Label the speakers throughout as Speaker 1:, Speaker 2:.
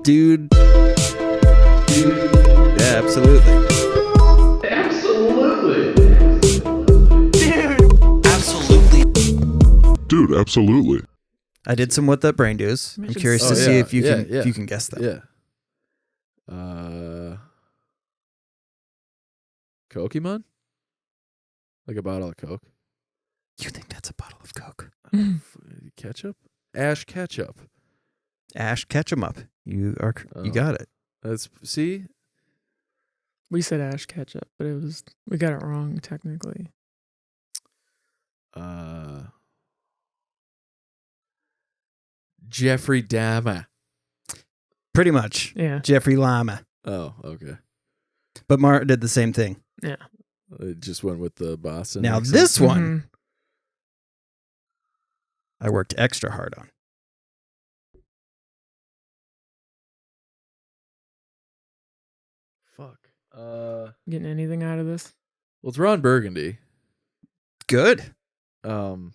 Speaker 1: Dude. Yeah, absolutely.
Speaker 2: Dude, absolutely.
Speaker 1: I did some What That Brain Do's. I'm curious to see if you can guess that.
Speaker 3: Yeah. Pokemon? Like a bottle of Coke?
Speaker 1: You think that's a bottle of Coke?
Speaker 3: Ketchup? Ash ketchup.
Speaker 1: Ash, catch 'em up. You got it.
Speaker 3: See?
Speaker 4: We said Ash ketchup, but we got it wrong technically.
Speaker 3: Jeffrey Dahmer.
Speaker 1: Pretty much.
Speaker 4: Yeah.
Speaker 1: Jeffrey Lama.
Speaker 3: Oh, okay.
Speaker 1: But Mar did the same thing.
Speaker 4: Yeah.
Speaker 3: It just went with the Boston.
Speaker 1: Now
Speaker 3: accent.
Speaker 1: this one,
Speaker 4: Mhm.
Speaker 1: I worked extra hard on.
Speaker 3: Fuck. Well,
Speaker 4: Getting anything out of this?
Speaker 3: it's Ron Burgundy.
Speaker 1: Good.
Speaker 3: Um,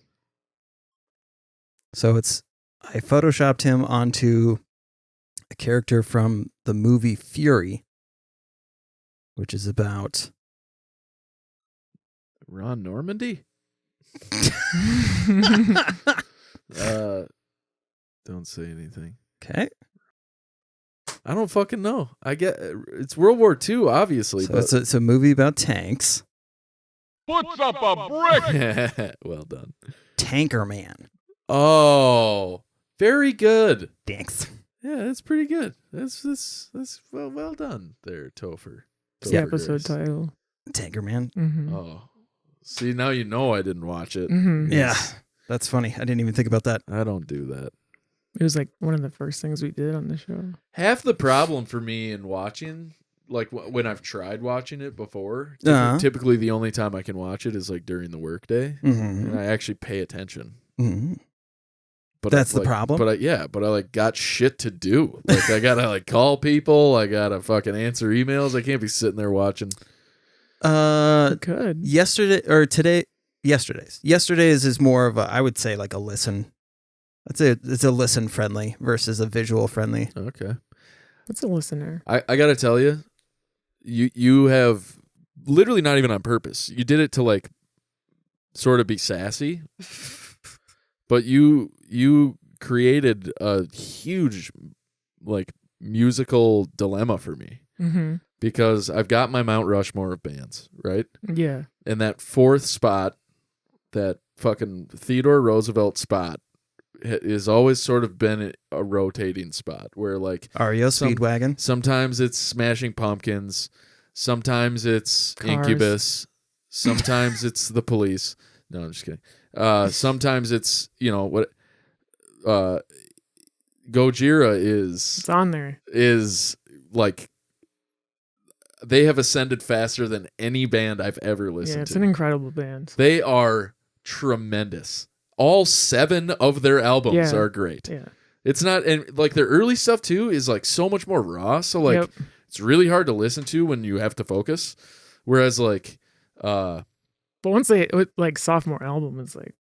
Speaker 1: So I photoshopped him onto a character from the movie Fury, which is about
Speaker 3: Ron Normandy? Don't say anything.
Speaker 1: Okay.
Speaker 3: I don't fucking know. I get it's World War II, obviously,
Speaker 1: So
Speaker 3: but
Speaker 1: it's a movie about tanks.
Speaker 2: Puts up a brick.
Speaker 3: well done.
Speaker 1: Tanker Man.
Speaker 3: Oh, very good.
Speaker 1: Thanks.
Speaker 3: Yeah, that's pretty good. That's well done there, Topher.
Speaker 4: It's the episode
Speaker 3: Grace.
Speaker 4: title.
Speaker 1: Tanker Man.
Speaker 4: Mm-hmm.
Speaker 3: Oh, see, now you know I didn't watch it.
Speaker 4: Mm-hmm.
Speaker 1: Yeah. That's funny. I didn't even think about that.
Speaker 3: I don't do that.
Speaker 4: It was like one of the first things we did on the show.
Speaker 3: Half the problem for me in watching, like when I've tried watching it before,
Speaker 1: Uh-huh.
Speaker 3: typically the only time I can watch it is like during the workday,
Speaker 1: Mm-hmm.
Speaker 3: and I actually pay attention.
Speaker 1: Mm-hmm.
Speaker 3: But
Speaker 1: That's the
Speaker 3: like,
Speaker 1: problem?
Speaker 3: But I like got shit to do. Like I gotta like call people. I gotta fucking answer emails. I can't be sitting there watching.
Speaker 4: Good.
Speaker 1: Yesterday's is more of a, I would say, like a listen. It's a listen friendly versus a visual friendly.
Speaker 3: Okay.
Speaker 4: What's a listener?
Speaker 3: I gotta tell you, you have literally not even on purpose. You did it to like sort of be sassy, but you created a huge like musical dilemma for me
Speaker 4: Mm-hmm.
Speaker 3: because I've got my Mount Rushmore of bands, right?
Speaker 4: Yeah.
Speaker 3: And that fourth spot, that fucking Theodore Roosevelt spot, has always sort of been a rotating spot where like
Speaker 1: REO Speedwagon.
Speaker 3: sometimes it's Smashing Pumpkins, sometimes it's
Speaker 4: Cars.
Speaker 3: Incubus, sometimes it's the Police. No, I'm just kidding. Sometimes it's, what Gojira
Speaker 4: It's on there.
Speaker 3: is like they have ascended faster than any band I've ever listened
Speaker 4: Yeah, it's
Speaker 3: to.
Speaker 4: an incredible band.
Speaker 3: They are tremendous. All 7 of their albums
Speaker 4: Yeah.
Speaker 3: are great.
Speaker 4: Yeah.
Speaker 3: It's not, and like their early stuff too is like so much more raw. So like
Speaker 4: Yep.
Speaker 3: it's really hard to listen to when you have to focus. Whereas like,
Speaker 4: But once they like sophomore album is like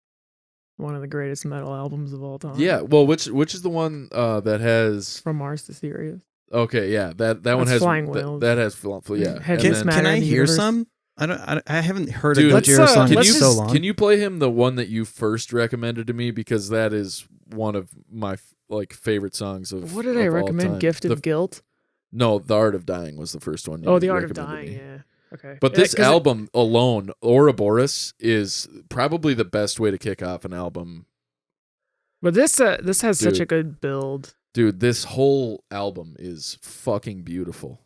Speaker 4: one of the greatest metal albums of all time.
Speaker 3: yeah, well, which is the one that has?
Speaker 4: From Mars to Sirius.
Speaker 3: Okay, yeah, that one
Speaker 4: That's
Speaker 3: has
Speaker 4: Flying Whales.
Speaker 3: That has yeah.
Speaker 4: Heavy
Speaker 3: And
Speaker 1: Can,
Speaker 3: then-
Speaker 4: Matter
Speaker 1: can I
Speaker 4: in the
Speaker 1: hear
Speaker 4: Universe.
Speaker 1: some? I haven't heard
Speaker 3: Dude,
Speaker 1: a
Speaker 4: let's,
Speaker 1: Gojira song
Speaker 4: can
Speaker 1: in
Speaker 4: you-
Speaker 1: so long.
Speaker 3: Can you play him the one that you first recommended to me, because that is one of my like favorite songs of.
Speaker 4: What did I
Speaker 3: of all
Speaker 4: recommend?
Speaker 3: time.
Speaker 4: Gift of
Speaker 3: The-
Speaker 4: Guilt?
Speaker 3: No, The Art of Dying was the first one.
Speaker 4: Oh,
Speaker 3: you
Speaker 4: The Art of
Speaker 3: recommended
Speaker 4: Dying,
Speaker 3: me.
Speaker 4: yeah. Okay.
Speaker 3: But
Speaker 4: Yeah,
Speaker 3: this
Speaker 4: 'cause
Speaker 3: album alone, Ouroboros, is probably the best way to kick off an album.
Speaker 4: But this has such
Speaker 3: Dude.
Speaker 4: a good build.
Speaker 3: Dude, this whole album is fucking beautiful.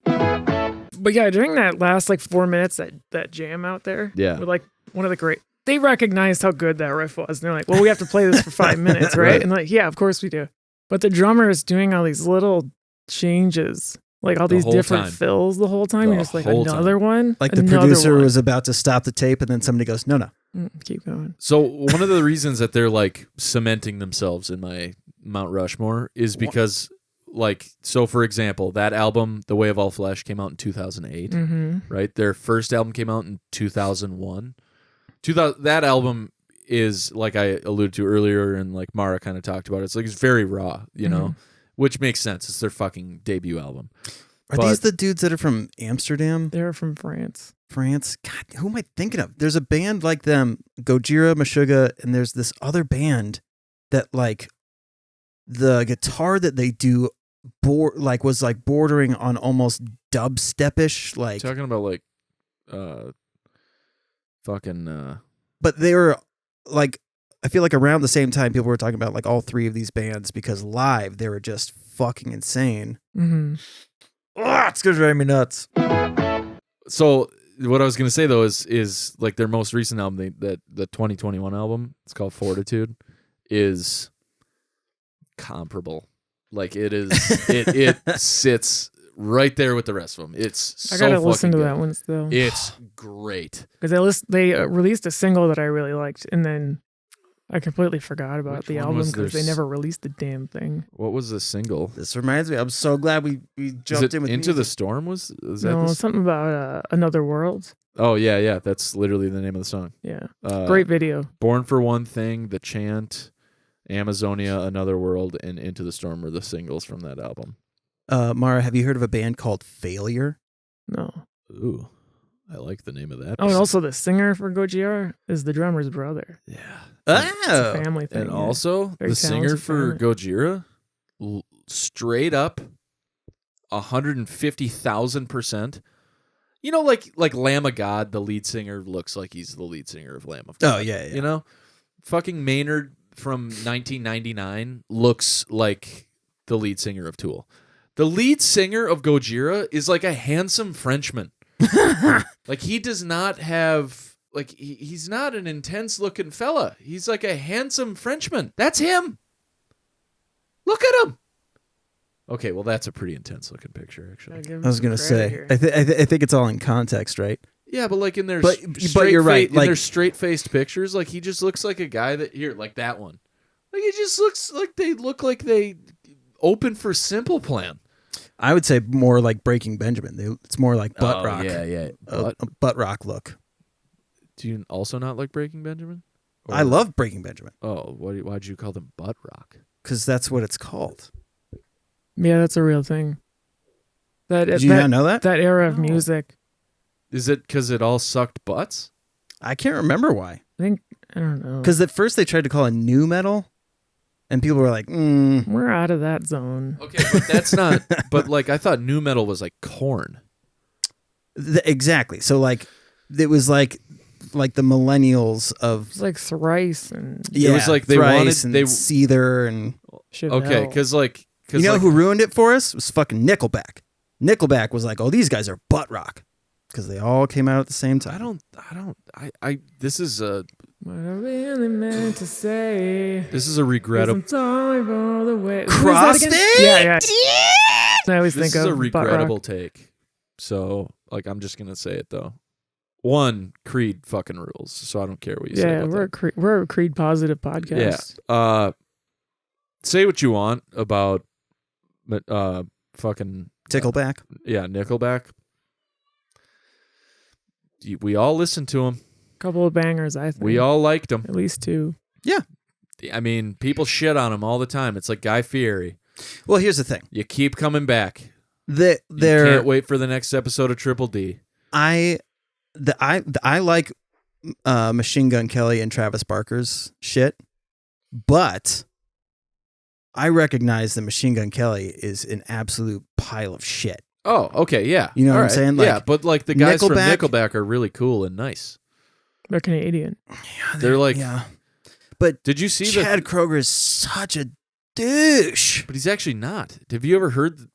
Speaker 4: But yeah, during that last like 4 minutes, that jam out there,
Speaker 3: Yeah.
Speaker 4: with like one of the great. They recognized how good that riff was. And they're like, well, we have to play this for 5 minutes, right?
Speaker 3: Right.
Speaker 4: And like, yeah, of course we do. But the drummer is doing all these little changes, like all
Speaker 3: The
Speaker 4: these
Speaker 3: whole
Speaker 4: different
Speaker 3: time.
Speaker 4: fills the whole time.
Speaker 3: The
Speaker 4: You're just like,
Speaker 3: whole
Speaker 4: another one?
Speaker 1: Like the
Speaker 4: Another
Speaker 1: producer
Speaker 4: one.
Speaker 1: was about to stop the tape, and then somebody goes, "No."
Speaker 4: Keep going.
Speaker 3: So one of the reasons that they're like cementing themselves in my Mount Rushmore is because, like, so for example, that album, The Way of All Flesh, came out in 2008,
Speaker 4: Mm-hmm.
Speaker 3: right? Their first album came out in 2001. That album is, like I alluded to earlier, and like Mara kind of talked about it. It's like it's very raw, you know. which makes sense. It's their fucking debut album.
Speaker 1: Are
Speaker 3: But-
Speaker 1: these the dudes that are from Amsterdam,
Speaker 4: They're from France.
Speaker 1: France? God, who am I thinking of? There's a band like them, Gojira, Meshuggah, and there's this other band that like the guitar that they do was like bordering on almost dubstep-ish, like,
Speaker 3: Talking about like, fucking.
Speaker 1: but they were like, I feel like around the same time people were talking about like all three of these bands because live they were just fucking insane.
Speaker 4: Mm-hmm.
Speaker 1: Oh, it's gonna drive me nuts.
Speaker 3: So what I was gonna say though is like their most recent album, the 2021 album, it's called Fortitude, is comparable. Like it is, it sits right there with the rest of them. It's
Speaker 4: I
Speaker 3: so
Speaker 4: gotta listen to
Speaker 3: fucking
Speaker 4: that
Speaker 3: good.
Speaker 4: one still.
Speaker 3: It's great.
Speaker 4: Because they released a single that I really liked, and then I completely forgot about
Speaker 3: Which
Speaker 4: the
Speaker 3: one
Speaker 4: album
Speaker 3: was
Speaker 4: because they
Speaker 3: theirs?
Speaker 4: never released the damn thing.
Speaker 3: What was the single?
Speaker 1: This reminds me. I'm so glad we
Speaker 3: Is
Speaker 1: jumped
Speaker 3: it
Speaker 1: in with
Speaker 3: Into the
Speaker 1: music.
Speaker 3: Storm? Was that
Speaker 4: No,
Speaker 3: the
Speaker 4: something about Another World.
Speaker 3: Oh yeah, that's literally the name of the song.
Speaker 4: Yeah,
Speaker 3: Uh,
Speaker 4: great video.
Speaker 3: Born for One Thing, The Chant, Amazonia, Another World, and Into the Storm are the singles from that album.
Speaker 1: Mara, have you heard of a band called Failure?
Speaker 4: No.
Speaker 3: Ooh, I like the name of that.
Speaker 4: Oh, and also the singer for Gojira is the drummer's brother.
Speaker 3: yeah.
Speaker 4: It's a family thing.
Speaker 3: And
Speaker 4: yeah.
Speaker 3: also
Speaker 4: Very
Speaker 3: the singer
Speaker 4: talented
Speaker 3: for
Speaker 4: family.
Speaker 3: Gojira, straight up, 150,000%. You know, like Lamb of God, the lead singer looks like he's the lead singer of Lamb of God.
Speaker 1: Oh yeah.
Speaker 3: You know, fucking Maynard from 1999 looks like the lead singer of Tool. The lead singer of Gojira is like a handsome Frenchman. Like he does not have like he's not an intense looking fella. He's like a handsome Frenchman. That's him. Look at him. Okay, well that's a pretty intense looking picture actually.
Speaker 4: Gotta give
Speaker 1: I was
Speaker 4: him
Speaker 1: gonna
Speaker 4: some credit
Speaker 1: say.
Speaker 4: here.
Speaker 1: I think it's all in context, right?
Speaker 3: Yeah, but like in their
Speaker 1: But you're right,
Speaker 3: in
Speaker 1: like-
Speaker 3: their straight faced pictures, like he just looks like a guy that here, like that one. Like it just looks like they open for Simple Plan.
Speaker 1: I would say more like Breaking Benjamin. It's more like butt rock.
Speaker 3: Yeah.
Speaker 1: A butt rock look.
Speaker 3: Do you also not like Breaking Benjamin? Or-
Speaker 1: I love Breaking Benjamin
Speaker 3: Oh, why'd you call them butt rock?
Speaker 1: because that's what it's called.
Speaker 4: Yeah, that's a real thing.
Speaker 1: Did you not know that?
Speaker 4: That era of music.
Speaker 3: Is it because it all sucked butts?
Speaker 1: I can't remember why.
Speaker 4: I think I don't know.
Speaker 1: Because at first they tried to call it new metal, and people were like,
Speaker 4: we're out of that zone.
Speaker 3: Okay, but that's not. But like, I thought new metal was like Korn.
Speaker 1: Exactly. So like, it was like the millennials of
Speaker 4: It's like Thrice and
Speaker 1: yeah,
Speaker 3: was like they
Speaker 1: Thrice
Speaker 3: wanted-
Speaker 1: and
Speaker 3: they-
Speaker 1: Seether and
Speaker 4: shit.
Speaker 3: Okay, because like,
Speaker 1: you know who ruined it for us? It was fucking Nickelback. Nickelback was like, oh, these guys are butt rock because they all came out at the same time.
Speaker 3: This is a
Speaker 4: what I really meant to say.
Speaker 3: regrettable.
Speaker 4: I'm sorry for the way.
Speaker 1: Crossed
Speaker 4: Who is that
Speaker 1: it?
Speaker 4: again? Yeah. I always
Speaker 3: This
Speaker 4: think
Speaker 3: is
Speaker 4: of
Speaker 3: a
Speaker 4: butt rock.
Speaker 3: regrettable take. So like, I'm just gonna say it though. One, Creed fucking rules. So I don't care what you say
Speaker 4: Yeah,
Speaker 3: about that.
Speaker 4: we're a Creed positive podcast.
Speaker 3: Yeah. Say what you want about fucking
Speaker 1: Tickleback.
Speaker 3: yeah, Nickelback. We all listened to them.
Speaker 4: Couple of bangers, I think.
Speaker 3: We all liked them.
Speaker 4: at least two.
Speaker 3: I mean, people shit on him all the time. It's like Guy Fieri.
Speaker 1: Well, here's the thing.
Speaker 3: You keep coming back. You
Speaker 1: They're
Speaker 3: can't wait for the next episode of Triple D.
Speaker 1: I like Machine Gun Kelly and Travis Barker's shit, but I recognize that Machine Gun Kelly is an absolute pile of shit.
Speaker 3: Oh, okay, yeah.
Speaker 1: You know what
Speaker 3: All
Speaker 1: I'm
Speaker 3: right.
Speaker 1: saying?
Speaker 3: yeah,
Speaker 1: Like,
Speaker 3: but like the guys from
Speaker 1: Nickelback-
Speaker 3: Nickelback are really cool and nice.
Speaker 4: They're Canadian.
Speaker 3: They're like,
Speaker 1: yeah. But
Speaker 3: did you see
Speaker 1: Chad Kroger is such a douche.
Speaker 3: But he's actually not. Have you ever heard?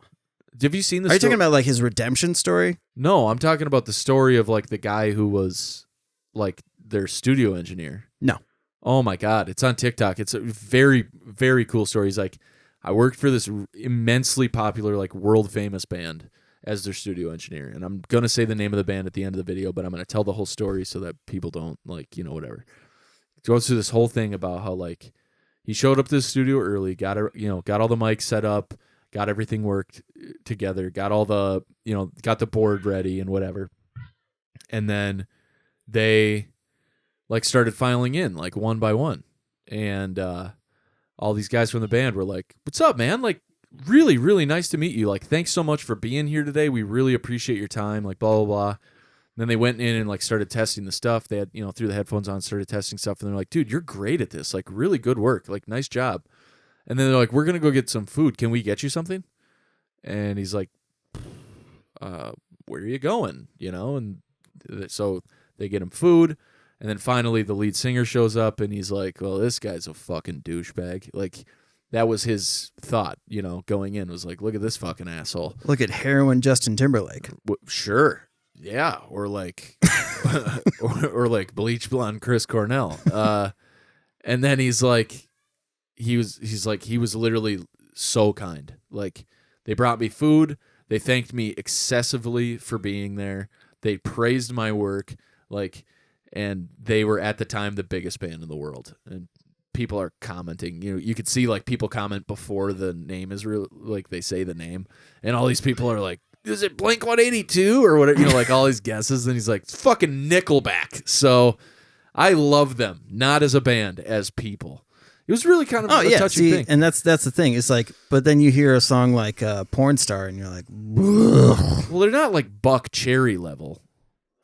Speaker 3: Have you seen the?
Speaker 1: Are you talking about like his redemption story?
Speaker 3: No, I'm talking about the story of like the guy who was like their studio engineer.
Speaker 1: No.
Speaker 3: Oh my God, it's on TikTok. It's a very, very cool story. He's like, I worked for this immensely popular, like world famous band as their studio engineer, and I'm gonna say the name of the band at the end of the video, but I'm gonna tell the whole story so that people don't like, whatever. He goes through this whole thing about how like he showed up to the studio early, got all the mics set up, got everything worked together, got all the, got the board ready and whatever. And then they like started filing in like one by one. And all these guys from the band were like, "What's up, man? Like, really, really nice to meet you. Like, thanks so much for being here today. We really appreciate your time. Like, blah, blah, blah. And then they went in and like started testing the stuff. They had, threw the headphones on, started testing stuff. And they're like, dude, you're great at this. Like, really good work. Like, nice job. And then they're like, we're going to go get some food. Can we get you something? And he's like, where are you going? And so they get him food. And then finally the lead singer shows up and he's like, well, this guy's a fucking douchebag. Like, that was his thought, going in, was like, look at this fucking asshole.
Speaker 1: Look at heroin Justin Timberlake.
Speaker 3: Sure. Yeah. Or like, or like bleach blonde Chris Cornell. And then he's like, he was literally so kind. Like, they brought me food. They thanked me excessively for being there. They praised my work. Like, and they were at the time the biggest band in the world. And people are commenting. You could see like people comment before the name is real, like they say the name, and all these people are like, "Is it Blink 182 or whatever?" Like all these guesses, and he's like, "It's fucking Nickelback." So I love them, not as a band, as people. It was really kind of a touching thing.
Speaker 1: And that's the thing. It's like, but then you hear a song like Porn Star, and you're like, ugh.
Speaker 3: Well, they're not like Buck Cherry level.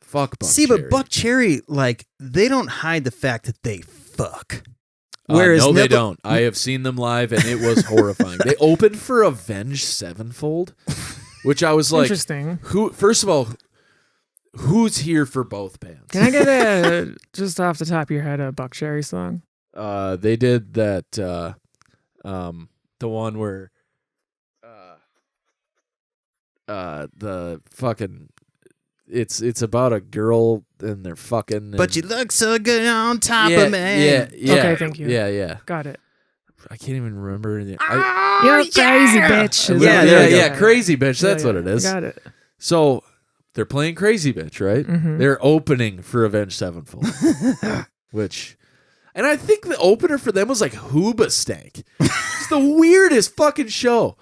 Speaker 3: Fuck Buck
Speaker 1: See,
Speaker 3: Cherry.
Speaker 1: but Buck Cherry, like, they don't hide the fact that they fuck. Whereas
Speaker 3: no, they don't. I have seen them live, and it was horrifying. They opened for Avenged Sevenfold, which I was like,
Speaker 4: interesting.
Speaker 3: First of all, who's here for both bands?
Speaker 4: Can I get just off the top of your head, a Buck Cherry song?
Speaker 3: They did that, the one where, the fucking, it's about a girl and they're fucking.
Speaker 1: But you look so good on top of me.
Speaker 3: Yeah.
Speaker 4: Okay, thank you.
Speaker 3: Yeah.
Speaker 4: Got it.
Speaker 3: I can't even remember.
Speaker 4: You're crazy bitch.
Speaker 3: Yeah, crazy bitch. That's what it is.
Speaker 4: Got it.
Speaker 3: So they're playing Crazy Bitch, right?
Speaker 4: Mm-hmm.
Speaker 3: They're opening for Avenged Sevenfold, and I think the opener for them was like Hoobastank. It's the weirdest fucking show.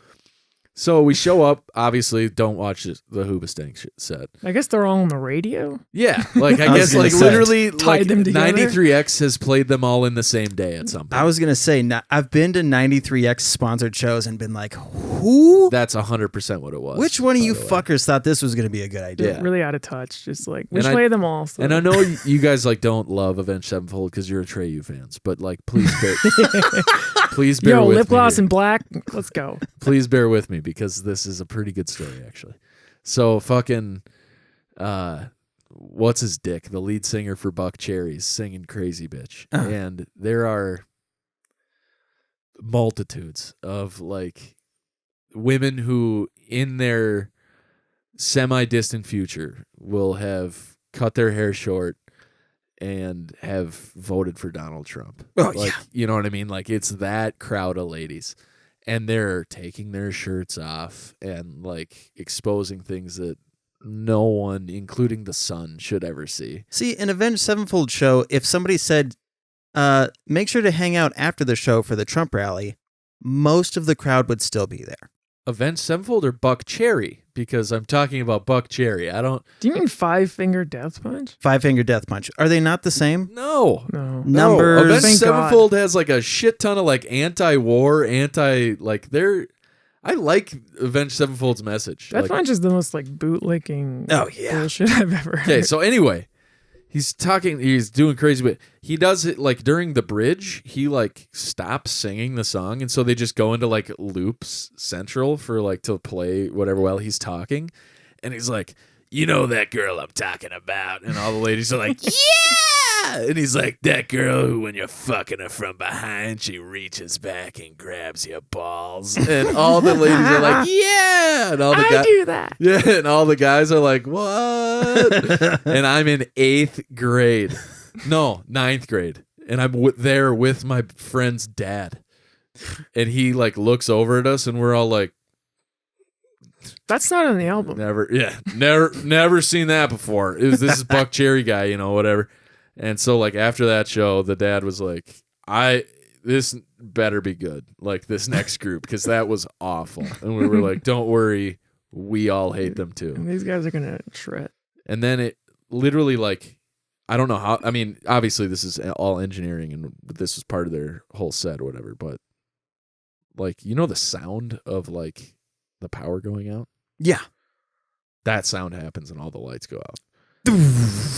Speaker 3: So we show up, obviously don't watch the Hoobastank set.
Speaker 4: I guess they're all on the radio.
Speaker 3: Yeah, like I
Speaker 1: was
Speaker 3: guess
Speaker 1: gonna
Speaker 3: like
Speaker 1: say,
Speaker 3: literally
Speaker 4: tied
Speaker 3: like
Speaker 4: them together?
Speaker 3: 93X has played them all in the same day at some point.
Speaker 1: I was going to say, I've been to 93X sponsored shows and been like, who?
Speaker 3: That's 100% what it was.
Speaker 1: Which one of
Speaker 3: by
Speaker 1: you
Speaker 3: the way.
Speaker 1: fuckers thought this was going to be a good idea?
Speaker 3: Yeah.
Speaker 4: Really out of touch. Just like, we
Speaker 3: And
Speaker 4: should play them all. So.
Speaker 3: And I know you guys like don't love Avenged Sevenfold because you're Atreyu fans, but like please bear
Speaker 4: Yo,
Speaker 3: with
Speaker 4: lip
Speaker 3: me
Speaker 4: gloss
Speaker 3: here.
Speaker 4: and black. Let's go.
Speaker 3: Please bear with me because this is a pretty good story actually. So fucking what's his dick? The lead singer for Buck Cherry's singing Crazy Bitch. And there are multitudes of like women who in their semi-distant future will have cut their hair short and have voted for Donald Trump.
Speaker 1: Oh,
Speaker 3: like,
Speaker 1: yeah.
Speaker 3: you know what I mean? Like it's that crowd of ladies. And they're taking their shirts off and like exposing things that no one, including the sun, should ever see.
Speaker 1: See, an Avenged Sevenfold show, if somebody said, make sure to hang out after the show for the Trump rally, most of the crowd would still be there.
Speaker 3: Avenged Sevenfold or Buck Cherry? Because I'm talking about Buck Cherry. I don't.
Speaker 4: Do you mean Five Finger Death Punch?
Speaker 1: Five Finger Death Punch. Are they not the same?
Speaker 3: No.
Speaker 4: No.
Speaker 1: Numbers.
Speaker 3: Avenged
Speaker 4: Thank
Speaker 3: Sevenfold has like a shit ton of like anti-war, they're. I like Avenged Sevenfold's message.
Speaker 4: Death
Speaker 3: Like,
Speaker 4: Punch is the most like bootlicking
Speaker 1: yeah.
Speaker 4: bullshit I've ever heard.
Speaker 3: okay, so anyway, he's doing crazy, but he does it like during the bridge, he like stops singing the song, and so they just go into like loops central for like to play whatever while he's talking, and he's like, you know that girl I'm talking about, and all the ladies are like, yeah, and he's like, that girl who when you're fucking her from behind, she reaches back and grabs your balls, and all the ladies are like, yeah, and all the
Speaker 4: I
Speaker 3: guys.
Speaker 4: do that.
Speaker 3: Yeah, and all the guys are like, what? And I'm in 8th grade. No, 9th grade. And I'm there with my friend's dad. And he like looks over at us and we're all like,
Speaker 4: That's not on the album.
Speaker 3: never seen that before. This is Buck Cherry guy, whatever. And so like after that show, the dad was like, this better be good. Like this next group, because that was awful. And we were like, don't worry, we all hate them too.
Speaker 4: And these guys are gonna shred.
Speaker 3: And then it literally like, I don't know how, I mean, obviously this is all engineering and this was part of their whole set or whatever, but like, you know, the sound of like the power going out.
Speaker 1: Yeah.
Speaker 3: That sound happens and all the lights go out.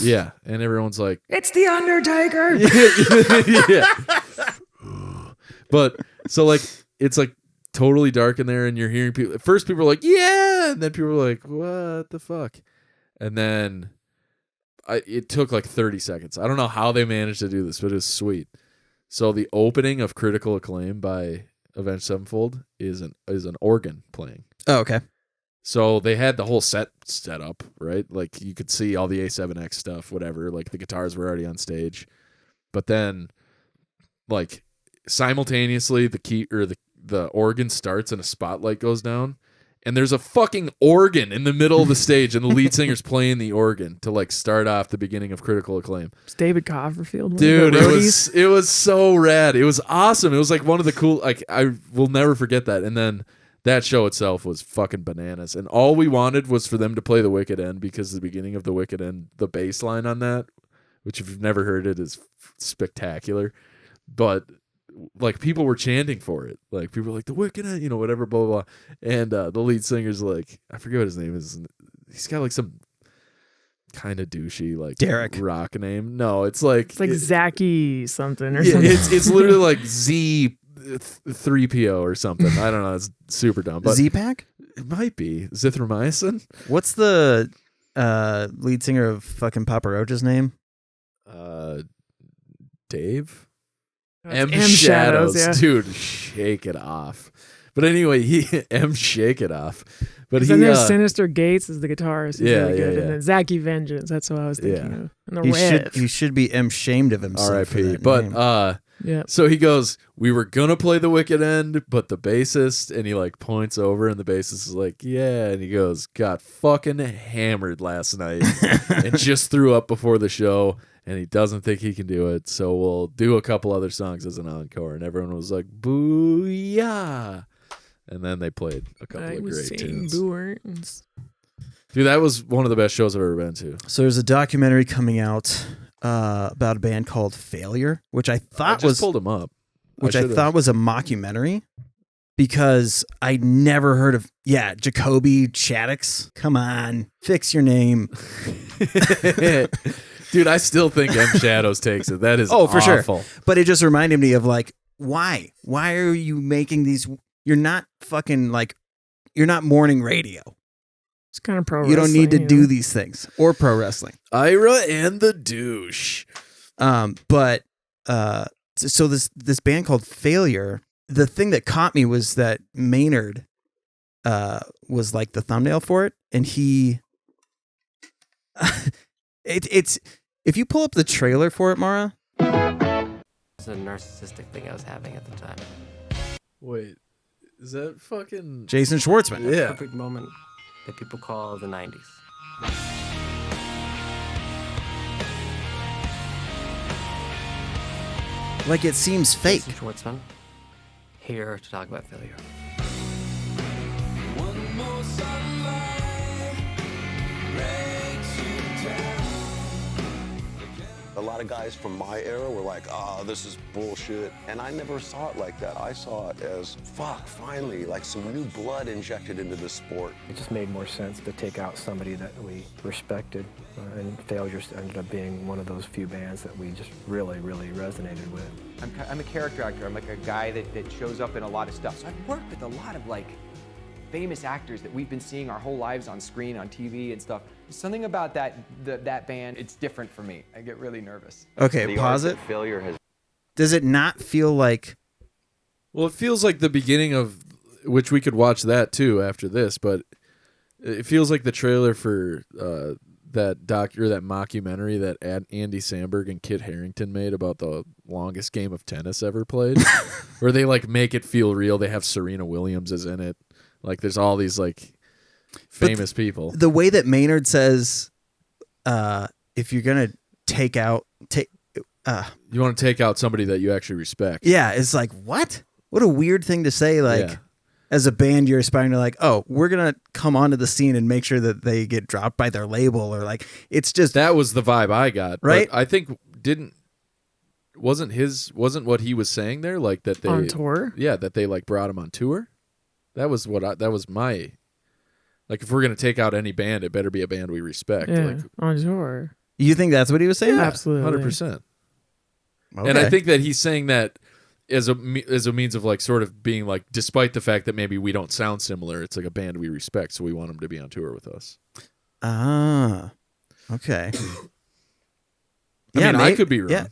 Speaker 3: Yeah, and everyone's like,
Speaker 4: It's the Undertaker.
Speaker 3: yeah. But so like it's like totally dark in there, and you're hearing people. At first, people are like, "Yeah," and then people are like, "What the fuck?" And then it took like 30 seconds. I don't know how they managed to do this, but it was sweet. So the opening of Critical Acclaim by Avenged Sevenfold is an organ playing.
Speaker 1: Oh, okay.
Speaker 3: So they had the whole set up, right? Like you could see all the A7X stuff, whatever. Like the guitars were already on stage, but then, like simultaneously, the organ starts and a spotlight goes down, and there's a fucking organ in the middle of the stage, and the lead singer's playing the organ to like start off the beginning of Critical Acclaim.
Speaker 4: It's David Copperfield.
Speaker 3: Dude, it was so rad. It was awesome. It was like one of the cool. Like I will never forget that. And then. That show itself was fucking bananas. And all we wanted was for them to play the Wicked End, because the beginning of the Wicked End, the bass line on that, which if you've never heard it, is spectacular. But like people were chanting for it. Like people were like, the Wicked End, you know, whatever, blah, blah, blah. And the lead singer's like, I forget what his name is. He's got like some kind of douchey, like
Speaker 1: Derek
Speaker 3: rock name. No, it's like
Speaker 4: Zachy something or
Speaker 3: yeah,
Speaker 4: something.
Speaker 3: It's literally like Z3PO or something. I don't know. It's super dumb. But
Speaker 1: Z-Pack?
Speaker 3: it might be Zithromycin.
Speaker 1: What's the lead singer of fucking Papa Roach's name?
Speaker 3: Dave?
Speaker 4: M
Speaker 3: Shadows.
Speaker 4: yeah.
Speaker 3: Dude, shake it off. But anyway, shake it off. But
Speaker 4: then there's Sinister Gates as the guitarist. He's really good.
Speaker 3: yeah.
Speaker 4: And then Zachy Vengeance. That's what I was thinking of. And the
Speaker 1: He
Speaker 4: Rev.
Speaker 1: should be shamed of himself. for
Speaker 3: R.I.P.
Speaker 1: that
Speaker 3: But
Speaker 1: name.
Speaker 4: Yeah.
Speaker 3: so he goes, we were gonna play the Wicked End, but the bassist, and he like points over, and the bassist is like, yeah, and he goes, got fucking hammered last night and just threw up before the show, and he doesn't think he can do it, so we'll do a couple other songs as an encore. And everyone was like, booyah. And then they played a couple
Speaker 4: I
Speaker 3: of
Speaker 4: was
Speaker 3: great
Speaker 4: saying
Speaker 3: tunes.
Speaker 4: Boo-erns.
Speaker 3: Dude, that was one of the best shows I've ever been to.
Speaker 1: So there's a documentary coming out about a band called Failure, which I
Speaker 3: I
Speaker 1: thought
Speaker 3: just pulled him up.
Speaker 1: was a mockumentary, because I never heard of Jacoby Shaddix. Come on, fix your name.
Speaker 3: Dude, I still think M Shadows takes it. That is
Speaker 1: For sure.
Speaker 3: awful.
Speaker 1: But it just reminded me of like, why are you making these? You're not fucking like, you're not morning radio.
Speaker 4: It's kind of pro
Speaker 1: You don't need to
Speaker 4: wrestling,
Speaker 1: do
Speaker 4: know?
Speaker 1: these things, or pro wrestling.
Speaker 3: Ira and the douche.
Speaker 1: But so this band called Failure, the thing that caught me was that Maynard was like the thumbnail for it, and he it's if you pull up the trailer for it, Mara.
Speaker 5: It's a narcissistic thing I was having at the time.
Speaker 3: Wait, is that fucking
Speaker 1: Jason Schwartzman.
Speaker 3: Yeah.
Speaker 5: Perfect moment that people call the 90s.
Speaker 1: Like it seems fake.
Speaker 5: Jason Schwartzman, here to talk about failure.
Speaker 6: A lot of guys from my era were like, oh, this is bullshit. And I never saw it like that. I saw it as, fuck, finally, like some new blood injected into the sport.
Speaker 7: It just made more sense to take out somebody that we respected, and Failures ended up being one of those few bands that we just really, really resonated with.
Speaker 8: I'm a character actor. I'm like a guy that shows up in a lot of stuff. So I've worked with a lot of like famous actors that we've been seeing our whole lives on screen, on TV and stuff. There's something about that band, it's different for me. I get really nervous.
Speaker 1: Okay,
Speaker 6: The
Speaker 1: pause
Speaker 6: art
Speaker 1: it.
Speaker 6: that failure has
Speaker 1: Does it not feel like?
Speaker 3: Well, it feels like the beginning of which we could watch that too after this, but it feels like the trailer for that mockumentary that Andy Samberg and Kit Harington made about the longest game of tennis ever played, where they like make it feel real. They have Serena Williams is in it. Like there's all these like famous people.
Speaker 1: The way that Maynard says, if you're gonna take out,
Speaker 3: You want to take out somebody that you actually respect.
Speaker 1: yeah, it's like what? What a weird thing to say. Like,
Speaker 3: Yeah.
Speaker 1: as a band, you're aspiring to like, oh, we're gonna come onto the scene and make sure that they get dropped by their label, or like, it's just
Speaker 3: That was the vibe I got. But
Speaker 1: Right?
Speaker 3: I think wasn't what he was saying there like that they
Speaker 4: On tour?
Speaker 3: Yeah, that they like brought him on tour. That was my like, if we're gonna take out any band, it better be a band we respect.
Speaker 4: Yeah,
Speaker 3: Like,
Speaker 4: on tour.
Speaker 1: You think that's what he was saying?
Speaker 3: yeah,
Speaker 4: Absolutely.
Speaker 3: 100%.
Speaker 1: Okay.
Speaker 3: And I think that he's saying that as a means of like sort of being like, despite the fact that maybe we don't sound similar, it's like a band we respect, so we want them to be on tour with us.
Speaker 1: Ah, okay.
Speaker 3: I mean, I could be wrong.
Speaker 1: Yeah,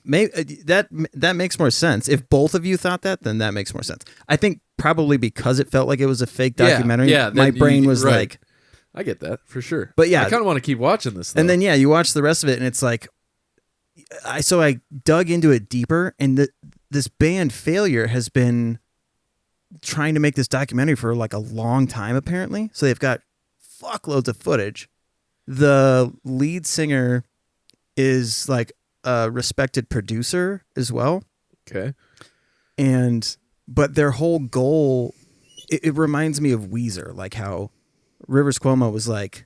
Speaker 1: that makes more sense. If both of you thought that, then that makes more sense. I think probably because it felt like it was a fake documentary.
Speaker 3: Yeah,
Speaker 1: my brain was
Speaker 3: right.
Speaker 1: like,
Speaker 3: I get that for sure.
Speaker 1: But yeah,
Speaker 3: I kind of want to keep watching this. Though.
Speaker 1: And then you watch the rest of it, and it's like, I dug into it deeper, and this band Failure has been trying to make this documentary for like a long time, apparently. So they've got fuckloads of footage. The lead singer is like a respected producer as well.
Speaker 3: Okay.
Speaker 1: But their whole goal, it reminds me of Weezer, like how Rivers Cuomo was like,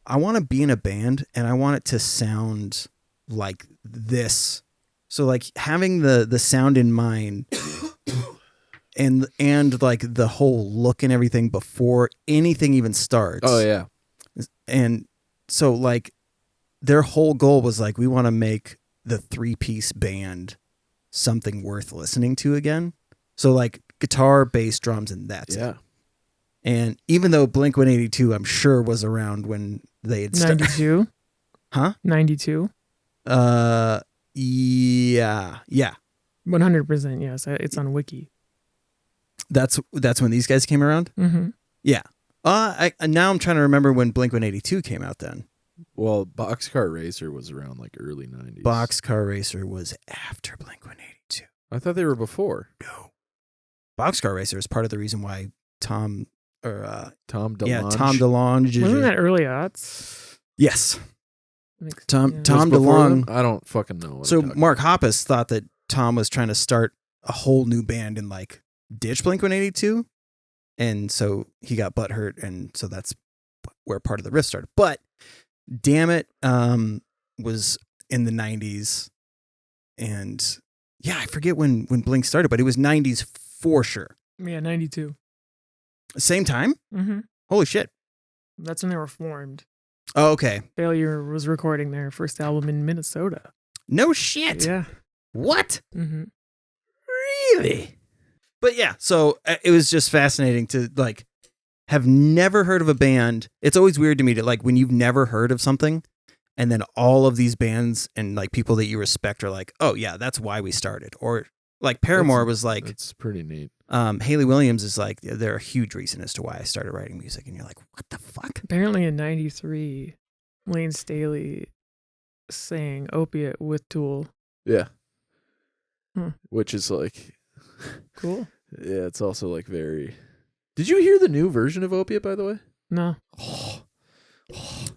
Speaker 1: I want to be in a band and I want it to sound like this. So like having the sound in mind and like the whole look and everything before anything even starts.
Speaker 3: Oh yeah.
Speaker 1: And so like their whole goal was like, we want to make the 3-piece band something worth listening to again. So like guitar, bass, drums, and that's it. And even though Blink-182, I'm sure, was around when they had started.
Speaker 4: 92?
Speaker 1: Huh?
Speaker 4: 92?
Speaker 1: Yeah.
Speaker 4: 100%, yes. It's on Wiki.
Speaker 1: That's when these guys came around?
Speaker 4: Mm-hmm.
Speaker 1: Yeah. Now I'm trying to remember when Blink-182 came out then.
Speaker 3: Well, Boxcar Racer was around like early 90s.
Speaker 1: Boxcar Racer was after Blink-182.
Speaker 3: I thought they were before.
Speaker 1: No. Boxcar Racer is part of the reason why Tom DeLonge.
Speaker 3: Yeah,
Speaker 1: Tom DeLonge.
Speaker 4: Wasn't that early aughts?
Speaker 1: Yes. Tom
Speaker 3: Just before
Speaker 1: DeLonge.
Speaker 3: them? I don't fucking know.
Speaker 1: So Mark Hoppus thought that Tom was trying to start a whole new band and like ditch Blink-182. And so he got butthurt, and so that's where part of the riff started. But Damn It was in the 90s. And yeah, I forget when Blink started, but it was 90s for sure.
Speaker 4: Yeah, 92.
Speaker 1: Same time?
Speaker 4: Mm-hmm.
Speaker 1: Holy shit.
Speaker 4: That's when they were formed.
Speaker 1: Oh, okay.
Speaker 4: Failure was recording their first album in Minnesota.
Speaker 1: No shit.
Speaker 4: Yeah.
Speaker 1: What?
Speaker 4: Mm-hmm.
Speaker 1: Really? But yeah, so it was just fascinating to like have never heard of a band. It's always weird to me to like when you've never heard of something and then all of these bands and like people that you respect are like, oh yeah, that's why we started. Or like Paramore was like,
Speaker 3: it's pretty neat.
Speaker 1: Haley Williams is like, they're a huge reason as to why I started writing music. And you're like, what the fuck?
Speaker 4: Apparently in 93, Lane Staley sang Opiate with Tool.
Speaker 3: Yeah.
Speaker 4: Hmm.
Speaker 3: Which is like...
Speaker 4: Cool.
Speaker 3: Yeah, it's also like very... Did you hear the new version of Opiate, by the way?
Speaker 4: No.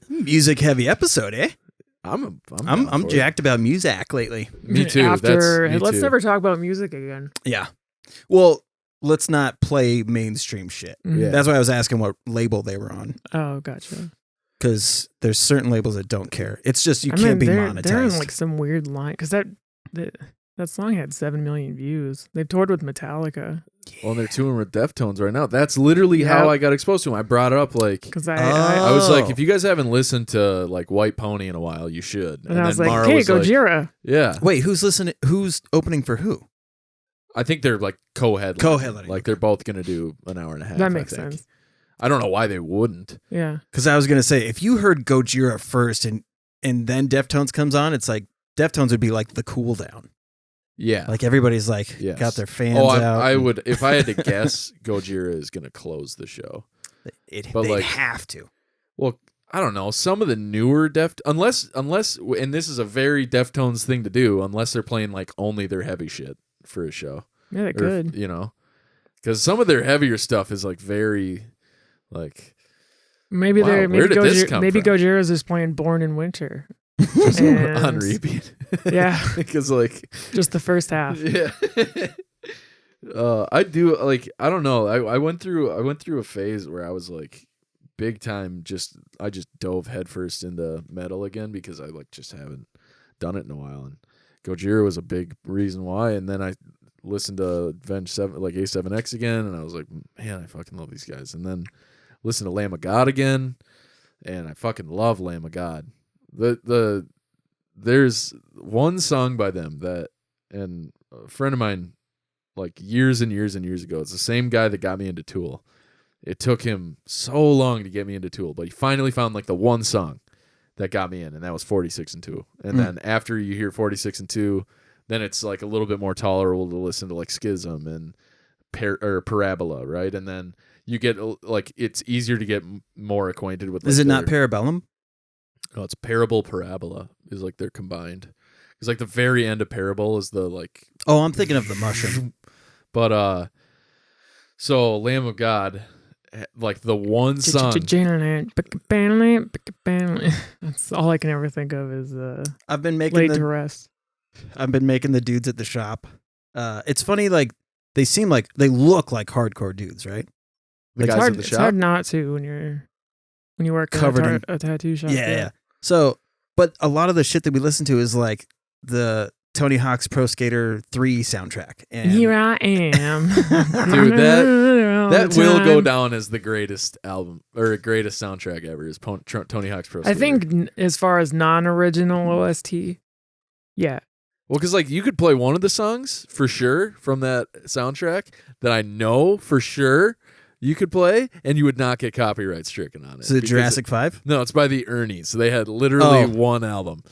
Speaker 1: Music heavy episode, eh?
Speaker 3: I'm
Speaker 1: jacked about music lately.
Speaker 3: Me too.
Speaker 4: Let's never talk about music again.
Speaker 1: Yeah. Well, let's not play mainstream shit.
Speaker 4: Mhm.
Speaker 3: Yeah.
Speaker 1: That's why I was asking what label they were on.
Speaker 4: Oh, gotcha.
Speaker 1: Because there's certain labels that don't care. It's just you can't be monetized.
Speaker 4: They're in like some weird line because that song had 7 million views. They've toured with Metallica.
Speaker 3: Well, they're touring with Deftones right now. That's literally how I got exposed to them. I brought it up like...
Speaker 4: Because
Speaker 3: I was like, if you guys haven't listened to like White Pony in a while, you should.
Speaker 4: And I was
Speaker 3: then
Speaker 4: like,
Speaker 3: Mara
Speaker 4: hey,
Speaker 3: was
Speaker 4: Gojira.
Speaker 3: yeah.
Speaker 1: Wait, who's listening? Who's opening for who?
Speaker 3: I think they're like co-headlining.
Speaker 1: Co-headlining.
Speaker 3: Like they're both going to do an hour and a half.
Speaker 4: That makes sense.
Speaker 3: I don't know why they wouldn't.
Speaker 4: Yeah.
Speaker 1: Because I was gonna say, if you heard Gojira first and then Deftones comes on, it's like Deftones would be like the cool down.
Speaker 3: Yeah.
Speaker 1: Like everybody's like
Speaker 3: Yes.
Speaker 1: got their fans
Speaker 3: I
Speaker 1: out.
Speaker 3: would, if I had to guess, Gojira is going to close the show.
Speaker 1: They
Speaker 3: like,
Speaker 1: have to.
Speaker 3: Well, I don't know. Some of the newer unless, and this is a very Deftones thing to do, unless they're playing like only their heavy shit for a show.
Speaker 4: Yeah, they could.
Speaker 3: You know, because some of their heavier stuff is like very, like.
Speaker 4: Maybe
Speaker 3: wow,
Speaker 4: they're
Speaker 3: where did this come
Speaker 4: maybe
Speaker 3: from?
Speaker 4: Gojira's just playing Born in Winter.
Speaker 3: On repeat.
Speaker 4: Yeah.
Speaker 3: Because like
Speaker 4: just the first half.
Speaker 3: Yeah. I do like I don't know. I went through a phase where I was like big time I just dove headfirst into metal again because I like just haven't done it in a while, and Gojira was a big reason why. And then I listened to Avenged Seven, like A7X again, and I was like, man, I fucking love these guys. And then listened to Lamb of God again, and I fucking love Lamb of God. There's one song by them that, and a friend of mine, like years and years and years ago, it's the same guy that got me into Tool. It took him so long to get me into Tool, but he finally found like the one song that got me in, and that was 46 and 2. And then after you hear 46 and 2, then it's like a little bit more tolerable to listen to like Schism and Parabola, right? And then you get like, it's easier to get more acquainted with. Like,
Speaker 1: is it not Parabellum?
Speaker 3: Oh, it's Parable Parabola is like they're combined. It's like the very end of Parable is the like.
Speaker 1: Oh, I'm thinking of the mushroom.
Speaker 3: But so Lamb of God, like the one song.
Speaker 4: That's all I can ever think of is
Speaker 1: I've been making
Speaker 4: Laid to Rest.
Speaker 1: I've been making the dudes at the shop. It's funny, like they look like hardcore dudes, right?
Speaker 3: The guys at the
Speaker 4: It's
Speaker 3: shop.
Speaker 4: hard not to when you work
Speaker 1: Covered
Speaker 4: in
Speaker 1: in-
Speaker 4: a tattoo shop.
Speaker 1: Yeah. So, but a lot of the shit that we listen to is like the Tony Hawk's Pro Skater 3 soundtrack. And
Speaker 4: Here I am.
Speaker 3: Dude, that will go
Speaker 4: time.
Speaker 3: down as the greatest album or greatest soundtrack ever. Is Tony Hawk's Pro
Speaker 4: I
Speaker 3: Skater.
Speaker 4: think as far as non-original OST, yeah.
Speaker 3: Well, because like you could play one of the songs for sure from that soundtrack that I know for sure you could play, and you would not get copyright stricken on it.
Speaker 1: Is it
Speaker 3: because
Speaker 1: Jurassic 5?
Speaker 3: No, it's by the Ernies. So they had literally
Speaker 1: Oh.
Speaker 3: one album,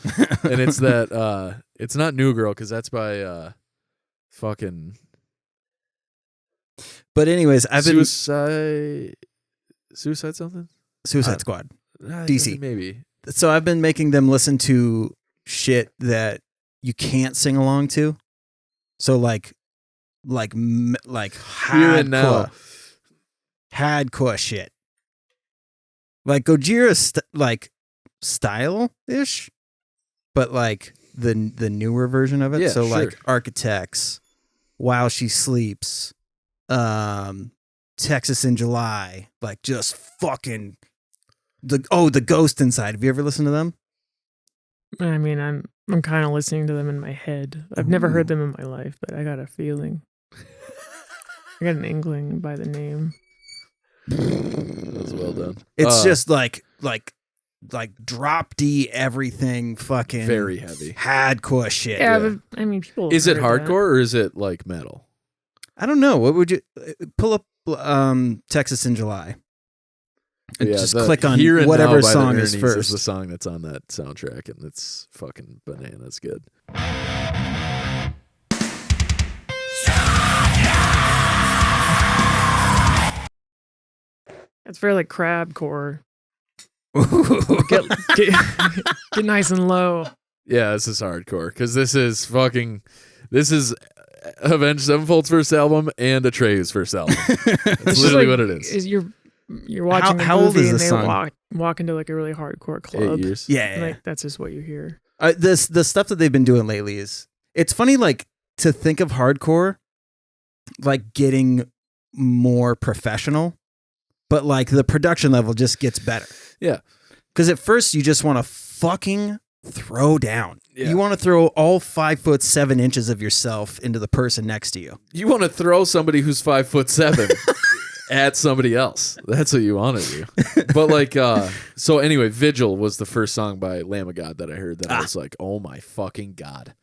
Speaker 3: and it's that. It's not New Girl because that's by fucking
Speaker 1: But anyways, I've been
Speaker 3: Suicide something.
Speaker 1: Suicide Squad. DC.
Speaker 3: Maybe.
Speaker 1: So I've been making them listen to shit that you can't sing along to. So like
Speaker 3: Here and Now.
Speaker 1: hardcore shit. Like Gojira like style-ish, but like the newer version of it.
Speaker 3: Yeah,
Speaker 1: so
Speaker 3: sure.
Speaker 1: like Architects, While She Sleeps, Texas in July, like just fucking the Ghost Inside. Have you ever listened to them?
Speaker 4: I mean, I'm kind of listening to them in my head. I've never heard them in my life, but I got a feeling. I got an inkling by the name.
Speaker 3: That was well done.
Speaker 1: It's just like drop D everything, fucking
Speaker 3: very heavy.
Speaker 1: hardcore shit.
Speaker 4: Yeah, but I mean, people.
Speaker 3: Is it
Speaker 4: have heard
Speaker 3: hardcore or is it like metal?
Speaker 1: I don't know. What would you pull up? Texas in July. And just
Speaker 3: the
Speaker 1: click on
Speaker 3: Here and
Speaker 1: whatever
Speaker 3: Now by the
Speaker 1: song is
Speaker 3: Ernies
Speaker 1: first.
Speaker 3: Is the song that's on that soundtrack, and it's fucking bananas good.
Speaker 4: It's very like crabcore. Get nice and low.
Speaker 3: Yeah, this is hardcore because this is Avenged Sevenfold's first album and Atreyu's first album. That's
Speaker 4: It's
Speaker 3: literally
Speaker 4: like-
Speaker 3: what it is.
Speaker 4: You're watching
Speaker 1: How
Speaker 4: a
Speaker 1: old
Speaker 4: movie
Speaker 1: is
Speaker 4: and
Speaker 1: this
Speaker 4: they
Speaker 1: song?
Speaker 4: walk into like a really hardcore club.
Speaker 3: 8 years.
Speaker 1: Yeah.
Speaker 4: Like that's just what you hear.
Speaker 1: The stuff that they've been doing lately it's funny, like to think of hardcore like getting more professional, but like the production level just gets better.
Speaker 3: Yeah.
Speaker 1: Because at first you just want to fucking throw down.
Speaker 3: Yeah.
Speaker 1: You want to throw all 5'7" of yourself into the person next to you.
Speaker 3: You want to throw somebody who's 5'7" at somebody else. That's what you want to do. But like, so anyway, Vigil was the first song by Lamb of God that I heard that I was like, oh my fucking God.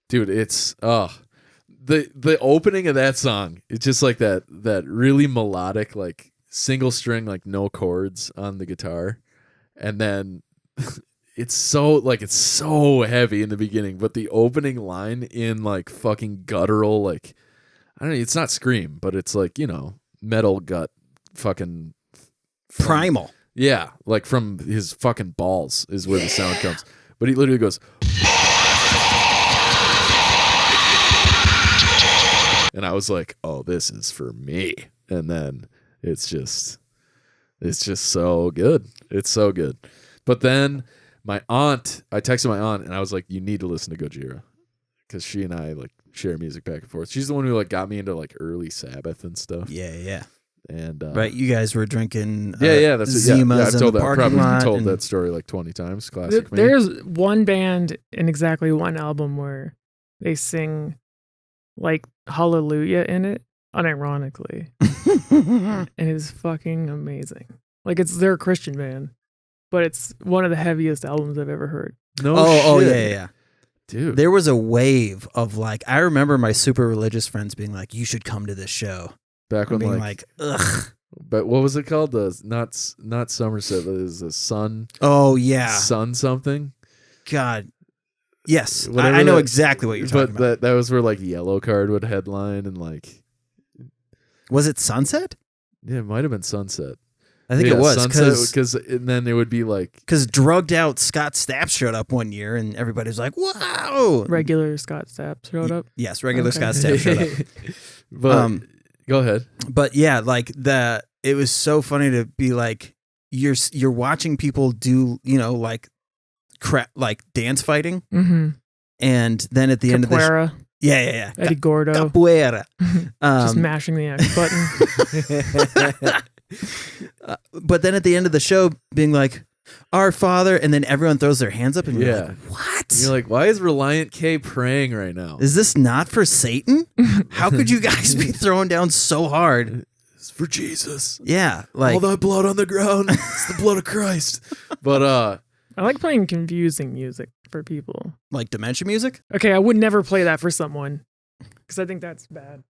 Speaker 3: Dude, it's the opening of that song, it's just like that really melodic, like single string, like no chords on the guitar. And then it's so heavy in the beginning, but the opening line in like fucking guttural, like I don't know, it's not scream, but it's like, you know, metal gut fucking
Speaker 1: Primal.
Speaker 3: yeah, like from his fucking balls is where the sound comes. But he literally goes and I was like, oh, this is for me. And then it's just so good. It's so good. But then I texted my aunt and I was like, you need to listen to Gojira. Because she and I like share music back and forth. She's the one who like got me into like early Sabbath and stuff.
Speaker 1: Yeah.
Speaker 3: And
Speaker 1: Right, you guys were drinking
Speaker 3: that's
Speaker 1: Zimas
Speaker 3: I've
Speaker 1: in
Speaker 3: told
Speaker 1: the
Speaker 3: that.
Speaker 1: parking
Speaker 3: Probably
Speaker 1: lot.
Speaker 3: told
Speaker 1: and-
Speaker 3: that story like 20 times. Classic me.
Speaker 4: There's one band in exactly one album where they sing like Hallelujah in it, unironically. And it is fucking amazing. Like they're a Christian band, but it's one of the heaviest albums I've ever heard.
Speaker 3: No
Speaker 1: Oh,
Speaker 3: shit.
Speaker 1: yeah.
Speaker 3: Dude.
Speaker 1: There was a wave of like, I remember my super religious friends being like, you should come to this show.
Speaker 3: Back when
Speaker 1: Being
Speaker 3: like,
Speaker 1: ugh.
Speaker 3: but what was it called? The not Somerset, but it was a Sun.
Speaker 1: Oh, yeah.
Speaker 3: Sun something.
Speaker 1: God. Yes.
Speaker 3: Whatever
Speaker 1: I know
Speaker 3: that-
Speaker 1: exactly what you're talking
Speaker 3: But
Speaker 1: about.
Speaker 3: that was where like Yellow Card would headline and like,
Speaker 1: Was it Sunset?
Speaker 3: yeah, it might have been Sunset.
Speaker 1: I think
Speaker 3: Yeah,
Speaker 1: it was
Speaker 3: Sunset, because then it would be like,
Speaker 1: because drugged out Scott Stapp showed up one year and everybody was like, "Wow!"
Speaker 4: Regular Scott Stapp showed up.
Speaker 1: Yes, regular
Speaker 4: Okay.
Speaker 1: Scott Stapp showed up.
Speaker 3: but go ahead.
Speaker 1: But yeah, like it was so funny to be like, you're watching people do, like like dance fighting,
Speaker 4: Mm-hmm.
Speaker 1: and then at the end of the
Speaker 4: Capoeira,
Speaker 1: yeah,
Speaker 4: Eddie Gordo,
Speaker 1: capoeira.
Speaker 4: just mashing the X button.
Speaker 1: But then at the end of the show, being like, "Our Father," and then everyone throws their hands up, and you're
Speaker 3: Yeah.
Speaker 1: like, "What?
Speaker 3: And you're like, why is Reliant K praying right now?
Speaker 1: Is this not for Satan? How could you guys be throwing down so hard?"
Speaker 3: It's for Jesus.
Speaker 1: Yeah, like
Speaker 3: All that blood on the ground. It's the blood of Christ. But
Speaker 4: I like playing confusing music for people.
Speaker 1: like dementia music.
Speaker 4: Okay, I would never play that for someone because I think that's bad.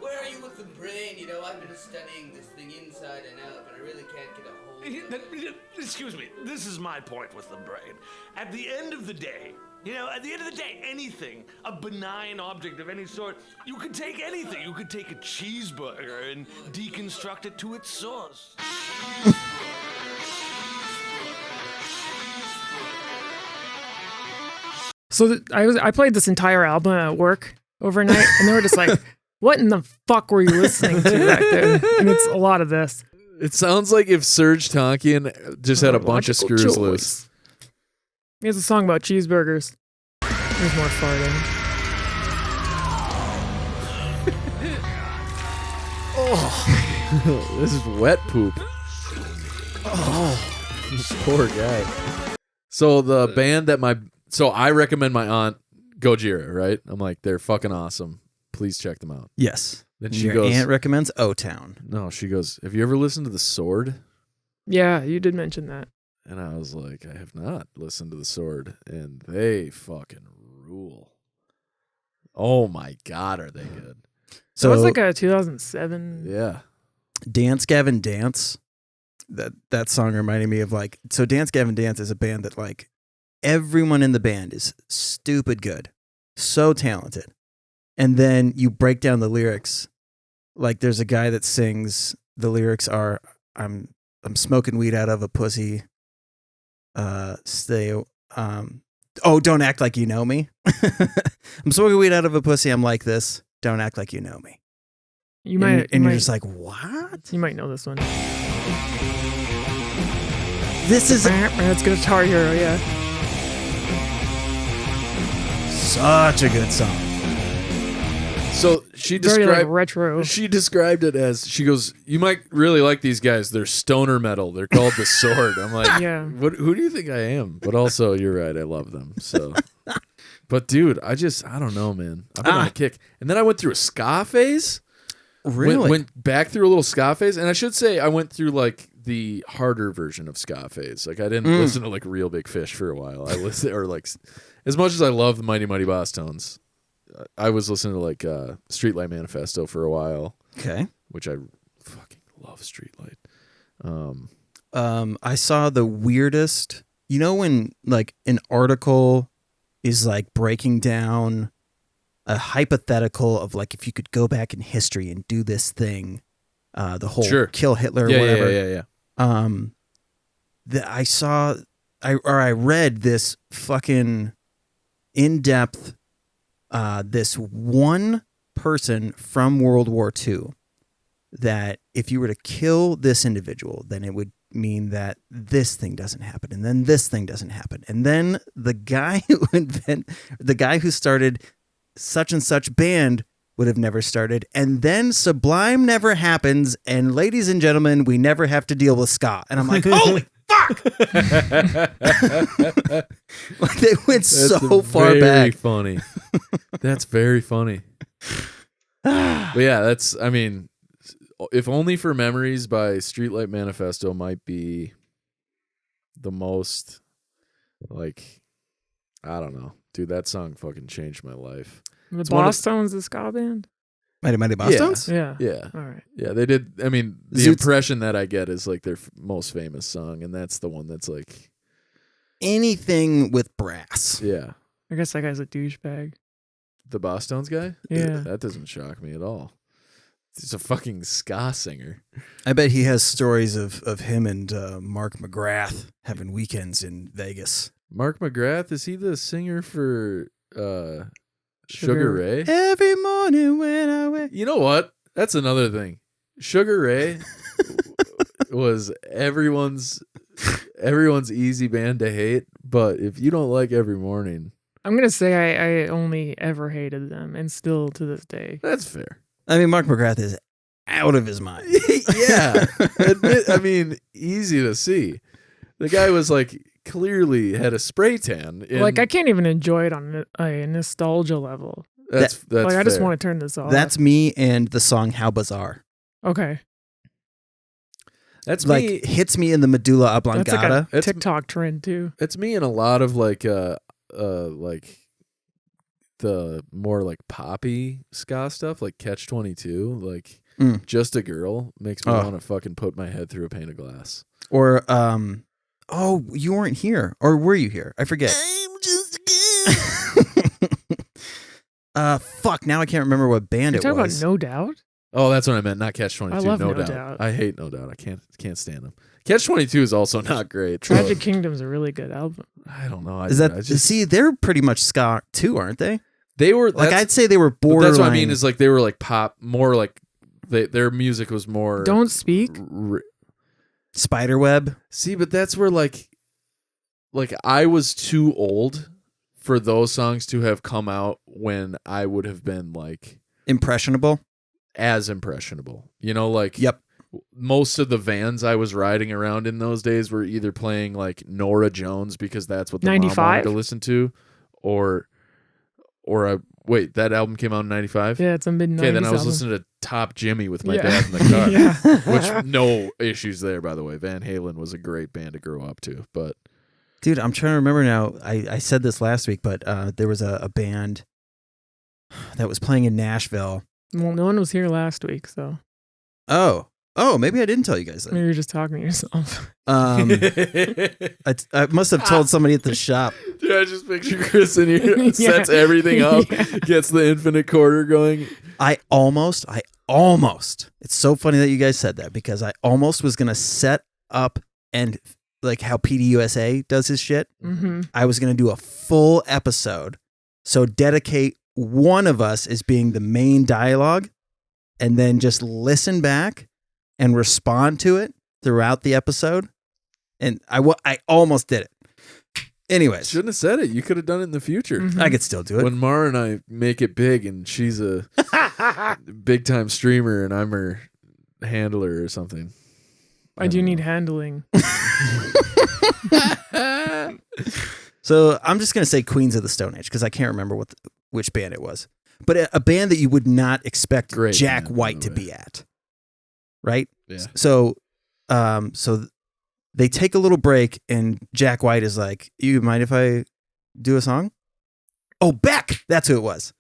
Speaker 9: Where are you with the brain? You know, I've been studying this thing inside and out, but I really can't get a hold of it.
Speaker 10: Excuse me, this is my point with the brain. At the end of the day, anything, a benign object of any sort, you could take anything. You could take a cheeseburger and deconstruct it to its source.
Speaker 4: So I played this entire album at work overnight, and they were just like, "What in the fuck were you listening to back then?" And it's a lot of this.
Speaker 3: it sounds like if Serge Tankian just had a bunch of
Speaker 4: Logical
Speaker 3: screws
Speaker 4: choice.
Speaker 3: loose.
Speaker 4: He has a song about cheeseburgers. There's more farting.
Speaker 3: Oh, this is wet poop. Oh, this poor guy. So the band that I recommend my aunt Gojira, right? I'm like, they're fucking awesome. Please check them out.
Speaker 1: Yes.
Speaker 3: Then she
Speaker 1: Your
Speaker 3: goes,
Speaker 1: aunt recommends O-Town.
Speaker 3: no, she goes, have you ever listened to The Sword?
Speaker 4: Yeah, you did mention that.
Speaker 3: And I was like, I have not listened to The Sword, and they fucking rule. Oh my God, are they good?
Speaker 4: So
Speaker 1: So
Speaker 4: it was like a 2007.
Speaker 3: Yeah.
Speaker 1: Dance Gavin Dance. That song reminded me of like, so Dance Gavin Dance is a band that like everyone in the band is stupid good, so talented. And then you break down the lyrics. Like there's a guy that sings, the lyrics are, I'm smoking weed out of a pussy. Don't act like you know me. I'm smoking weed out of a pussy. I'm like this. Don't act like you know me.
Speaker 4: You might,
Speaker 1: and
Speaker 4: you
Speaker 1: you're
Speaker 4: might,
Speaker 1: just like, what?
Speaker 4: you might know this one.
Speaker 1: This is
Speaker 4: It's Guitar Hero, yeah.
Speaker 1: such a good song.
Speaker 3: So she
Speaker 4: Very
Speaker 3: described
Speaker 4: like retro.
Speaker 3: She described it as, she goes, you might really like these guys. They're stoner metal. They're called The Sword. I'm like,
Speaker 4: Yeah.
Speaker 3: who do you think I am? But also, you're right. I love them. So, but dude, I don't know, man. I've been on a kick. And then I went through a ska phase.
Speaker 1: Really?
Speaker 3: Went back through a little ska phase. And I should say, I went through like the harder version of ska phase. Like I didn't listen to like Real Big Fish for a while. I listened, or like, as much as I love the Mighty Mighty Boss Tones, I was listening to like Streetlight Manifesto for a while.
Speaker 1: Okay.
Speaker 3: Which I fucking love Streetlight.
Speaker 1: I saw the weirdest, you know, when like an article is like breaking down a hypothetical of like if you could go back in history and do this thing, the whole
Speaker 3: Sure.
Speaker 1: kill Hitler or
Speaker 3: Yeah,
Speaker 1: whatever.
Speaker 3: yeah.
Speaker 1: I read this fucking in-depth, this one person from World War II that if you were to kill this individual, then it would mean that this thing doesn't happen, and then this thing doesn't happen, and then the guy who started such and such band would have never started. And then Sublime never happens. And ladies and gentlemen, we never have to deal with ska. And I'm like, holy fuck! Like they went so far
Speaker 3: very
Speaker 1: back.
Speaker 3: Funny. That's very funny. But yeah, that's, I mean, If Only for Memories by Streetlight Manifesto might be the most, like, I don't know. Dude, that song fucking changed my life.
Speaker 4: The Bosstones, the ska band?
Speaker 1: Mighty Mighty Bosstones?
Speaker 4: Yeah.
Speaker 3: Yeah.
Speaker 4: All right.
Speaker 3: Yeah, they did. I mean, the impression that I get is like their most famous song, and that's the one that's like
Speaker 1: anything with brass.
Speaker 3: Yeah.
Speaker 4: I guess that guy's a douchebag.
Speaker 3: The Bosstones guy?
Speaker 4: Yeah.
Speaker 3: That doesn't shock me at all. He's a fucking ska singer.
Speaker 1: I bet he has stories of him and Mark McGrath having weekends in Vegas.
Speaker 3: Mark McGrath, is he the singer for Sugar Ray?
Speaker 1: Every morning when I wake.
Speaker 3: You know what? That's another thing. Sugar Ray was everyone's easy band to hate, but if you don't like Every Morning,
Speaker 4: I'm going to say I only ever hated them, and still to this day.
Speaker 3: that's fair.
Speaker 1: I mean, Mark McGrath is out of his mind.
Speaker 3: Yeah. I mean, easy to see. The guy was like clearly had a spray tan.
Speaker 4: Like, I can't even enjoy it on a nostalgia level.
Speaker 3: That's
Speaker 4: like, I just
Speaker 3: fair.
Speaker 4: want to turn this off.
Speaker 1: That's me and the song How Bizarre.
Speaker 4: Okay.
Speaker 3: That's
Speaker 1: like
Speaker 3: me.
Speaker 1: hits me in the medulla oblongata.
Speaker 4: That's like a TikTok trend, too.
Speaker 3: It's me and a lot of like the more like poppy ska stuff, like Catch-22, like Just a Girl makes me want to fucking put my head through a pane of glass.
Speaker 1: Or oh, you weren't here, or were you here? I forget.
Speaker 9: I'm just a girl.
Speaker 1: Fuck. Now I can't remember what band
Speaker 4: You're
Speaker 1: it
Speaker 4: talking
Speaker 1: was.
Speaker 4: about No Doubt?
Speaker 3: Oh, that's what I meant. Not Catch-22.
Speaker 4: I love
Speaker 3: No
Speaker 4: No
Speaker 3: Doubt.
Speaker 4: Doubt.
Speaker 3: I hate No Doubt. I can't stand them. Catch-22 is also not great.
Speaker 4: Tragic Kingdom's a really good album.
Speaker 3: I don't know.
Speaker 1: Is that
Speaker 3: I just,
Speaker 1: see? They're pretty much ska too, aren't they?
Speaker 3: they were
Speaker 1: Like
Speaker 3: that's-
Speaker 1: I'd say they were
Speaker 3: but
Speaker 1: borderline.
Speaker 3: That's what I mean. Is like they were like pop, more like their music was more.
Speaker 4: Don't Speak?
Speaker 1: Spiderweb.
Speaker 3: See, but that's where like I was too old for those songs to have come out when I would have been like
Speaker 1: Impressionable.
Speaker 3: as impressionable. You know, like
Speaker 1: Yep.
Speaker 3: most of the vans I was riding around in those days were either playing like Nora Jones because that's what the mom wanted
Speaker 4: 95?
Speaker 3: to listen to, or wait, that album came out in 95?
Speaker 4: Yeah, it's a mid-90s
Speaker 3: Okay, then I was
Speaker 4: album.
Speaker 3: listening to Top Jimmy with my
Speaker 4: Yeah.
Speaker 3: dad in the car.
Speaker 4: Yeah.
Speaker 3: Which, no issues there, by the way. Van Halen was a great band to grow up to, but
Speaker 1: Dude, I'm trying to remember now. I said this last week, but there was a band that was playing in Nashville.
Speaker 4: Well, no one was here last week, so
Speaker 1: Oh, maybe I didn't tell you guys that.
Speaker 4: maybe you're just talking to yourself.
Speaker 1: I must have told somebody at the shop.
Speaker 3: Dude, I just picture Chris in here,
Speaker 4: Yeah.
Speaker 3: sets everything up,
Speaker 4: Yeah.
Speaker 3: gets the infinite quarter going.
Speaker 1: I almost, it's so funny that you guys said that because I almost was going to set up and like how PDUSA does his shit.
Speaker 4: Mm-hmm.
Speaker 1: I was going to do a full episode. So dedicate one of us as being the main dialogue and then just listen back and respond to it throughout the episode. And I almost did it. Anyways,
Speaker 3: Shouldn't have said it. You could have done it in the future.
Speaker 4: Mhm.
Speaker 1: I could still do it.
Speaker 3: When Mara and I make it big and she's a big time streamer and I'm her handler or something.
Speaker 4: I do need handling.
Speaker 1: So I'm just going to say Queens of the Stone Age because I can't remember which band it was. But a band that you would not expect
Speaker 3: Great
Speaker 1: Jack
Speaker 3: band, by
Speaker 1: White
Speaker 3: the
Speaker 1: to
Speaker 3: way.
Speaker 1: be at. Right?
Speaker 3: Yeah.
Speaker 1: So they take a little break and Jack White is like, "You mind if I do a song?" Oh, Beck. That's who it was.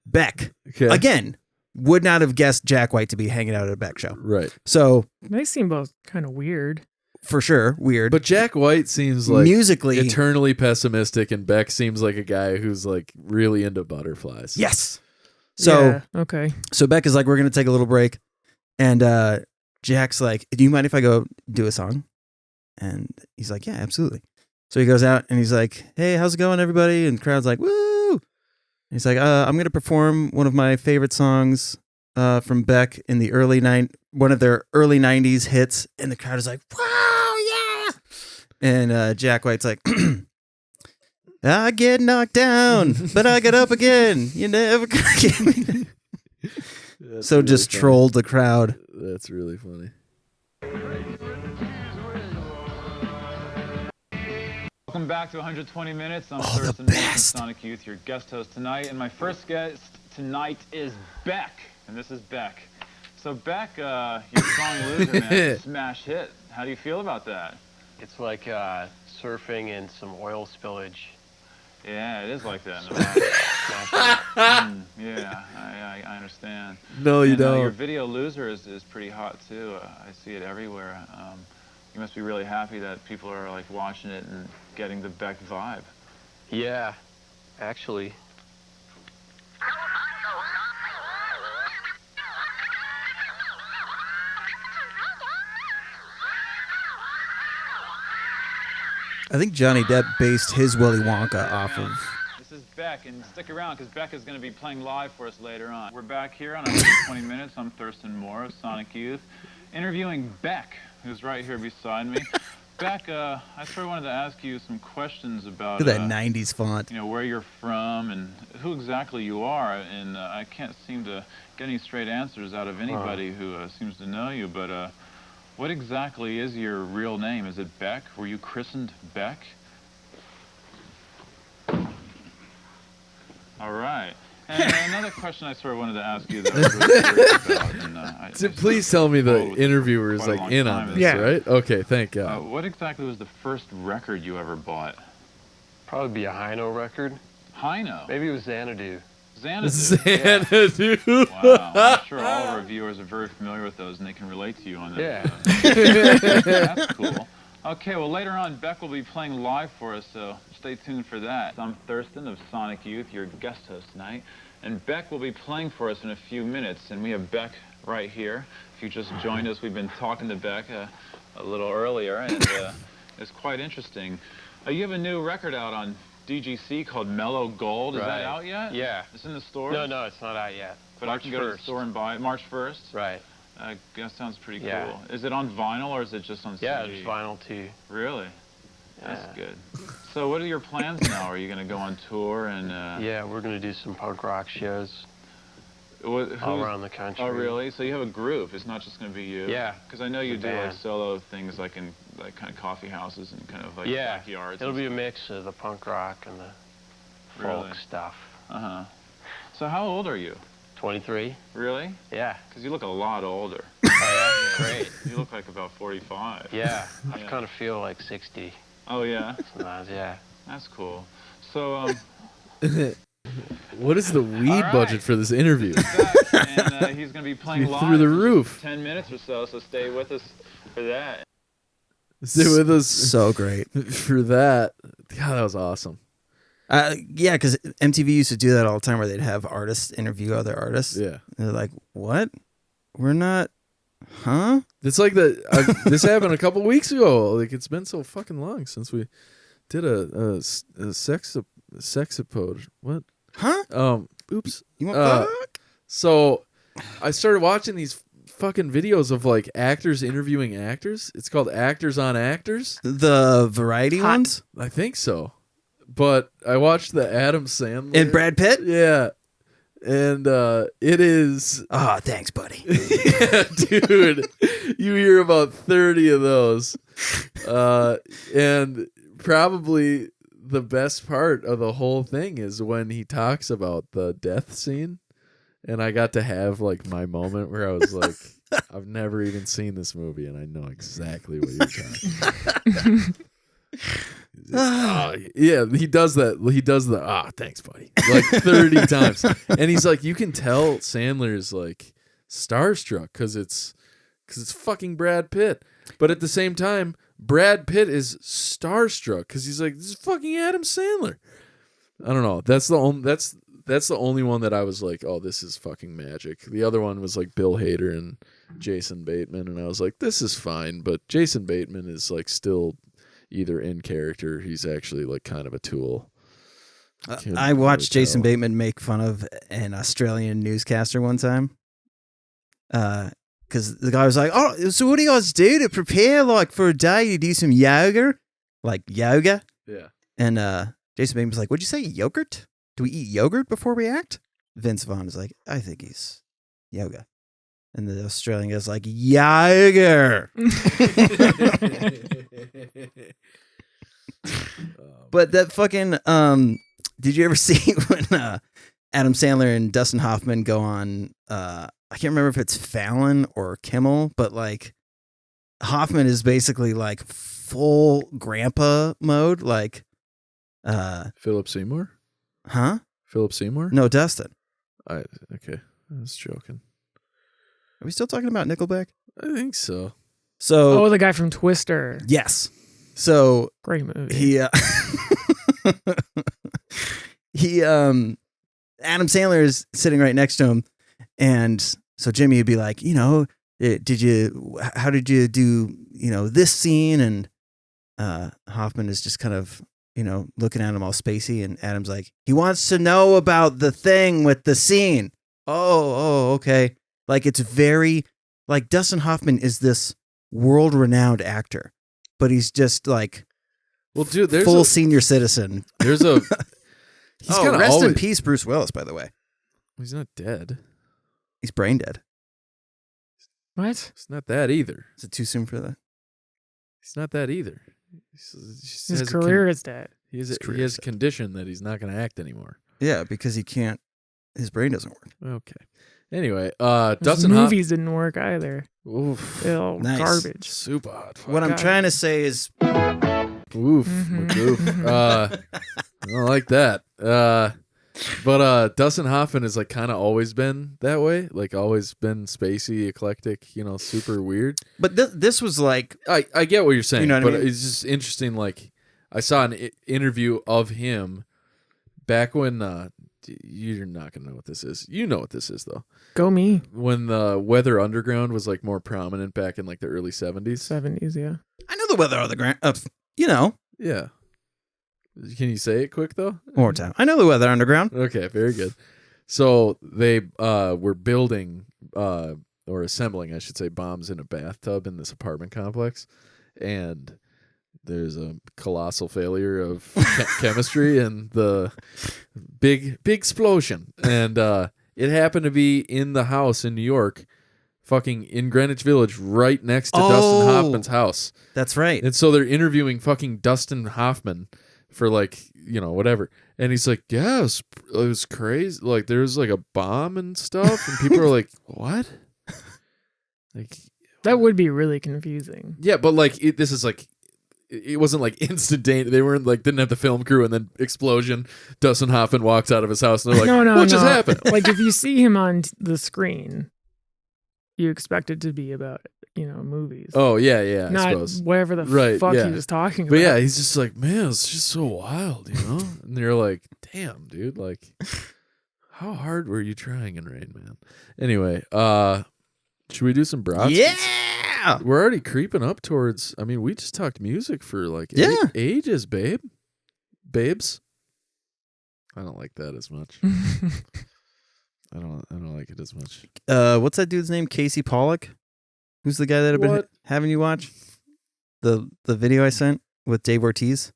Speaker 1: Beck.
Speaker 3: Okay.
Speaker 1: Again, would not have guessed Jack White to be hanging out at a Beck show.
Speaker 3: Right.
Speaker 1: So
Speaker 4: They seem both kind of weird.
Speaker 1: for sure, weird.
Speaker 3: But Jack White seems like
Speaker 1: musically,
Speaker 3: eternally pessimistic, and Beck seems like a guy who's like really into butterflies.
Speaker 1: yes. So
Speaker 4: Yeah, okay.
Speaker 1: So Beck is like, we're going to take a little break. And Jack's like, do you mind if I go do a song? And he's like, yeah, absolutely. So he goes out and he's like, hey, how's it going, everybody? And the crowd's like, woo. And he's like, I'm going to perform one of my favorite songs from Beck in the one of their early 90s hits. And the crowd is like, wow, yeah. And Jack White's like, I get knocked down, but I get up again. You never gonna get me. So
Speaker 3: really
Speaker 1: just
Speaker 3: funny.
Speaker 1: trolled the crowd.
Speaker 3: That's really funny.
Speaker 11: Welcome back to 120 Minutes. I'm
Speaker 1: the
Speaker 11: Thurston Moore from
Speaker 1: best.
Speaker 11: Sonic Youth, your guest host tonight. And my first guest tonight is Beck. And this is Beck. So Beck, your song Loser, man, smash hit. How do you feel about that?
Speaker 5: It's like surfing in some oil spillage.
Speaker 11: Yeah, it is like that. Yeah, I understand.
Speaker 3: No, you
Speaker 11: And,
Speaker 3: don't.
Speaker 11: your video Loser is pretty hot too. I see it everywhere. You must be really happy that people are like watching it and getting the Beck vibe.
Speaker 5: Yeah, actually.
Speaker 1: I think Johnny Depp based his Willy Wonka off of.
Speaker 11: This is Beck, and stick around because Beck is going to be playing live for us later on. We're back here on 120 Minutes. I'm Thurston Moore of Sonic Youth, interviewing Beck, who's right here beside me. Beck, I sort of wanted to ask you some questions about
Speaker 1: Look at that 90s font.
Speaker 11: you know, where you're from and who exactly you are. And I can't seem to get any straight answers out of anybody who seems to know you. But what exactly is your real name? Is it Beck? Were you christened Beck? All right. And another question I sort of wanted to ask you that I was really curious about. And,
Speaker 3: Please tell me the interviewer is
Speaker 11: quite a
Speaker 3: like
Speaker 11: long
Speaker 3: in
Speaker 11: time
Speaker 3: on
Speaker 11: in
Speaker 3: this,
Speaker 4: Yeah.
Speaker 3: right? Okay, thank God.
Speaker 11: what exactly was the first record you ever bought?
Speaker 5: Probably be a Hino record.
Speaker 11: Hino.
Speaker 5: Maybe it was Xanadu.
Speaker 11: Xanadu.
Speaker 3: Xanadu.
Speaker 11: Wow. I'm sure all of our viewers are very familiar with those and they can relate to you on that.
Speaker 5: Yeah.
Speaker 11: That's cool. Okay, well, later on, Beck will be playing live for us, so stay tuned for that. I'm Thurston of Sonic Youth, your guest host tonight, and Beck will be playing for us in a few minutes, and we have Beck right here. If you just joined us, we've been talking to Beck a little earlier, and it's quite interesting. You have a new record out on DGC called Mellow Gold. Is that out yet?
Speaker 5: Yeah.
Speaker 11: It's in the store?
Speaker 5: No, it's not out yet.
Speaker 11: But I can go to the store and buy it March 1st?
Speaker 5: Right.
Speaker 11: That sounds pretty
Speaker 5: Yeah.
Speaker 11: cool. Is it on vinyl or is it just on CD?
Speaker 5: Yeah, it's vinyl too.
Speaker 11: Really? That's
Speaker 5: Yeah.
Speaker 11: good. So what are your plans now? Are you going to go on tour and...
Speaker 5: Yeah, we're going to do some punk rock shows
Speaker 11: all
Speaker 5: all around the country.
Speaker 11: Oh, really? So you have a group. It's not just going to be you.
Speaker 5: Yeah.
Speaker 11: Because I know you
Speaker 5: It's a
Speaker 11: do like
Speaker 5: band.
Speaker 11: solo things like in like kind of coffee houses and kind of like
Speaker 5: Yeah,
Speaker 11: backyards.
Speaker 5: it'll
Speaker 11: and
Speaker 5: be a
Speaker 11: stuff.
Speaker 5: mix of the punk rock and the
Speaker 11: Really?
Speaker 5: folk stuff.
Speaker 11: Uh-huh. So how old are you?
Speaker 5: 23?
Speaker 11: Really?
Speaker 5: Yeah.
Speaker 11: Because you look a lot older.
Speaker 5: Oh, yeah? Great.
Speaker 11: You look like about 45.
Speaker 5: Yeah, I
Speaker 11: Yeah.
Speaker 5: kind of feel like 60
Speaker 11: Oh, yeah?
Speaker 5: sometimes, yeah.
Speaker 11: That's cool. So,
Speaker 3: What is the weed
Speaker 11: All right.
Speaker 3: budget for this interview?
Speaker 11: and he's going to be playing
Speaker 3: Be
Speaker 11: live
Speaker 3: through the
Speaker 11: for
Speaker 3: roof.
Speaker 11: 10 minutes or so, so stay with us for that.
Speaker 3: Stay with us
Speaker 1: So great.
Speaker 3: for that. God, that was awesome.
Speaker 1: Yeah, because MTV used to do that all the time where they'd have artists interview other artists.
Speaker 3: Yeah.
Speaker 1: And they're like, what? We're not, huh?
Speaker 3: It's like this happened a couple weeks ago. Like, it's been so fucking long since we did a sexapode. What?
Speaker 1: Huh?
Speaker 3: Oops.
Speaker 1: You want fuck?
Speaker 3: So I started watching these fucking videos of like actors interviewing actors. It's called Actors on Actors.
Speaker 1: The variety ones?
Speaker 3: I think so. But I watched the Adam Sandler
Speaker 1: And Brad Pitt?
Speaker 3: Yeah. And it is
Speaker 1: Oh, thanks, buddy.
Speaker 3: yeah, dude. You hear about 30 of those. And probably the best part of the whole thing is when he talks about the death scene. And I got to have like my moment where I was like, I've never even seen this movie and I know exactly what you're talking about. Yeah, he does that. He does the thanks, buddy, like 30 times, and he's like, you can tell Sandler's like starstruck because it's fucking Brad Pitt, but at the same time, Brad Pitt is starstruck because he's like, this is fucking Adam Sandler. I don't know. That's the only one that I was like, oh, this is fucking magic. The other one was like Bill Hader and Jason Bateman, and I was like, this is fine, but Jason Bateman is like still either in character, he's actually like kind of a tool.
Speaker 1: I watched Jason Bateman make fun of an Australian newscaster one time. Because the guy was like, oh, so what do you guys do to prepare like for a day? You do some yoga? Like yoga?
Speaker 3: Yeah.
Speaker 1: And Jason Bateman's like, "Would you say yogurt? Do we eat yogurt before we act?" Vince Vaughn is like, "I think he's yoga." And the Australian guy's like, "Yager." But that fucking did you ever see when Adam Sandler and Dustin Hoffman go on I can't remember if it's Fallon or Kimmel, but like Hoffman is basically like full grandpa mode, like
Speaker 3: Philip Seymour?
Speaker 1: Huh?
Speaker 3: Philip Seymour?
Speaker 1: No, Dustin.
Speaker 3: Okay. I was joking.
Speaker 1: Are we still talking about Nickelback?
Speaker 3: I think so.
Speaker 1: So
Speaker 4: the guy from Twister.
Speaker 1: Yes. So
Speaker 4: Great movie.
Speaker 1: he Adam Sandler is sitting right next to him, and so Jimmy would be like, how did you do, this scene? And Hoffman is just kind of, looking at him all spacey, and Adam's like, he wants to know about the thing with the scene. Oh, okay. Like, it's very, like, Dustin Hoffman is this world-renowned actor, but he's just like,
Speaker 3: well, dude, there's
Speaker 1: full senior citizen.
Speaker 3: There's a he's
Speaker 1: oh, rest in peace, Bruce Willis, by the way.
Speaker 3: He's not dead.
Speaker 1: He's brain dead.
Speaker 4: What?
Speaker 3: It's not that either.
Speaker 1: Is it too soon for that?
Speaker 3: He's not that either.
Speaker 4: His career is dead.
Speaker 3: He has a condition that he's not going to act anymore.
Speaker 1: Yeah, because he can't. His brain doesn't work.
Speaker 3: Okay. Anyway,
Speaker 4: His
Speaker 3: Dustin
Speaker 4: movies didn't work either.
Speaker 3: Oof.
Speaker 4: They're all
Speaker 1: Nice.
Speaker 4: garbage.
Speaker 3: Super hot.
Speaker 1: What I'm trying to say is,
Speaker 3: Oof. Oof. I don't like that. But Dustin Hoffman has like kind of always been that way, like always been spacey, eclectic, super weird.
Speaker 1: but this was like,
Speaker 3: I get what you're saying,
Speaker 1: You know what I
Speaker 3: but
Speaker 1: mean?
Speaker 3: it's just interesting. Like I saw an interview of him back when you're not gonna know what this is. You know what this is though.
Speaker 4: Go me.
Speaker 3: When the Weather Underground was like more prominent back in like the early 70s.
Speaker 4: 70s, yeah.
Speaker 1: I know the weather on the ground.
Speaker 3: Yeah. Can you say it quick though?
Speaker 1: One more time. I know the weather underground.
Speaker 3: Okay, very good. So they were building or assembling, I should say, bombs in a bathtub in this apartment complex, and there's a colossal failure of chemistry and the big explosion. And it happened to be in the house in New York, fucking in Greenwich Village, right next to Dustin Hoffman's house.
Speaker 1: That's right.
Speaker 3: And so they're interviewing fucking Dustin Hoffman for like, whatever. And he's like, yeah, it was crazy. Like there's like a bomb and stuff. And people are like, what? Like
Speaker 4: That would be really confusing.
Speaker 3: yeah, but like this is like it wasn't like instantaneous. They weren't like didn't have the film crew and then explosion. Dustin Hoffman walks out of his house and they're like,
Speaker 4: No,
Speaker 3: what just happened?
Speaker 4: Like if you see him on the screen, you expect it to be about, movies.
Speaker 3: Oh yeah, I
Speaker 4: Not
Speaker 3: suppose.
Speaker 4: whatever the
Speaker 3: Right,
Speaker 4: fuck
Speaker 3: yeah.
Speaker 4: he was talking
Speaker 3: But
Speaker 4: about.
Speaker 3: yeah, he's just like, man, it's just so wild, And they're like, damn, dude, like, how hard were you trying in Rain Man? Anyway, should we do some broads?
Speaker 1: Yeah.
Speaker 3: We're already creeping up towards. I mean, we just talked music for like
Speaker 1: Yeah.
Speaker 3: ages, babes. I don't like that as much. I don't like it as much.
Speaker 1: What's that dude's name? Casey Pollock? Who's the guy that I've been
Speaker 3: What?
Speaker 1: having you watch? The video I sent with Dave Ortiz?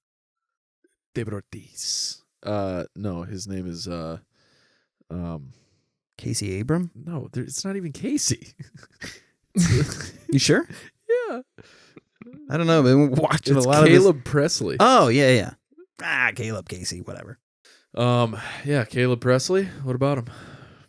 Speaker 3: David Ortiz. No, his name is
Speaker 1: Casey Abram?
Speaker 3: no, it's not even Casey.
Speaker 1: You sure?
Speaker 3: Yeah,
Speaker 1: I don't know. I've been watching
Speaker 3: it's
Speaker 1: a lot
Speaker 3: Caleb
Speaker 1: of
Speaker 3: Presley.
Speaker 1: this. Oh, yeah. Caleb Casey, whatever.
Speaker 3: Yeah, Caleb Presley. What about him?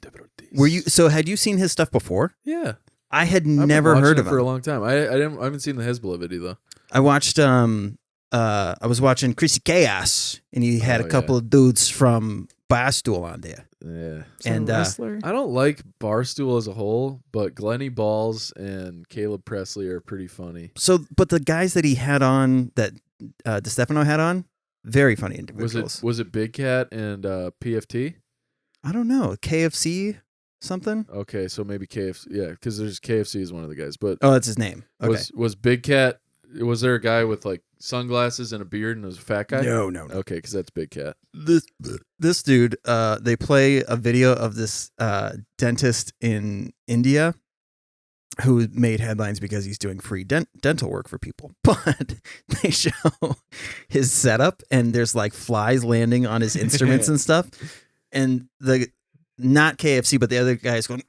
Speaker 3: David Ortiz.
Speaker 1: Were you so had you seen his stuff before?
Speaker 3: Yeah,
Speaker 1: I had
Speaker 3: I've been
Speaker 1: never
Speaker 3: watching
Speaker 1: heard
Speaker 3: it
Speaker 1: of
Speaker 3: for a
Speaker 1: him.
Speaker 3: long time. I haven't seen the Hezbollah video though.
Speaker 1: I watched I was watching Chrissy Chaos, and he had
Speaker 3: Oh,
Speaker 1: a couple of dudes from Barstool on there.
Speaker 3: Yeah,
Speaker 1: And
Speaker 4: wrestler.
Speaker 3: I don't like Barstool as a whole, but Glennie Balls and Caleb Presley are pretty funny.
Speaker 1: So, but the guys that he had on, that DeStefano had on, very funny individuals.
Speaker 3: Was it Big Cat and PFT?
Speaker 1: I don't know, KFC something.
Speaker 3: Okay, so maybe KFC. Yeah, because there's KFC is one of the guys. But
Speaker 1: Oh, that's his name. Okay.
Speaker 3: was Big Cat? Was there a guy with like sunglasses and a beard and was a fat guy?
Speaker 1: No.
Speaker 3: Okay, because that's Big Cat.
Speaker 1: This dude, they play a video of this dentist in India, who made headlines because he's doing free dental work for people. But they show his setup, and there's like flies landing on his instruments and stuff. And not KFC, but the other guy's going,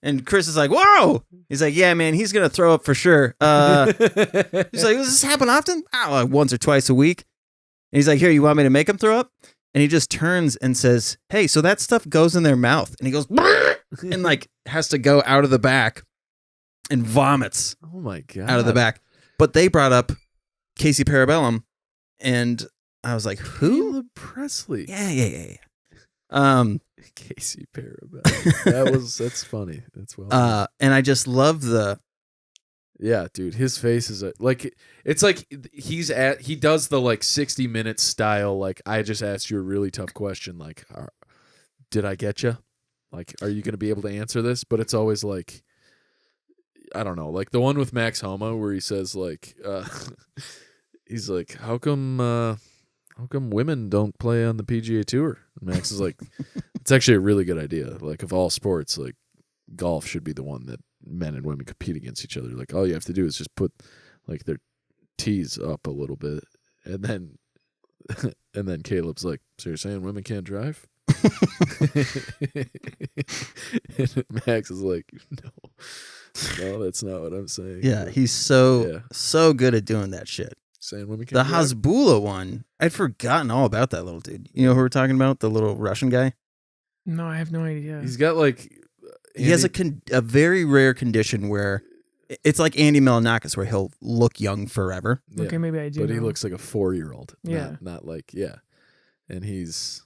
Speaker 1: and Chris is like, whoa! He's like, yeah, man, he's going to throw up for sure. He's like, does this happen often? Oh, like once or twice a week. And he's like, here, you want me to make him throw up? And he just turns and says, hey, so that stuff goes in their mouth. And he goes, and like has to go out of the back and vomits.
Speaker 3: Oh my God.
Speaker 1: Out of the back. But they brought up Casey Parabellum, and I was like, who?
Speaker 3: Caleb Presley.
Speaker 1: Yeah.
Speaker 3: Casey Parabellum. That's funny. That's well.
Speaker 1: And I just love
Speaker 3: yeah, dude, his face is like, it's like he does the like 60 Minutes style. Like, I just asked you a really tough question. Like, did I get you? Like, are you going to be able to answer this? But it's always like, I don't know, like the one with Max Homa where he says like, he's like, how come women don't play on the PGA Tour? And Max is like, it's actually a really good idea. Like, of all sports, like golf should be the one that men and women compete against each other. Like, all you have to do is just put like their tees up a little bit, and then Caleb's like, so you're saying women can't drive? And Max is like, no, that's not what I'm saying.
Speaker 1: Yeah, he's so good at doing that shit.
Speaker 3: Saying women can't
Speaker 1: the
Speaker 3: drive?
Speaker 1: Hasbulla one, I'd forgotten all about that little dude. You know who we're talking about? The little Russian guy?
Speaker 4: No, I have no idea.
Speaker 3: He's got like...
Speaker 1: He has a very rare condition where it's like Andy Milonakis, where he'll look young forever.
Speaker 3: Yeah,
Speaker 4: okay, maybe I do.
Speaker 3: But he
Speaker 4: know.
Speaker 3: looks like a 4-year-old.
Speaker 4: Yeah.
Speaker 3: Not like, yeah. And he's...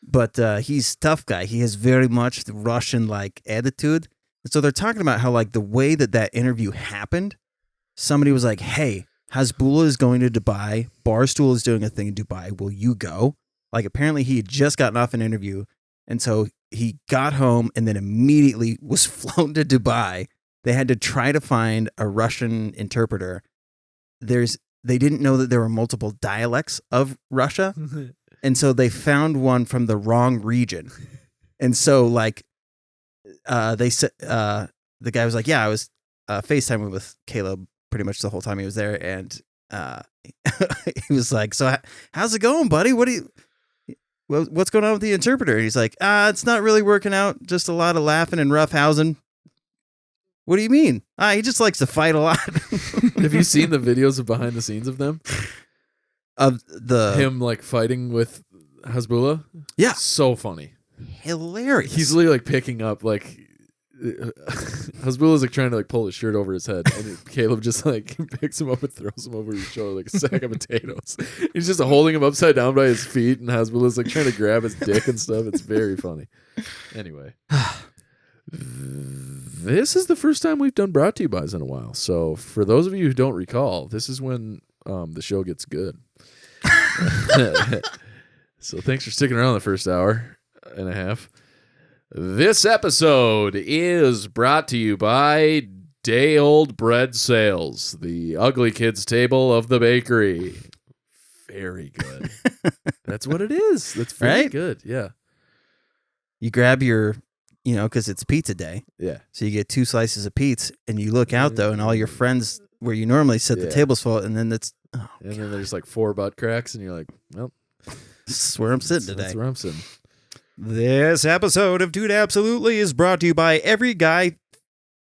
Speaker 1: But he's a tough guy. He has very much the Russian like attitude. And so they're talking about how like the way that interview happened, somebody was like, hey, Hasbulla is going to Dubai. Barstool is doing a thing in Dubai. Will you go? Like, apparently he had just gotten off an interview. And so he got home and then immediately was flown to Dubai. They had to try to find a Russian interpreter. They didn't know that there were multiple dialects of Russia. And so they found one from the wrong region. And so like they said, the guy was like, yeah, I was FaceTiming with Caleb pretty much the whole time he was there. And he was like, so how's it going, buddy? What's going on with the interpreter? And he's like, it's not really working out. Just a lot of laughing and roughhousing. What do you mean? He just likes to fight a lot.
Speaker 3: Have you seen the videos of behind the scenes of them?
Speaker 1: Of
Speaker 3: him like fighting with Hasbulla?
Speaker 1: Yeah.
Speaker 3: So funny.
Speaker 1: Hilarious.
Speaker 3: He's literally like picking up like Hasbulla's like trying to like pull his shirt over his head, and Caleb just like picks him up and throws him over his shoulder like a sack of potatoes. He's just holding him upside down by his feet, and Hasbulla's like trying to grab his dick and stuff. It's very funny. Anyway, this is the first time we've done Brought to You Bys in a while. So for those of you who don't recall, this is when the show gets good. So thanks for sticking around the first hour and a half. This episode is brought to you by Day Old Bread Sales, the ugly kids table of the bakery. Very good. That's what it is. That's very good. Yeah.
Speaker 1: You grab your, because it's pizza day.
Speaker 3: Yeah.
Speaker 1: So you get 2 slices of pizza, and you look out though, and all your friends where you normally sit, the table's full, and then
Speaker 3: then there's like 4 butt cracks, and you're like, well,
Speaker 1: this is where I'm sitting today.
Speaker 3: That's where I'm sitting.
Speaker 1: This episode of Dude Absolutely is brought to you by Every Guy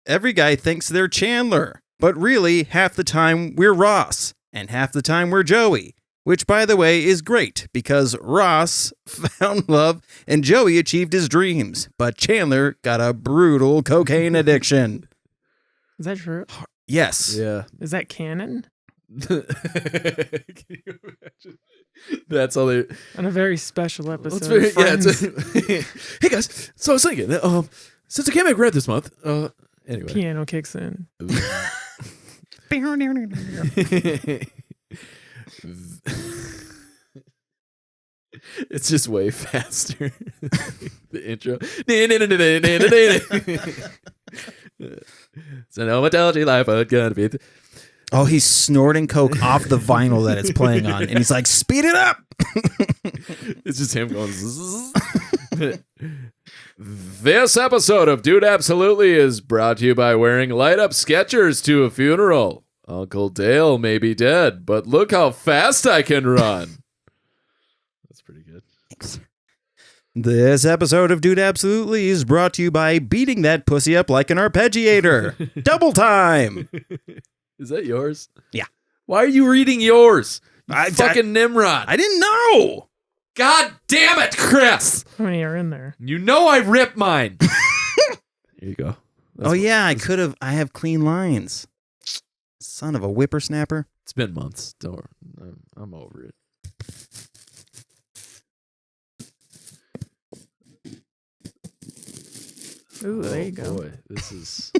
Speaker 1: thinks they're Chandler, but really half the time we're Ross, and half the time we're Joey, which by the way is great because Ross found love and Joey achieved his dreams, but Chandler got a brutal cocaine addiction.
Speaker 4: Is that true?
Speaker 1: Yes.
Speaker 3: Yeah.
Speaker 4: Is that canon?
Speaker 3: Can you imagine? That's all they
Speaker 4: on a very special episode.
Speaker 3: Hey guys, so I was thinking, since I can't make rent this month, anyway,
Speaker 4: piano kicks in.
Speaker 3: It's just way faster. The intro. So no metallurgy life, but gonna be.
Speaker 1: Oh, he's snorting coke off the vinyl that it's playing on, and he's like, "Speed it up!"
Speaker 3: It's just him going. This episode of Dude Absolutely is brought to you by wearing light-up Skechers to a funeral. Uncle Dale may be dead, but look how fast I can run. That's pretty good.
Speaker 1: Thanks. This episode of Dude Absolutely is brought to you by beating that pussy up like an arpeggiator. Double time.
Speaker 3: Is that yours?
Speaker 1: Yeah.
Speaker 3: Why are you reading yours?
Speaker 1: I
Speaker 3: fucking Nimrod.
Speaker 1: I didn't know.
Speaker 3: God damn it, Chris.
Speaker 4: How many are in there?
Speaker 3: You know I ripped mine. Here you go.
Speaker 1: I have clean lines. Son of a whippersnapper.
Speaker 3: It's been months. Don't worry. I'm over it.
Speaker 4: Ooh, there you go.
Speaker 3: Boy, this is...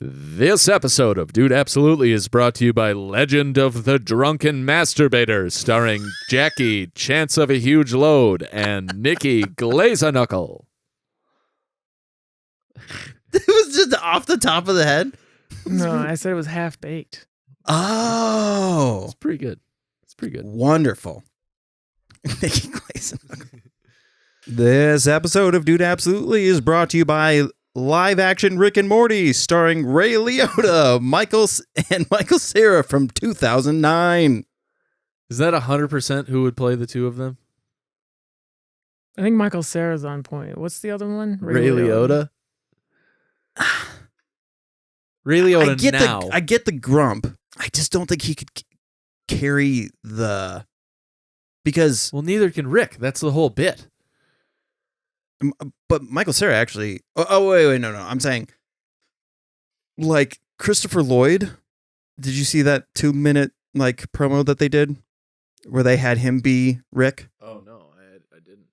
Speaker 3: This episode of Dude Absolutely is brought to you by Legend of the Drunken Masturbator, starring Jackie, Chance of a Huge Load, and Nikki Glaze-a-Knuckle.
Speaker 1: It was just off the top of the head.
Speaker 4: No, I said it was half baked.
Speaker 1: Oh.
Speaker 3: It's pretty good. It's pretty good.
Speaker 1: Wonderful. Nikki Glaze-a-Knuckle. This episode of Dude Absolutely is brought to you by live-action Rick and Morty, starring Ray Liotta, Michael Cera from 2009.
Speaker 3: Is that 100% who would play the two of them?
Speaker 4: I think Michael Cera's on point. What's the other one?
Speaker 3: Ray Liotta? Ray Liotta
Speaker 1: I get the grump. I just don't think he could carry the... Because...
Speaker 3: Well, neither can Rick. That's the whole bit.
Speaker 1: But Michael Cera actually... Oh, wait, no. I'm saying, like, Christopher Lloyd, did you see that 2-minute, like, promo that they did? Where they had him be Rick?
Speaker 3: Oh, no, I didn't.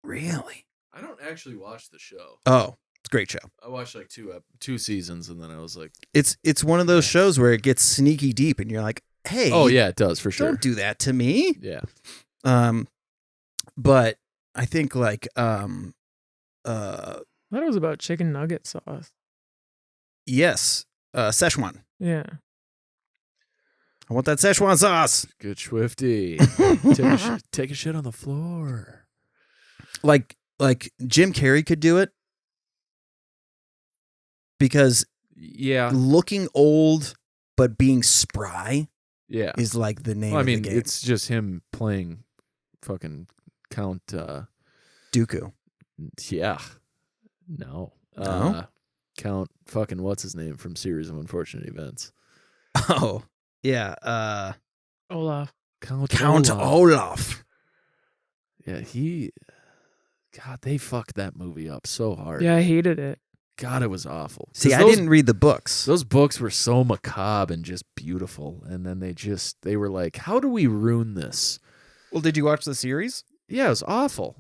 Speaker 1: Really?
Speaker 3: I don't actually watch the show.
Speaker 1: Oh, it's a great show.
Speaker 3: I watched, like, two seasons, and then I was like...
Speaker 1: It's one of those shows where it gets sneaky deep, and you're like, hey...
Speaker 3: Oh, yeah, it does, for sure.
Speaker 1: Don't do that to me.
Speaker 3: Yeah.
Speaker 1: But... I think like
Speaker 4: I thought it was about chicken nugget sauce.
Speaker 1: Yes. Szechuan.
Speaker 4: Yeah.
Speaker 1: I want that Szechuan sauce.
Speaker 3: Good Swifty. Take a shit on the floor.
Speaker 1: Like Jim Carrey could do it. Because looking old but being spry is like the name of the game.
Speaker 3: It's just him playing fucking Count
Speaker 1: Dooku.
Speaker 3: Yeah. No. Count fucking what's his name from Series of Unfortunate Events.
Speaker 1: Oh. Yeah.
Speaker 4: Olaf.
Speaker 1: Count Olaf.
Speaker 3: Yeah, God, they fucked that movie up so hard.
Speaker 4: Yeah, I hated it.
Speaker 3: God, it was awful.
Speaker 1: See, I didn't read the books.
Speaker 3: Those books were so macabre and just beautiful. And then they were like, how do we ruin this?
Speaker 1: Well, did you watch the series?
Speaker 3: Yeah, it was awful.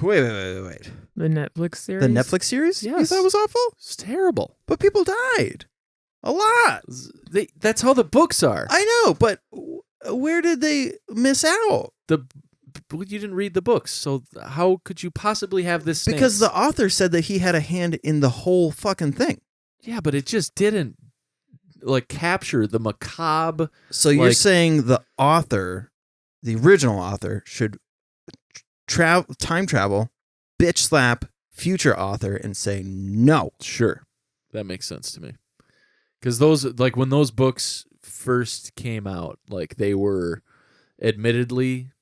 Speaker 1: Wait.
Speaker 4: The Netflix series?
Speaker 1: The Netflix series?
Speaker 3: Yes.
Speaker 1: You thought it was awful?
Speaker 3: It's terrible.
Speaker 1: But people died. A lot.
Speaker 3: That's how the books are.
Speaker 1: I know, but where did they miss out?
Speaker 3: You didn't read the books, so how could you possibly have this stance?
Speaker 1: Because the author said that he had a hand in the whole fucking thing.
Speaker 3: Yeah, but it just didn't like capture the macabre.
Speaker 1: So you're saying the author, the original author, should time travel, bitch slap future author and say no.
Speaker 3: Sure. That makes sense to me. Because those, like, when those books first came out, like, they were admittedly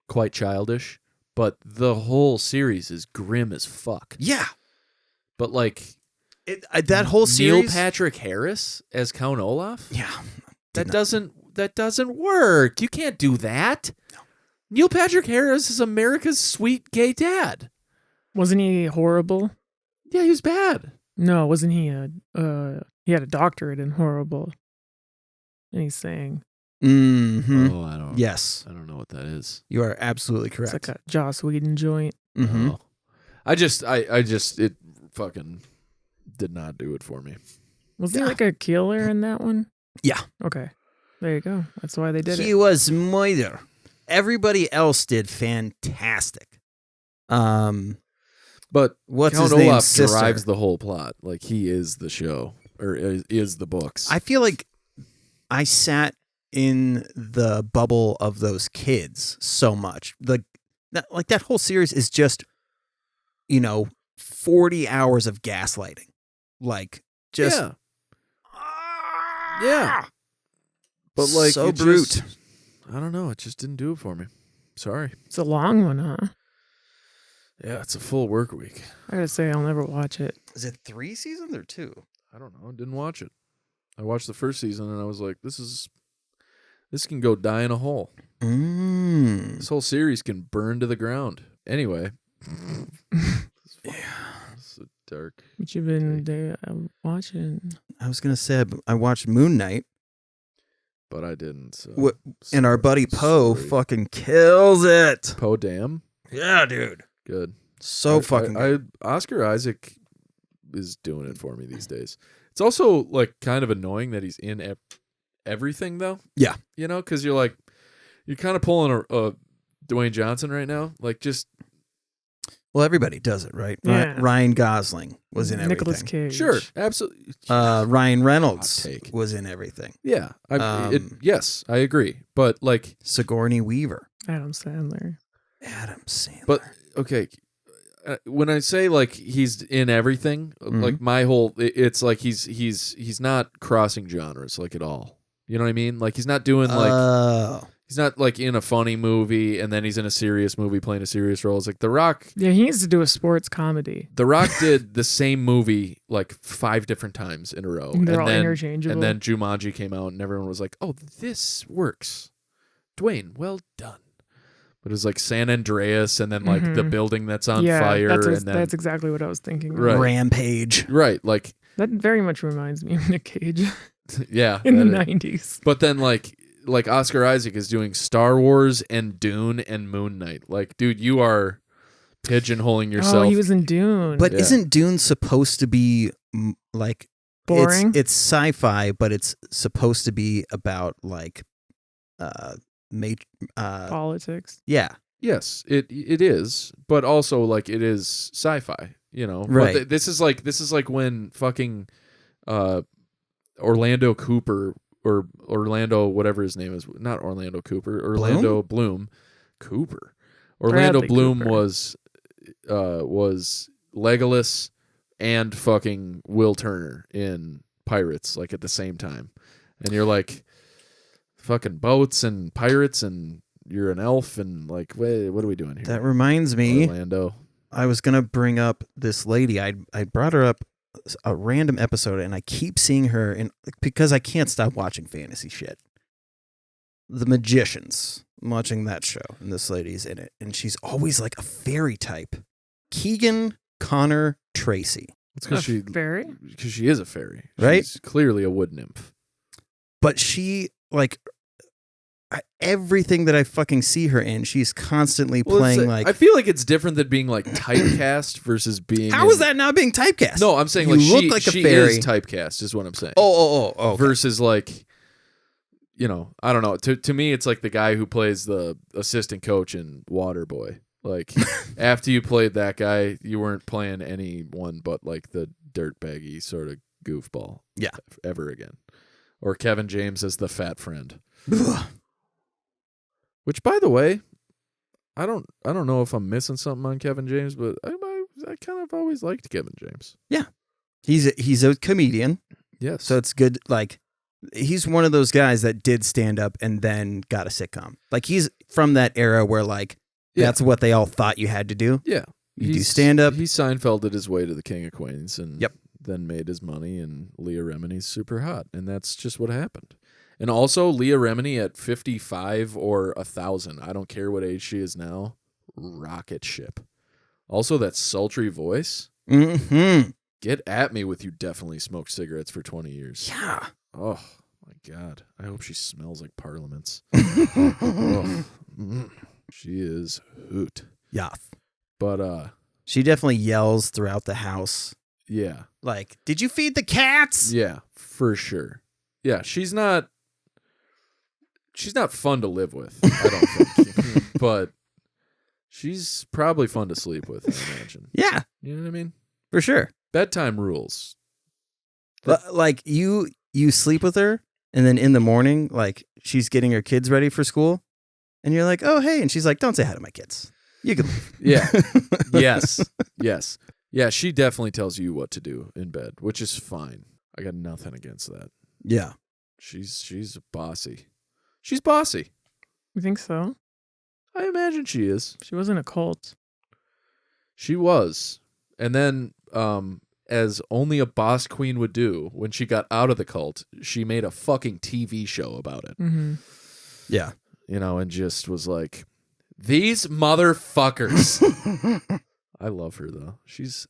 Speaker 3: quite childish, but the whole series is grim as fuck.
Speaker 1: Yeah.
Speaker 3: But, like,
Speaker 1: that whole series...
Speaker 3: Neil Patrick Harris as Count Olaf?
Speaker 1: Yeah.
Speaker 3: That doesn't work. You can't do that. No. Neil Patrick Harris is America's sweet gay dad.
Speaker 4: Wasn't he horrible?
Speaker 3: Yeah, he was bad.
Speaker 4: No, wasn't he he had a doctorate in horrible. And he's saying.
Speaker 1: Mm-hmm.
Speaker 3: Oh, I don't.
Speaker 1: Yes.
Speaker 3: I don't know what that is.
Speaker 1: You are absolutely correct.
Speaker 4: It's like a Joss Whedon joint.
Speaker 1: Mm-hmm.
Speaker 3: Oh. I just it fucking did not do it for me.
Speaker 4: Was he like a killer in that one?
Speaker 1: Yeah.
Speaker 4: Okay. There you go. That's why they did it.
Speaker 1: He was murder. Everybody else did fantastic.
Speaker 3: But
Speaker 1: what's
Speaker 3: Count
Speaker 1: his name?
Speaker 3: Olaf
Speaker 1: Sister
Speaker 3: drives the whole plot. Like, he is the show, or is the books.
Speaker 1: I feel like I sat in the bubble of those kids so much. that whole series is just, 40 hours of gaslighting. Like, just
Speaker 3: yeah. But like,
Speaker 1: so
Speaker 3: it
Speaker 1: brute.
Speaker 3: just- I don't know. It just didn't do it for me. Sorry.
Speaker 4: It's a long one, huh?
Speaker 3: Yeah, it's a full work week.
Speaker 4: I gotta say, I'll never watch it.
Speaker 1: Is it 3 seasons or 2?
Speaker 3: I don't know. I didn't watch it. I watched the first season and I was like, this can go die in a hole. This whole series can burn to the ground. Anyway. It's a dark.
Speaker 4: What you been watching?
Speaker 1: I was gonna say I watched Moon Knight.
Speaker 3: But I didn't. So
Speaker 1: And our buddy Poe fucking kills it.
Speaker 3: Poe Dam?
Speaker 1: Yeah, dude.
Speaker 3: Good.
Speaker 1: So fucking good.
Speaker 3: Oscar Isaac is doing it for me these days. It's also like kind of annoying that he's in everything though.
Speaker 1: Yeah.
Speaker 3: Because you're kind of pulling a Dwayne Johnson right now. Like just.
Speaker 1: Well, everybody does it, right?
Speaker 4: Yeah.
Speaker 1: Ryan Gosling was in everything.
Speaker 4: Nicolas Cage.
Speaker 3: Sure, absolutely.
Speaker 1: Ryan Reynolds was in everything.
Speaker 3: Yeah. Yes, I agree. But like
Speaker 1: Sigourney Weaver.
Speaker 4: Adam Sandler.
Speaker 3: But okay, when I say like he's in everything, like my whole, it's like he's not crossing genres like at all. You know what I mean? Like he's not doing like he's not like in a funny movie and then he's in a serious movie playing a serious role. It's like The Rock.
Speaker 4: Yeah, he needs to do a sports comedy.
Speaker 3: The Rock did the same movie like 5 different times in a row.
Speaker 4: They're all interchangeable.
Speaker 3: And then Jumanji came out and everyone was like, "Oh, this works." Dwayne, well done. But it was like San Andreas and then like the building that's on fire.
Speaker 4: That's exactly what I was thinking.
Speaker 3: Right.
Speaker 1: Rampage.
Speaker 3: Right. Like
Speaker 4: that very much reminds me of Nick Cage.
Speaker 3: Yeah.
Speaker 4: In the 90s.
Speaker 3: But then like Oscar Isaac is doing Star Wars and Dune and Moon Knight. Like, dude, you are pigeonholing yourself.
Speaker 4: Oh, he was in Dune.
Speaker 1: But isn't Dune supposed to be like
Speaker 4: boring?
Speaker 1: It's sci-fi, but it's supposed to be about like
Speaker 4: politics.
Speaker 1: Yeah.
Speaker 3: Yes, it is, but also like it is sci-fi,
Speaker 1: Right.
Speaker 3: But this is like when fucking Orlando Cooper or Orlando whatever his name is, not Orlando Cooper, Orlando Bloom Cooper. Orlando
Speaker 4: Bradley
Speaker 3: Bloom
Speaker 4: Cooper.
Speaker 3: was Legolas and fucking Will Turner in Pirates like at the same time. And you're like fucking boats and pirates and you're an elf and like, wait, what are we doing here?
Speaker 1: That reminds me,
Speaker 3: Orlando.
Speaker 1: I was gonna bring up this lady. I brought her up a random episode, and I keep seeing her in because I can't stop watching fantasy shit. The Magicians. I'm watching that show, and this lady's in it, and she's always like a fairy type. Keegan Connor Tracy.
Speaker 3: It's because
Speaker 4: fairy?
Speaker 3: Because she is a fairy,
Speaker 1: right?
Speaker 3: She's clearly a wood nymph.
Speaker 1: But she like. Everything that I fucking see her in, she's constantly playing like.
Speaker 3: I feel like it's different than being like typecast versus being.
Speaker 1: How is that not being typecast?
Speaker 3: No, I'm saying
Speaker 1: you
Speaker 3: like
Speaker 1: look like
Speaker 3: she
Speaker 1: a fairy.
Speaker 3: is typecast, is what I'm saying.
Speaker 1: Oh. Okay.
Speaker 3: Versus like, I don't know. To me, it's like the guy who plays the assistant coach in Waterboy. Like after you played that guy, you weren't playing anyone but like the dirtbaggy sort of goofball.
Speaker 1: Yeah.
Speaker 3: Ever again, or Kevin James as the fat friend. Which, by the way, I don't know if I'm missing something on Kevin James, but I kind of always liked Kevin James.
Speaker 1: Yeah, he's a comedian.
Speaker 3: Yes,
Speaker 1: so it's good. Like he's one of those guys that did stand up and then got a sitcom. Like he's from that era where like that's what they all thought you had to do.
Speaker 3: Yeah,
Speaker 1: you do stand up.
Speaker 3: He Seinfelded his way to the King of Queens, and then made his money. And Leah Remini's super hot, and that's just what happened. And also, Leah Remini at 55 or 1,000, I don't care what age she is now, rocket ship. Also, that sultry voice.
Speaker 1: Mm-hmm.
Speaker 3: Get at me with you definitely smoked cigarettes for 20 years.
Speaker 1: Yeah.
Speaker 3: Oh, my God. I hope she smells like parliaments. She is hoot.
Speaker 1: Yeah.
Speaker 3: But,
Speaker 1: she definitely yells throughout the house.
Speaker 3: Yeah.
Speaker 1: Like, did you feed the cats?
Speaker 3: Yeah, for sure. Yeah, she's not fun to live with, I don't think. But she's probably fun to sleep with, I imagine.
Speaker 1: Yeah.
Speaker 3: You know what I mean?
Speaker 1: For sure.
Speaker 3: Bedtime rules.
Speaker 1: Like you sleep with her, and then in the morning, like she's getting her kids ready for school, and you're like, oh, hey. And she's like, don't say hi to my kids. You can.
Speaker 3: Yeah. Yes. Yes. Yeah, she definitely tells you what to do in bed, which is fine. I got nothing against that.
Speaker 1: Yeah.
Speaker 3: She's bossy. She's bossy.
Speaker 4: You think so?
Speaker 3: I imagine she is.
Speaker 4: She was in a cult.
Speaker 3: She was. And then as only a boss queen would do, when she got out of the cult, she made a fucking TV show about it.
Speaker 4: Mm-hmm.
Speaker 1: Yeah.
Speaker 3: You know, and just was like, these motherfuckers. I love her though. She's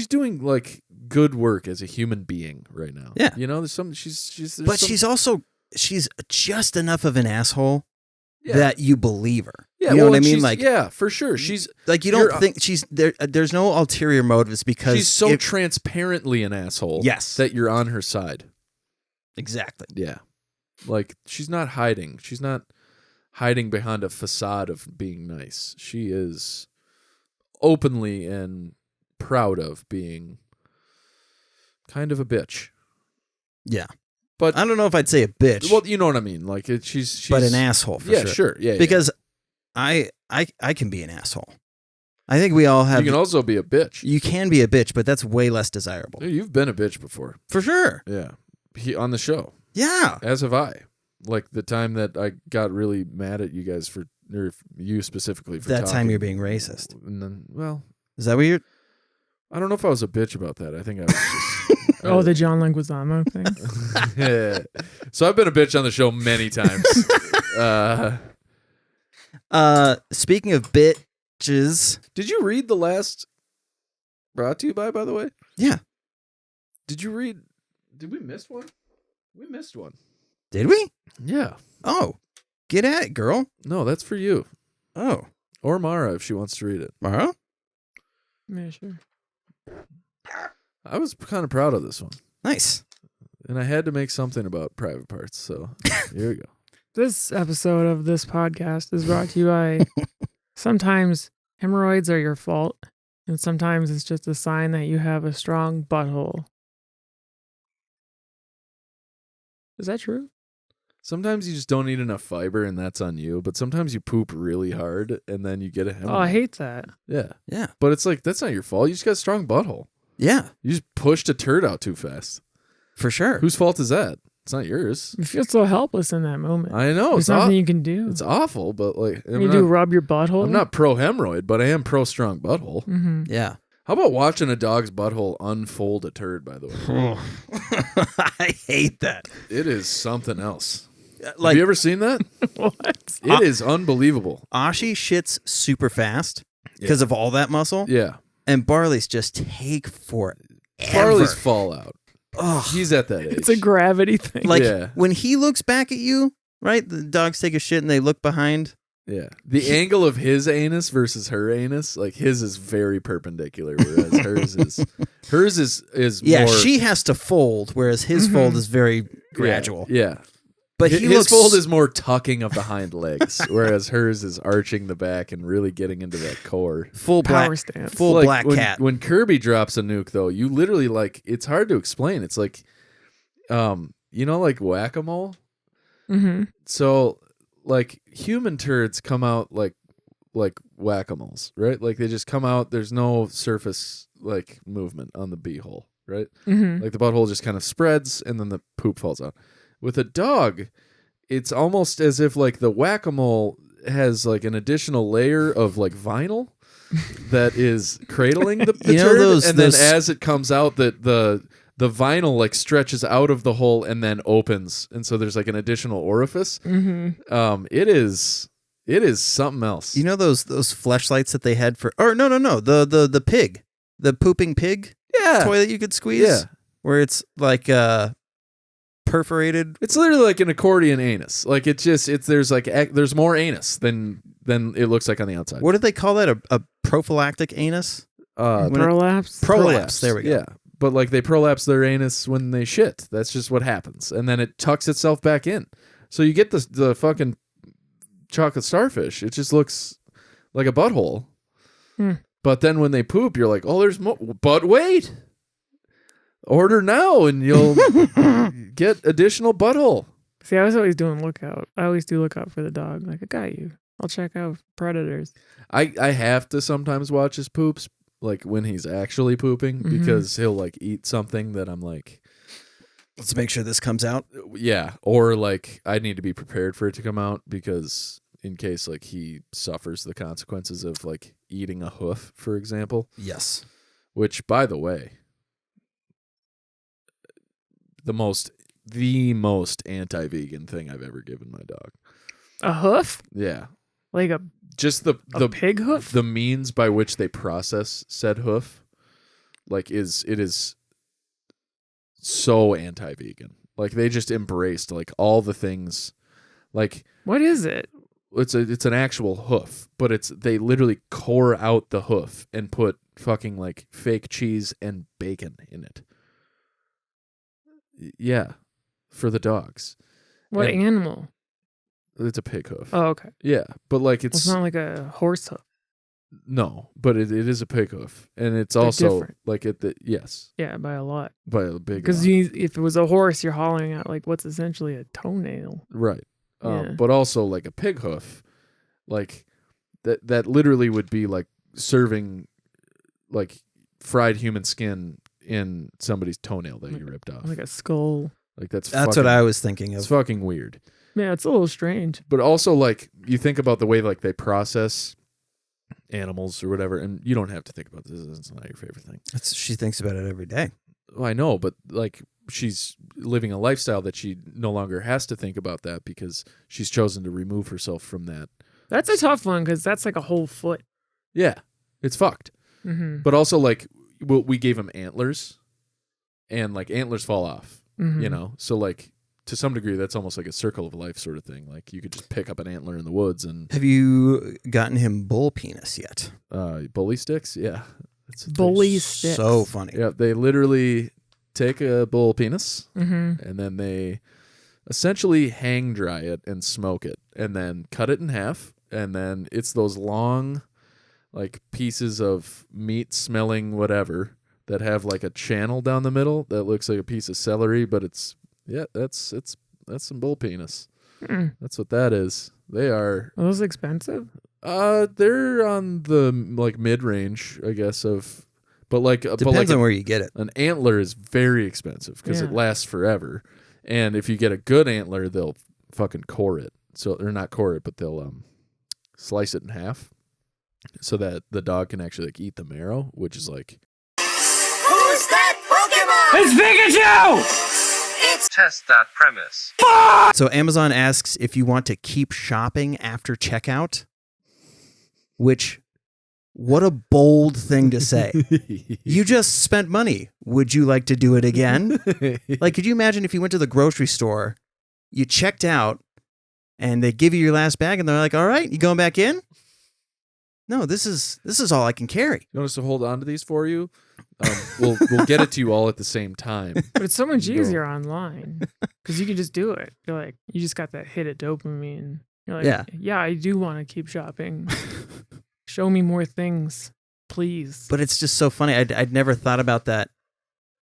Speaker 3: doing like good work as a human being right now.
Speaker 1: Yeah.
Speaker 3: You know, she's
Speaker 1: she's just enough of an asshole
Speaker 3: Yeah.
Speaker 1: that you believe her.
Speaker 3: Yeah,
Speaker 1: You know
Speaker 3: well,
Speaker 1: what I
Speaker 3: and
Speaker 1: mean?
Speaker 3: she's-
Speaker 1: Like,
Speaker 3: yeah, for sure. She's
Speaker 1: like, you don't think she's there. There's no ulterior motives because
Speaker 3: she's so transparently an asshole.
Speaker 1: Yes.
Speaker 3: That you're on her side.
Speaker 1: Exactly.
Speaker 3: Yeah. Like, she's not hiding. She's not hiding behind a facade of being nice. She is openly and proud of being kind of a bitch.
Speaker 1: Yeah.
Speaker 3: But
Speaker 1: I don't know if I'd say a bitch.
Speaker 3: Well, you know what I mean. Like, she's
Speaker 1: but an asshole for
Speaker 3: yeah,
Speaker 1: sure.
Speaker 3: sure. Yeah,
Speaker 1: because I can be an asshole. I think we all have.
Speaker 3: You can also be a bitch.
Speaker 1: You can be a bitch, but that's way less desirable.
Speaker 3: Yeah, you've been a bitch before.
Speaker 1: For sure.
Speaker 3: Yeah. On the show.
Speaker 1: Yeah.
Speaker 3: As have I. Like the time that I got really mad at you guys for, or you specifically for
Speaker 1: That time
Speaker 3: talking.
Speaker 1: you're being racist.
Speaker 3: And then, well,
Speaker 1: is that what you're?
Speaker 3: I don't know if I was a bitch about that. I think I was just.
Speaker 4: Oh, the John Leguizamo thing.
Speaker 3: Yeah. So I've been a bitch on the show many times.
Speaker 1: Speaking of bitches,
Speaker 3: did you read the last brought to you by the way?
Speaker 1: Yeah.
Speaker 3: Did you read? Did we miss one? We missed one.
Speaker 1: Did we?
Speaker 3: Yeah.
Speaker 1: Oh, get at it, girl.
Speaker 3: No, that's for you.
Speaker 1: Oh.
Speaker 3: Or Mara if she wants to read it.
Speaker 1: Mara?
Speaker 4: Yeah, sure.
Speaker 3: I was kind of proud of this one.
Speaker 1: Nice.
Speaker 3: And I had to make something about private parts, so here we go.
Speaker 4: This episode of this podcast is brought to you by sometimes hemorrhoids are your fault, and sometimes it's just a sign that you have a strong butthole. Is that true?
Speaker 3: Sometimes you just don't eat enough fiber, and that's on you. But sometimes you poop really hard, and then you get a hemorrhoid.
Speaker 4: Oh, I hate that.
Speaker 3: Yeah.
Speaker 1: Yeah.
Speaker 3: But it's like, that's not your fault. You just got a strong butthole.
Speaker 1: Yeah.
Speaker 3: You just pushed a turd out too fast.
Speaker 1: For sure.
Speaker 3: Whose fault is that? It's not yours.
Speaker 4: You feel so helpless in that moment.
Speaker 3: I know.
Speaker 4: There's nothing you can do.
Speaker 3: It's awful, but like...
Speaker 4: rub your butthole?
Speaker 3: I'm not pro-hemorrhoid, but I am pro-strong butthole.
Speaker 4: Mm-hmm.
Speaker 1: Yeah.
Speaker 3: How about watching a dog's butthole unfold a turd, by the way?
Speaker 1: I hate that.
Speaker 3: It is something else.
Speaker 1: Like,
Speaker 3: have you ever seen that?
Speaker 4: What?
Speaker 3: It is unbelievable.
Speaker 1: Ashi shits super fast because of all that muscle.
Speaker 3: Yeah.
Speaker 1: And Barley's just take forever.
Speaker 3: Barley's fallout.
Speaker 1: Ugh.
Speaker 3: He's at that age.
Speaker 4: It's a gravity thing.
Speaker 1: Like,
Speaker 3: Yeah.
Speaker 1: when he looks back at you, right? The dogs take a shit and they look behind.
Speaker 3: Yeah. The angle of his anus versus her anus, like his is very perpendicular, whereas hers is
Speaker 1: Yeah,
Speaker 3: more,
Speaker 1: she has to fold, whereas his fold is very gradual.
Speaker 3: Yeah.
Speaker 1: But
Speaker 3: his
Speaker 1: he looks
Speaker 3: fold is more tucking of the hind legs, whereas hers is arching the back and really getting into that core.
Speaker 1: full
Speaker 4: Power
Speaker 1: black,
Speaker 4: stance.
Speaker 1: full
Speaker 3: Like,
Speaker 1: black cat.
Speaker 3: When Kirby drops a nuke, though, you literally like it's hard to explain. It's like, you know, like whack-a-mole.
Speaker 4: Mm-hmm.
Speaker 3: So, like human turds come out like whack-a-moles, right? Like they just come out. There's no surface like movement on the beehole, right?
Speaker 4: Mm-hmm.
Speaker 3: Like the butthole just kind of spreads and then the poop falls out. With a dog, it's almost as if like the whack-a-mole has like an additional layer of like vinyl that is cradling the
Speaker 1: You know
Speaker 3: turd, and
Speaker 1: those-
Speaker 3: then as it comes out, that the vinyl like stretches out of the hole and then opens, and so there's like an additional orifice.
Speaker 4: Mm-hmm.
Speaker 3: It is something else.
Speaker 1: You know those fleshlights that they had for? Or no, the pig, the pooping pig
Speaker 3: yeah,
Speaker 1: toy that you could squeeze.
Speaker 3: Yeah.
Speaker 1: Where it's like perforated.
Speaker 3: It's literally like an accordion anus. Like there's more anus than it looks like on the outside.
Speaker 1: What did they call that? A prophylactic anus?
Speaker 4: Prolapse.
Speaker 1: Prolapse. There we go.
Speaker 3: Yeah. But like they prolapse their anus when they shit. That's just what happens. And then it tucks itself back in. So you get the fucking chocolate starfish. It just looks like a butthole. But then when they poop, you're like, oh, there's more. But wait. Order now and you'll get additional butthole.
Speaker 4: See, I was always doing lookout. I always do lookout for the dog. Like, I got you. I'll check out Predators.
Speaker 3: I have to sometimes watch his poops, like when he's actually pooping, because he'll like eat something that I'm like,
Speaker 1: let's make sure this comes out.
Speaker 3: Yeah, or like I need to be prepared for it to come out because in case like he suffers the consequences of like eating a hoof, for example.
Speaker 1: Yes.
Speaker 3: Which, by the way, the most anti-vegan thing I've ever given my dog.
Speaker 4: A hoof?
Speaker 3: Yeah.
Speaker 4: Like
Speaker 3: just the
Speaker 4: pig hoof?
Speaker 3: The means by which they process said hoof, like it is so anti-vegan. Like they just embraced like all the things. Like
Speaker 4: what is it?
Speaker 3: It's an actual hoof, but they literally core out the hoof and put fucking like fake cheese and bacon in it. Yeah, for the dogs.
Speaker 4: What animal?
Speaker 3: It's a pig hoof.
Speaker 4: Oh, okay.
Speaker 3: Yeah, but like it's
Speaker 4: not like a horse hoof.
Speaker 3: No, but it is a pig hoof, and it's also
Speaker 4: different.
Speaker 3: like yes.
Speaker 4: Yeah, by a lot.
Speaker 3: By a big.
Speaker 4: Because if it was a horse, you're hauling out like what's essentially a toenail.
Speaker 3: Right.
Speaker 4: Yeah.
Speaker 3: But also like a pig hoof, like that literally would be like serving like fried human skin in somebody's toenail that you ripped off,
Speaker 4: like a skull.
Speaker 3: Like that's
Speaker 1: what I was thinking of.
Speaker 3: It's fucking weird.
Speaker 4: Yeah, it's a little strange.
Speaker 3: But also like you think about the way like they process animals or whatever, and you don't have to think about this. It's not your favorite thing.
Speaker 1: She thinks about it every day.
Speaker 3: Well, I know, but like she's living a lifestyle that she no longer has to think about that because she's chosen to remove herself from that.
Speaker 4: That's a tough one because that's like a whole foot.
Speaker 3: Yeah, it's fucked.
Speaker 4: Mm-hmm.
Speaker 3: But also like we gave him antlers, and like antlers fall off, you know? So like to some degree that's almost like a circle of life sort of thing. Like you could just pick up an antler in the woods. And
Speaker 1: have you gotten him bull penis yet?
Speaker 3: Bully sticks? Yeah.
Speaker 4: Bully sticks.
Speaker 1: So funny.
Speaker 3: Yeah, they literally take a bull penis
Speaker 4: and
Speaker 3: then they essentially hang dry it and smoke it and then cut it in half, and then it's those long like pieces of meat smelling whatever that have like a channel down the middle that looks like a piece of celery, but it's that's some bull penis. That's what that is. They are
Speaker 4: those expensive?
Speaker 3: They're on the like mid range, I guess, of but like
Speaker 1: depends on where you get it.
Speaker 3: An antler is very expensive because it lasts forever. And if you get a good antler, they'll fucking core it. So they're not core it, but they'll slice it in half so that the dog can actually like eat the marrow, which is like
Speaker 12: Who's that Pokemon?
Speaker 13: It's Pikachu!
Speaker 14: Test that premise.
Speaker 1: So Amazon asks if you want to keep shopping after checkout, which what a bold thing to say. You just spent money. Would you like to do it again? Like, could you imagine if you went to the grocery store, you checked out, and they give you your last bag, and they're like, all right, you going back in? No, this is all I can carry.
Speaker 3: You want us to hold on to these for you? We'll get it to you all at the same time.
Speaker 4: But it's so much easier online because you can just do it. You're like, you just got that hit of dopamine. You're like, yeah, I do want to keep shopping. Show me more things, please.
Speaker 1: But it's just so funny. I'd never thought about that.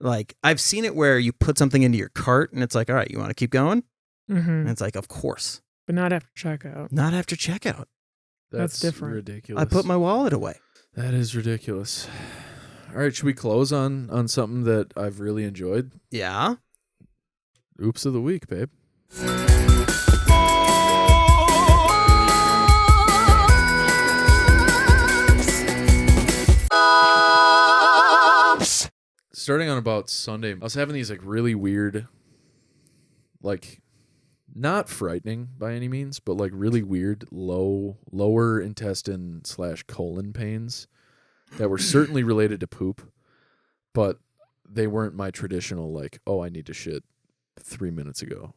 Speaker 1: Like, I've seen it where you put something into your cart and it's like, all right, you want to keep going? And it's like, of course.
Speaker 4: But not after checkout.
Speaker 1: Not after checkout.
Speaker 4: That's different.
Speaker 3: Ridiculous.
Speaker 1: I put my wallet away.
Speaker 3: That is ridiculous. All right, should we close on something that I've really enjoyed?
Speaker 1: Yeah.
Speaker 3: Oops of the week, babe. Starting on about Sunday, I was having these like really weird, like not frightening by any means, but like really weird lower intestine / colon pains that were certainly related to poop, but they weren't my traditional like, oh, I need to shit 3 minutes ago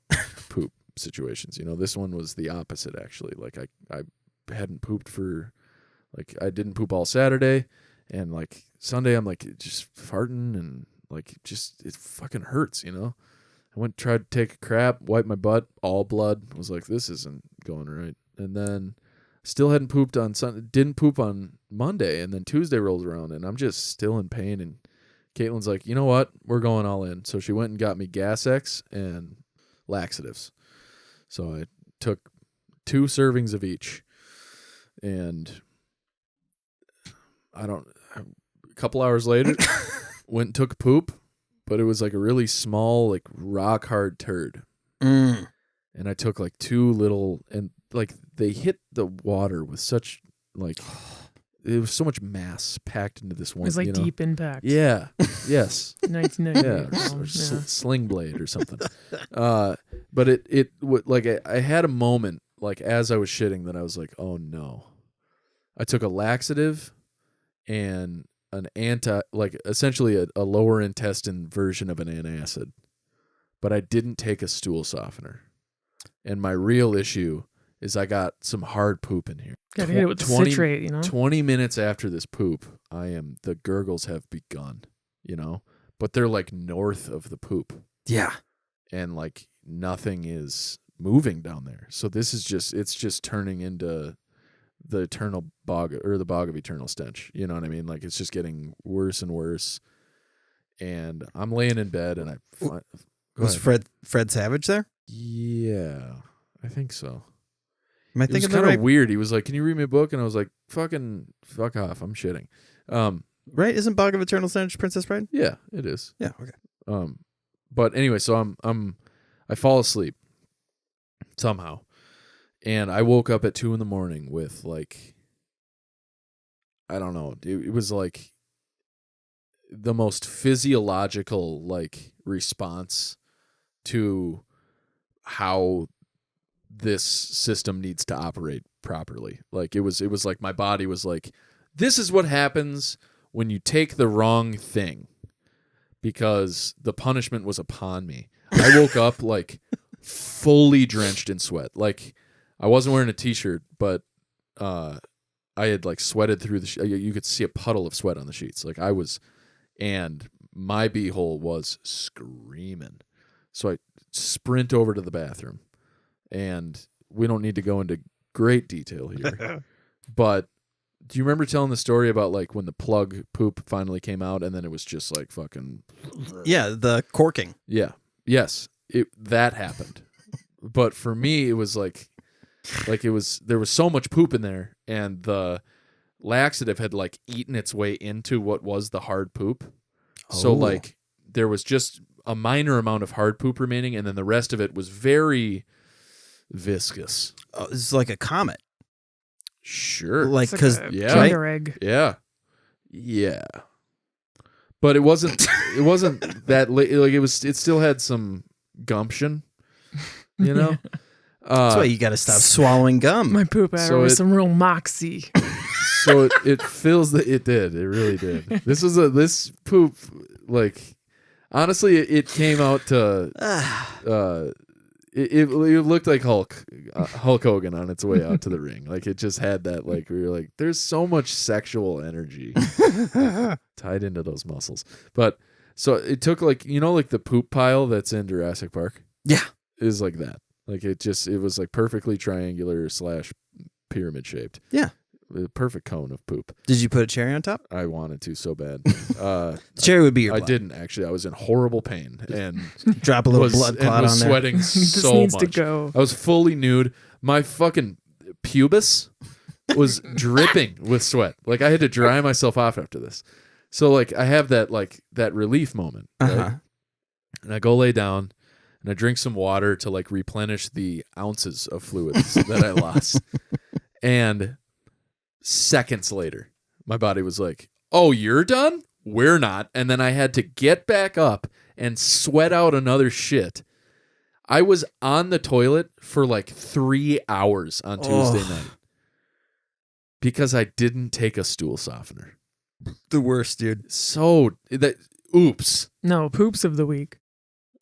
Speaker 3: poop situations. You know, this one was the opposite actually. Like I hadn't pooped for like I didn't poop all Saturday, and like Sunday I'm like just farting and like just it fucking hurts, you know. I went tried to take a crap, wiped my butt, all blood. I was like, this isn't going right. And then still hadn't pooped on Sunday, didn't poop on Monday, and then Tuesday rolls around and I'm just still in pain. And Caitlin's like, you know what? We're going all in. So she went and got me Gas X and laxatives. So I took 2 servings of each. And a couple hours later, went and took a poop, but it was like a really small, like rock hard turd.
Speaker 1: Mm.
Speaker 3: And I took like 2 little, and like they hit the water with such like, it was so much mass packed into this one.
Speaker 4: It was like Deep Impact.
Speaker 3: Yeah. Yes.
Speaker 4: 1998.
Speaker 3: Yeah. Or
Speaker 4: Yeah.
Speaker 3: Sling Blade or something. But it like I had a moment like as I was shitting that I was like, oh no. I took a laxative and an essentially a lower intestine version of an antacid, but I didn't take a stool softener. And my real issue is I got some hard poop in here.
Speaker 4: Gotta get it with the citrate, you know?
Speaker 3: 20 minutes after this poop, the gurgles have begun, you know? But they're like north of the poop.
Speaker 1: Yeah.
Speaker 3: And like nothing is moving down there. So this is it's just turning into the eternal bog, or the bog of eternal stench. You know what I mean? Like it's just getting worse and worse. And I'm laying in bed and
Speaker 1: Was Fred Savage there?
Speaker 3: Yeah, I think so.
Speaker 1: Am I
Speaker 3: It was
Speaker 1: thinking
Speaker 3: kind
Speaker 1: the
Speaker 3: of
Speaker 1: right?
Speaker 3: weird. He was like, "Can you read me a book?" And I was like, "Fuck off! I'm shitting."
Speaker 1: Right? Isn't Bog of Eternal Stench Princess Bride?
Speaker 3: Yeah, it is.
Speaker 1: Yeah. Okay.
Speaker 3: But anyway, so I fall asleep somehow, and I woke up at 2 a.m. with like, I don't know. It was like the most physiological like response to how this system needs to operate properly. Like it was like my body was like, this is what happens when you take the wrong thing, because the punishment was upon me. I woke up like fully drenched in sweat. Like I wasn't wearing a t-shirt, but I had like sweated through you could see a puddle of sweat on the sheets. Like I was, and my beehole was screaming. So I sprint over to the bathroom, and we don't need to go into great detail here, but do you remember telling the story about like when the plug poop finally came out and then it was just like fucking...
Speaker 1: Yeah, the corking.
Speaker 3: Yeah. Yes. That happened. But for me, it was like there was so much poop in there, and the laxative had like eaten its way into what was the hard poop. So like there was just a minor amount of hard poop remaining, and then the rest of it was very viscous.
Speaker 1: Oh, it's like a comet.
Speaker 3: Sure.
Speaker 1: Like,
Speaker 4: It's like a Kinder egg.
Speaker 3: Yeah. Yeah. But it wasn't that like it still had some gumption, you know?
Speaker 1: That's why you got to stop swallowing gum.
Speaker 4: My poop had was some real moxie.
Speaker 3: So it fills it did. It really did. This poop, like, honestly, it came out to it looked like Hulk Hogan on its way out to the ring. Like it just had that, like, we were like, there's so much sexual energy tied into those muscles. But so it took like, you know, like the poop pile that's in Jurassic Park.
Speaker 1: Yeah,
Speaker 3: it was like that. Like it was like perfectly triangular / pyramid shaped.
Speaker 1: Yeah.
Speaker 3: A perfect cone of poop.
Speaker 1: Did you put a cherry on top?
Speaker 3: I wanted to so bad.
Speaker 1: Cherry would be your
Speaker 3: I
Speaker 1: blood.
Speaker 3: didn't actually. I was in horrible pain and
Speaker 1: drop a little blood clot
Speaker 3: was
Speaker 1: on there.
Speaker 3: sweating
Speaker 4: This
Speaker 3: so
Speaker 4: needs
Speaker 3: much.
Speaker 4: to go.
Speaker 3: I was fully nude. My fucking pubis was dripping with sweat. Like I had to dry myself off after this. So like I have that relief moment. Right?
Speaker 1: Uh-huh.
Speaker 3: And I go lay down and I drink some water to like replenish the ounces of fluids that I lost. And seconds later, my body was like, "Oh, you're done? We're not." And then I had to get back up and sweat out another shit. I was on the toilet for like 3 hours on Tuesday night because I didn't take a stool softener.
Speaker 1: The worst, dude.
Speaker 3: So oops.
Speaker 4: No, poops of the week.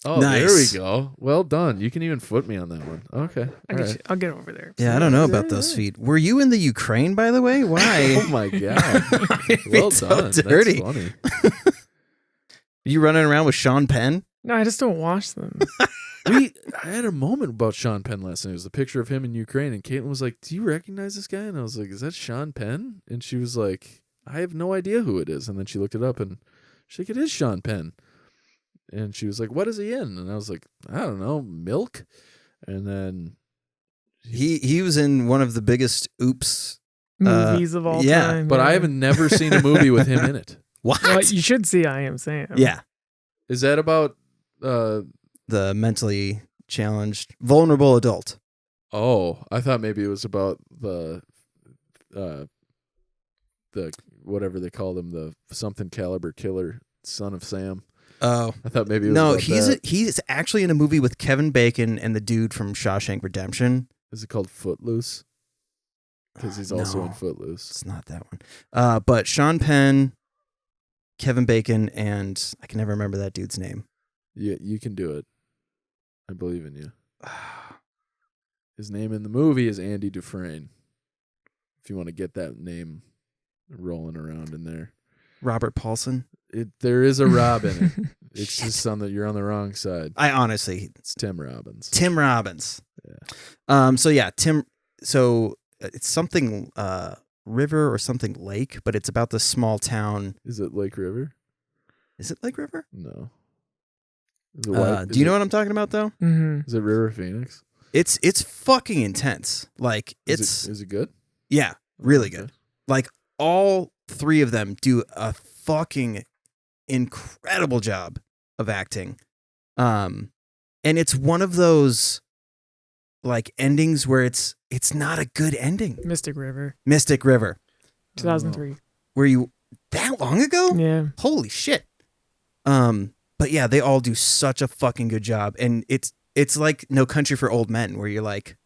Speaker 3: Oh,
Speaker 1: Nice.
Speaker 3: there we go. Well done. You can even foot me on that one. Okay.
Speaker 4: I'll get over there.
Speaker 1: Yeah, I don't know about those feet. Were you in the Ukraine, by the way? Why?
Speaker 3: Oh my god. Well
Speaker 1: so
Speaker 3: done.
Speaker 1: dirty.
Speaker 3: That's funny.
Speaker 1: You running around with Sean Penn?
Speaker 4: No, I just don't wash them.
Speaker 3: I had a moment about Sean Penn last night. It was the picture of him in Ukraine, and Caitlin was like, "Do you recognize this guy?" And I was like, "Is that Sean Penn?" And she was like, "I have no idea who it is." And then she looked it up, and she's like, "It is Sean Penn." And she was like, "What is he in?" And I was like, "I don't know, Milk." And then
Speaker 1: He was in one of the biggest oops
Speaker 4: movies of all
Speaker 1: yeah.
Speaker 4: time.
Speaker 3: But I haven't never seen a movie with him in it.
Speaker 1: What?
Speaker 4: Well, you should see I Am Sam.
Speaker 1: Yeah.
Speaker 3: Is that about
Speaker 1: The mentally challenged, vulnerable adult.
Speaker 3: Oh, I thought maybe it was about the whatever they called him, the something caliber killer, son of Sam.
Speaker 1: Oh,
Speaker 3: I thought maybe it was
Speaker 1: no.
Speaker 3: about that.
Speaker 1: He's actually in a movie with Kevin Bacon and the dude from Shawshank Redemption.
Speaker 3: Is it called Footloose? Because he's also in Footloose.
Speaker 1: It's not that one. But Sean Penn, Kevin Bacon, and I can never remember that dude's name.
Speaker 3: Yeah, you can do it. I believe in you. His name in the movie is Andy Dufresne. If you want to get that name rolling around in there.
Speaker 1: Robert Paulson.
Speaker 3: There is a Rob in it. It's just you're on the wrong side.
Speaker 1: It's
Speaker 3: Tim Robbins.
Speaker 1: Tim Robbins.
Speaker 3: Yeah.
Speaker 1: So it's something river or something lake, but it's about the small town.
Speaker 3: Is it Lake River?
Speaker 1: Is it Lake River?
Speaker 3: No.
Speaker 1: Do you know what I'm talking about though?
Speaker 4: Mm-hmm.
Speaker 3: Is it River Phoenix?
Speaker 1: It's fucking intense. Like
Speaker 3: is it good?
Speaker 1: Yeah, really good. Like all three of them do a fucking incredible job of acting. And it's one of those like endings where it's not a good ending.
Speaker 4: Mystic River. 2003.
Speaker 1: Where you that long ago?
Speaker 4: Yeah.
Speaker 1: Holy shit. But yeah, they all do such a fucking good job. And it's like No Country for Old Men, where you're like,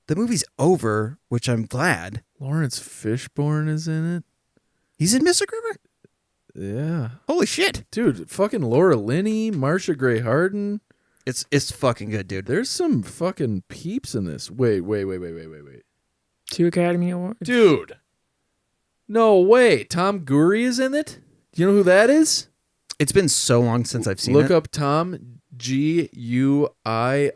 Speaker 1: the movie's over, which I'm glad.
Speaker 3: Lawrence Fishburne is in it.
Speaker 1: He's in Mystic River?
Speaker 3: Yeah.
Speaker 1: Holy shit.
Speaker 3: Dude, fucking Laura Linney, Marsha Gray Harden.
Speaker 1: It's fucking good, dude.
Speaker 3: There's some fucking peeps in this. Wait.
Speaker 4: 2 Academy Awards.
Speaker 3: Dude. No way. Tom Gurry is in it? Do you know who that is?
Speaker 1: It's been so long since I've seen it.
Speaker 3: Look up Tom Guyry. Are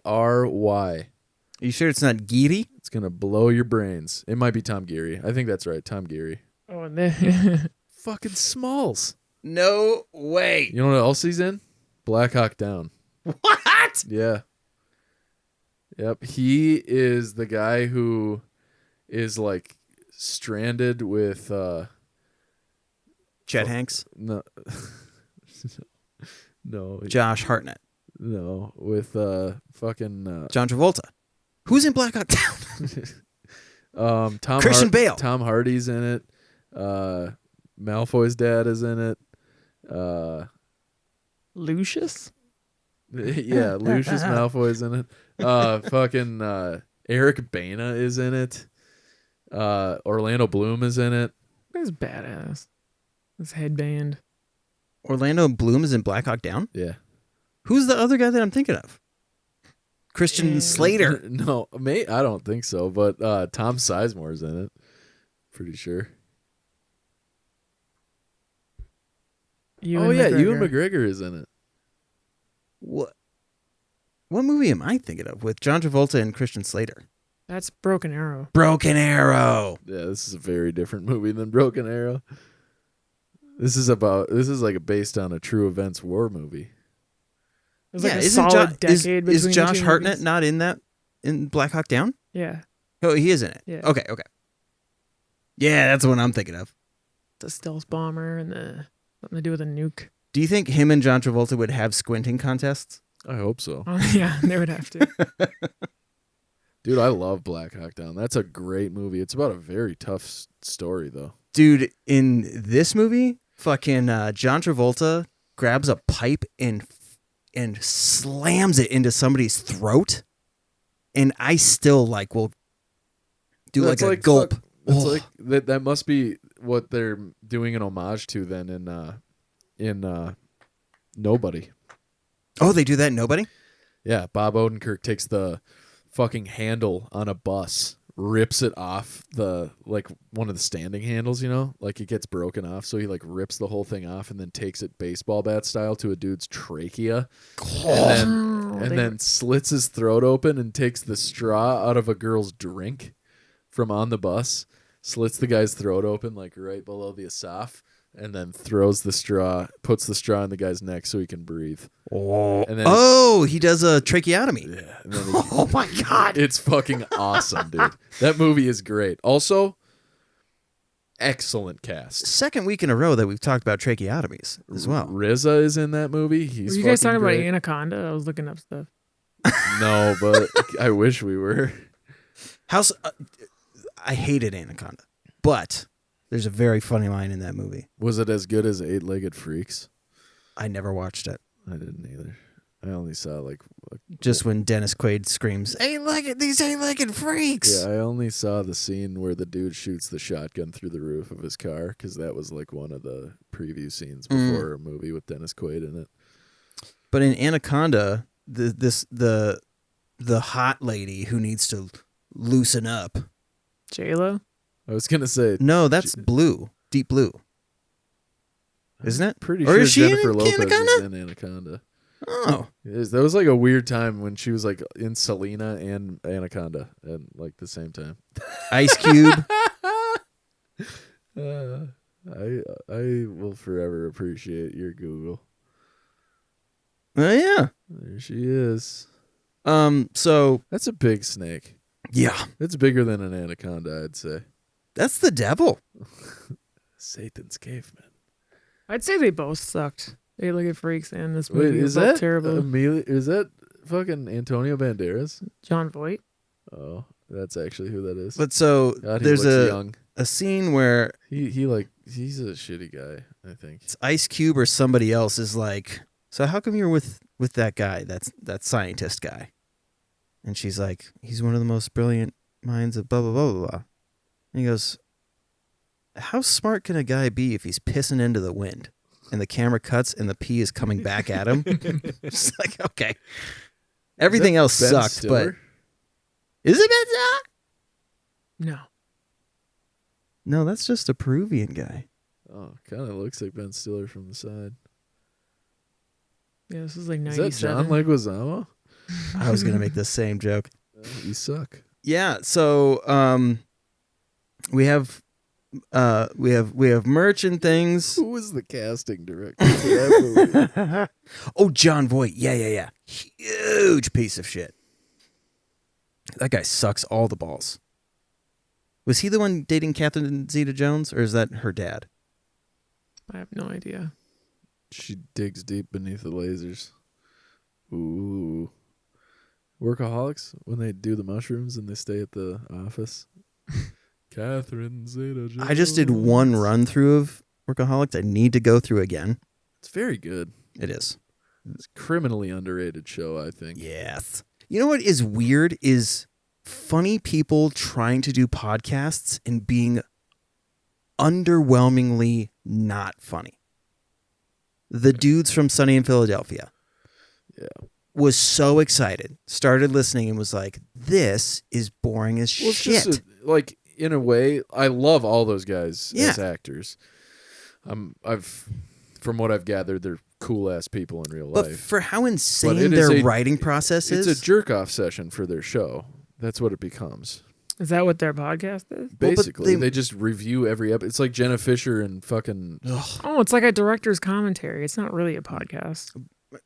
Speaker 1: you sure it's not Geary?
Speaker 3: It's going to blow your brains. It might be Tom Geary. I think that's right. Tom Geary.
Speaker 4: Oh, and then
Speaker 3: Fucking Smalls.
Speaker 1: No way.
Speaker 3: You know what else he's in? Black Hawk Down.
Speaker 1: What?
Speaker 3: Yeah. Yep. He is the guy who is like stranded with
Speaker 1: Chet Hanks?
Speaker 3: No. No.
Speaker 1: Josh Hartnett.
Speaker 3: No. With fucking
Speaker 1: John Travolta. Who's in Black Hawk Down? Christian Bale.
Speaker 3: Tom Hardy's in it. Malfoy's dad is in it.
Speaker 4: Lucius?
Speaker 3: Yeah, Lucius Malfoy's in it. Fucking Eric Bana is in it. Orlando Bloom is in it.
Speaker 4: That's badass. This headband.
Speaker 1: Orlando Bloom is in Black Hawk Down?
Speaker 3: Yeah.
Speaker 1: Who's the other guy that I'm thinking of? Christian Slater.
Speaker 3: No, mate, I don't think so. But Tom Sizemore's in it. Pretty sure. Ewan McGregor is in it.
Speaker 1: What movie am I thinking of with John Travolta and Christian Slater?
Speaker 4: That's Broken Arrow.
Speaker 1: Broken Arrow.
Speaker 3: Yeah, this is a very different movie than Broken Arrow. This is like based on a true events war movie.
Speaker 4: It was like a solid decade between
Speaker 1: is Josh
Speaker 4: the two
Speaker 1: Hartnett
Speaker 4: movies.
Speaker 1: not in Black Hawk Down?
Speaker 4: Yeah.
Speaker 1: Oh, he is in it.
Speaker 4: Yeah.
Speaker 1: Okay. Yeah, that's the one I'm thinking of.
Speaker 4: The stealth bomber and the something to do with a nuke.
Speaker 1: Do you think him and John Travolta would have squinting contests?
Speaker 3: I hope so.
Speaker 4: Oh, yeah, they would have to.
Speaker 3: Dude, I love Black Hawk Down. That's a great movie. It's about a very tough story, though.
Speaker 1: Dude, in this movie, fucking John Travolta grabs a pipe and slams it into somebody's throat, and I still will do
Speaker 3: That's
Speaker 1: like a gulp.
Speaker 3: That's like that must be what they're doing an homage to then in Nobody.
Speaker 1: Oh, they do that in Nobody?
Speaker 3: Yeah, Bob Odenkirk takes the fucking handle on a bus, rips it off one of the standing handles, like it gets broken off, so he rips the whole thing off and then takes it baseball bat style to a dude's trachea, and then slits his throat open and takes the straw out of a girl's drink from on the bus, slits the guy's throat open right below the esophagus, and then puts the straw in the guy's neck so he can breathe. And then
Speaker 1: he does a tracheotomy.
Speaker 3: Yeah. And then
Speaker 1: oh my God.
Speaker 3: It's fucking awesome, dude. That movie is great. Also, excellent cast.
Speaker 1: Second week in a row that we've talked about tracheotomies as well.
Speaker 3: RZA is in that movie. He's
Speaker 4: Were you guys talking
Speaker 3: fucking
Speaker 4: about
Speaker 3: great.
Speaker 4: Anaconda? I was looking up stuff.
Speaker 3: No, but I wish we were.
Speaker 1: I hated Anaconda, but there's a very funny line in that movie.
Speaker 3: Was it as good as Eight-Legged Freaks?
Speaker 1: I never watched it.
Speaker 3: I didn't either. I only saw like
Speaker 1: Just when Dennis Quaid screams, these eight-legged freaks.
Speaker 3: Yeah, I only saw the scene where the dude shoots the shotgun through the roof of his car because that was like one of the preview scenes before a movie with Dennis Quaid in it.
Speaker 1: But in Anaconda, the hot lady who needs to loosen up.
Speaker 4: J-Lo?
Speaker 3: I was gonna say
Speaker 1: no, that's Blue, Deep Blue, isn't it?
Speaker 3: Pretty
Speaker 1: or
Speaker 3: sure
Speaker 1: is she
Speaker 3: Jennifer
Speaker 1: in
Speaker 3: Lopez
Speaker 1: Anaconda?
Speaker 3: is in Anaconda.
Speaker 1: Oh,
Speaker 3: That was like a weird time when she was like in Selena and Anaconda at like the same time.
Speaker 1: Ice Cube.
Speaker 3: I will forever appreciate your Google.
Speaker 1: Oh yeah,
Speaker 3: there she is.
Speaker 1: So
Speaker 3: that's a big snake.
Speaker 1: Yeah,
Speaker 3: it's bigger than an anaconda, I'd say.
Speaker 1: That's the devil.
Speaker 3: Satan's caveman.
Speaker 4: I'd say they both sucked. Eight-Legged Freaks and this
Speaker 3: Wait,
Speaker 4: movie
Speaker 3: is
Speaker 4: were both
Speaker 3: that
Speaker 4: terrible.
Speaker 3: is that fucking Antonio Banderas?
Speaker 4: John Voight.
Speaker 3: Oh, that's actually who that is.
Speaker 1: But so
Speaker 3: God, he
Speaker 1: there's
Speaker 3: looks young.
Speaker 1: a scene where
Speaker 3: he's a shitty guy, I think.
Speaker 1: It's Ice Cube or somebody else is like, so how come you're with that guy, that scientist guy? And she's like, he's one of the most brilliant minds of blah, blah, blah, blah, blah. And he goes, how smart can a guy be if he's pissing into the wind? And the camera cuts and the pee is coming back at him. It's like, okay. Everything else
Speaker 3: Ben
Speaker 1: sucked,
Speaker 3: Stiller?
Speaker 1: but... Is it Ben Stiller?
Speaker 4: No.
Speaker 1: No, that's just a Peruvian guy.
Speaker 3: Oh, kind of looks like Ben Stiller from the side.
Speaker 4: Yeah, this is like
Speaker 3: Is
Speaker 4: 97.
Speaker 3: that John Leguizamo?
Speaker 1: I was going to make the same joke.
Speaker 3: You suck.
Speaker 1: Yeah, so we have merch and things.
Speaker 3: Who was the casting director for that movie?
Speaker 1: Oh, John Voight. Yeah. Huge piece of shit. That guy sucks all the balls. Was he the one dating Catherine Zeta-Jones, or is that her dad?
Speaker 4: I have no idea.
Speaker 3: She digs deep beneath the lasers. Ooh. Workaholics, when they do the mushrooms and they stay at the office. Catherine Zeta-Jones.
Speaker 1: I just did one run through of Workaholics. I need to go through again.
Speaker 3: It's very good.
Speaker 1: It is.
Speaker 3: It's a criminally underrated show, I think.
Speaker 1: Yes. You know what is weird is funny people trying to do podcasts and being underwhelmingly not funny. The dudes from Sunny in Philadelphia.
Speaker 3: Yeah.
Speaker 1: Was so excited, started listening, and was like, this is boring as
Speaker 3: Well, it's
Speaker 1: shit.
Speaker 3: just like, in a way, I love all those guys
Speaker 1: Yeah.
Speaker 3: as actors. From what I've gathered, they're cool ass people in real
Speaker 1: But
Speaker 3: life.
Speaker 1: for how
Speaker 3: But
Speaker 1: insane
Speaker 3: it is
Speaker 1: their
Speaker 3: a-
Speaker 1: writing process is.
Speaker 3: It's a jerk off session for their show. That's what it becomes.
Speaker 4: Is that what their podcast is?
Speaker 3: Basically, they just review every episode. It's like Jenna Fisher and fucking.
Speaker 4: Oh, it's like a director's commentary. It's not really a podcast.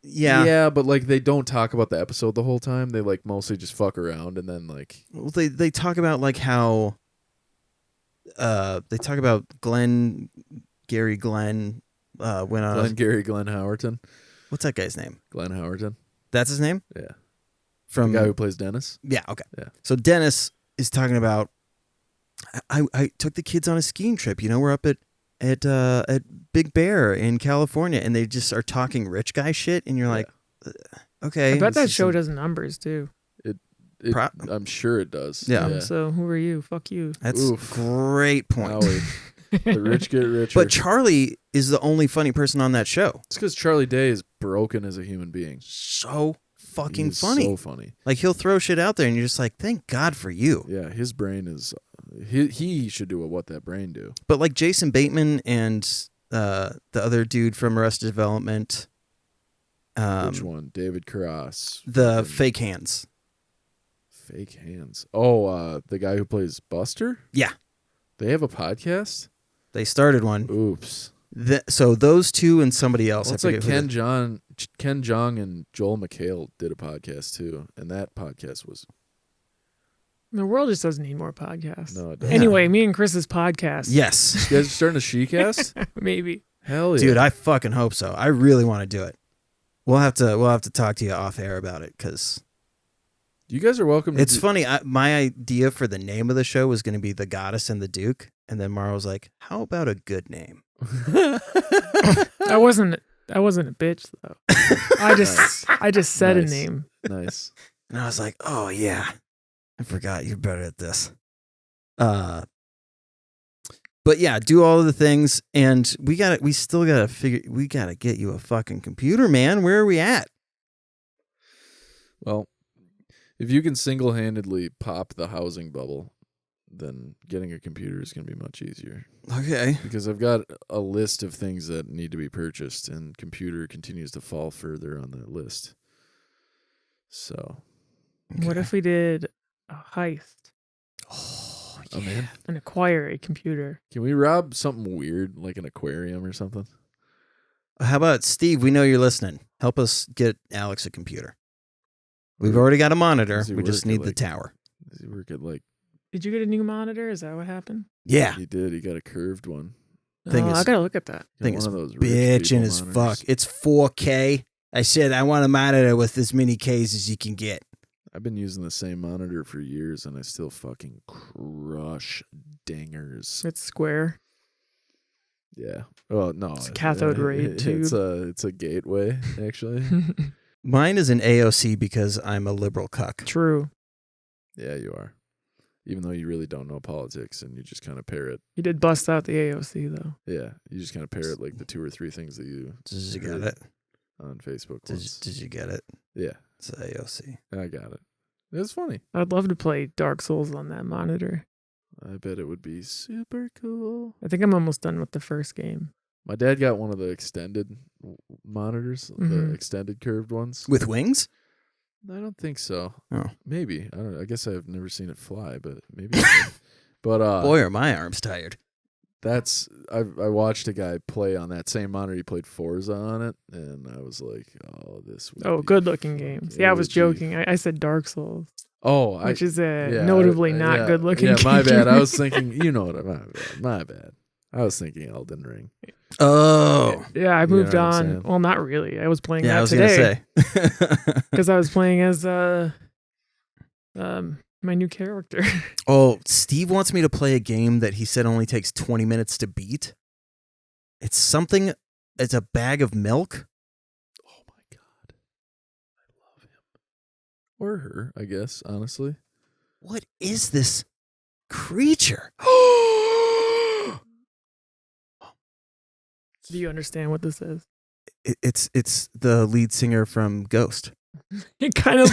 Speaker 1: Yeah.
Speaker 3: but like they don't talk about the episode the whole time. They like mostly just fuck around and then like.
Speaker 1: Well, they talk about like how they talk about Gary Glenn went on
Speaker 3: Glenn Howerton.
Speaker 1: What's that guy's name?
Speaker 3: Glenn Howerton.
Speaker 1: That's his name?
Speaker 3: Yeah.
Speaker 1: From
Speaker 3: the guy who plays Dennis.
Speaker 1: Yeah, okay.
Speaker 3: Yeah.
Speaker 1: So Dennis is talking about I took the kids on a skiing trip. You know, we're up at Big Bear in California, and they just are talking rich guy shit, and you're like, okay.
Speaker 4: I bet
Speaker 1: this
Speaker 4: that
Speaker 1: is
Speaker 4: show
Speaker 1: some-
Speaker 4: does numbers too.
Speaker 3: I'm sure it does.
Speaker 1: Yeah.
Speaker 4: So who are you? Fuck you.
Speaker 1: That's a great point.
Speaker 3: The rich get richer.
Speaker 1: But Charlie is the only funny person on that show.
Speaker 3: It's because Charlie Day is broken as a human being.
Speaker 1: So fucking
Speaker 3: He's
Speaker 1: funny.
Speaker 3: So funny.
Speaker 1: Like he'll throw shit out there, and you're just like, thank God for you.
Speaker 3: Yeah, his brain is. He should do a What That Brain Do.
Speaker 1: But like Jason Bateman and the other dude from Arrested Development.
Speaker 3: Which one? David Cross.
Speaker 1: The fake hands.
Speaker 3: Fake hands. Oh, the guy who plays Buster?
Speaker 1: Yeah.
Speaker 3: They have a podcast?
Speaker 1: They started one.
Speaker 3: Oops.
Speaker 1: So those two and somebody else.
Speaker 3: Well,
Speaker 1: I
Speaker 3: it's like
Speaker 1: forget who
Speaker 3: Ken Jeong and Joel McHale did a podcast too, and that podcast was
Speaker 4: The world just doesn't need more podcasts.
Speaker 3: No, it doesn't.
Speaker 4: Anyway, me and Chris's podcast.
Speaker 1: Yes.
Speaker 3: You guys are starting a She-cast?
Speaker 4: Maybe.
Speaker 3: Hell yeah.
Speaker 1: Dude, I fucking hope so. I really want to do it. We'll have to talk to you off air about it because
Speaker 3: you guys are welcome to
Speaker 1: it's funny. My idea for the name of the show was going to be The Goddess and the Duke. And then Mara was like, how about a good name?
Speaker 4: I wasn't a bitch though. I just said
Speaker 3: Nice.
Speaker 4: a name.
Speaker 3: Nice.
Speaker 1: And I was like, oh yeah, I forgot you're better at this. But yeah, do all of the things, and we still gotta get you a fucking computer, man. Where are we at?
Speaker 3: Well, if you can single-handedly pop the housing bubble, then getting a computer is going to be much easier.
Speaker 1: Okay.
Speaker 3: Because I've got a list of things that need to be purchased, and computer continues to fall further on that list. So.
Speaker 4: What if we did a heist?
Speaker 3: Oh, man.
Speaker 4: And acquire a computer.
Speaker 3: Can we rob something weird, like an aquarium or something?
Speaker 1: How about Steve? We know you're listening. Help us get Alex a computer. We've already got a monitor. We just need the tower.
Speaker 3: Does he work at like?
Speaker 4: Did you get a new monitor? Is that what happened?
Speaker 1: Yeah,
Speaker 3: he did. He got a curved one.
Speaker 1: Thing
Speaker 4: I gotta look at that.
Speaker 1: Thing
Speaker 3: One
Speaker 1: is
Speaker 3: of those rich
Speaker 1: bitchin'
Speaker 3: people
Speaker 1: as
Speaker 3: monitors.
Speaker 1: fuck. It's 4K. I said I want a monitor with as many Ks as you can get.
Speaker 3: I've been using the same monitor for years, and I still fucking crush dingers.
Speaker 4: It's square.
Speaker 3: Yeah. Well, no,
Speaker 4: It's a cathode ray tube.
Speaker 3: It's a gateway, actually.
Speaker 1: Mine is an AOC because I'm a liberal cuck.
Speaker 4: True.
Speaker 3: Yeah, you are. Even though you really don't know politics, and you just kind of parrot.
Speaker 4: You did bust out the AOC though.
Speaker 3: Yeah, you just kind of parrot like the 2 or 3 things that you.
Speaker 1: Did you
Speaker 3: heard
Speaker 1: get it?
Speaker 3: On Facebook. once.
Speaker 1: Did you get it?
Speaker 3: Yeah,
Speaker 1: it's AOC.
Speaker 3: I got it. It's funny.
Speaker 4: I'd love to play Dark Souls on that monitor.
Speaker 3: I bet it would be super cool.
Speaker 4: I think I'm almost done with the first game.
Speaker 3: My dad got one of the extended monitors, the
Speaker 4: Mhm.
Speaker 3: extended curved ones.
Speaker 1: With wings?
Speaker 3: I don't think so.
Speaker 1: Oh.
Speaker 3: Maybe. I don't know. I guess I've never seen it fly, but maybe. But
Speaker 1: Boy, are my arms tired.
Speaker 3: I watched a guy play on that same monitor. He played Forza on it, and I was like, "Oh, this." Would be
Speaker 4: Good looking games. Yeah, I was
Speaker 3: would be-
Speaker 4: joking. I said Dark Souls.
Speaker 3: Oh,
Speaker 4: which is
Speaker 3: yeah,
Speaker 4: notably not good looking.
Speaker 3: Yeah, my bad. I was thinking, you know what? My bad. I was thinking Elden Ring.
Speaker 1: Oh.
Speaker 4: Yeah, I
Speaker 3: You know
Speaker 4: moved
Speaker 3: what I'm
Speaker 4: on.
Speaker 3: saying?
Speaker 4: Well, not really. I was playing
Speaker 1: Yeah,
Speaker 4: that
Speaker 1: I was
Speaker 4: today.
Speaker 1: gonna say.
Speaker 4: Because I was playing as my new character.
Speaker 1: Oh, Steve wants me to play a game that he said only takes 20 minutes to beat. It's something. It's a bag of milk.
Speaker 3: Oh my god, I love him or her. I guess honestly.
Speaker 1: What is this creature?
Speaker 4: Do you understand what this is?
Speaker 1: It's the lead singer from Ghost.
Speaker 4: It kind of.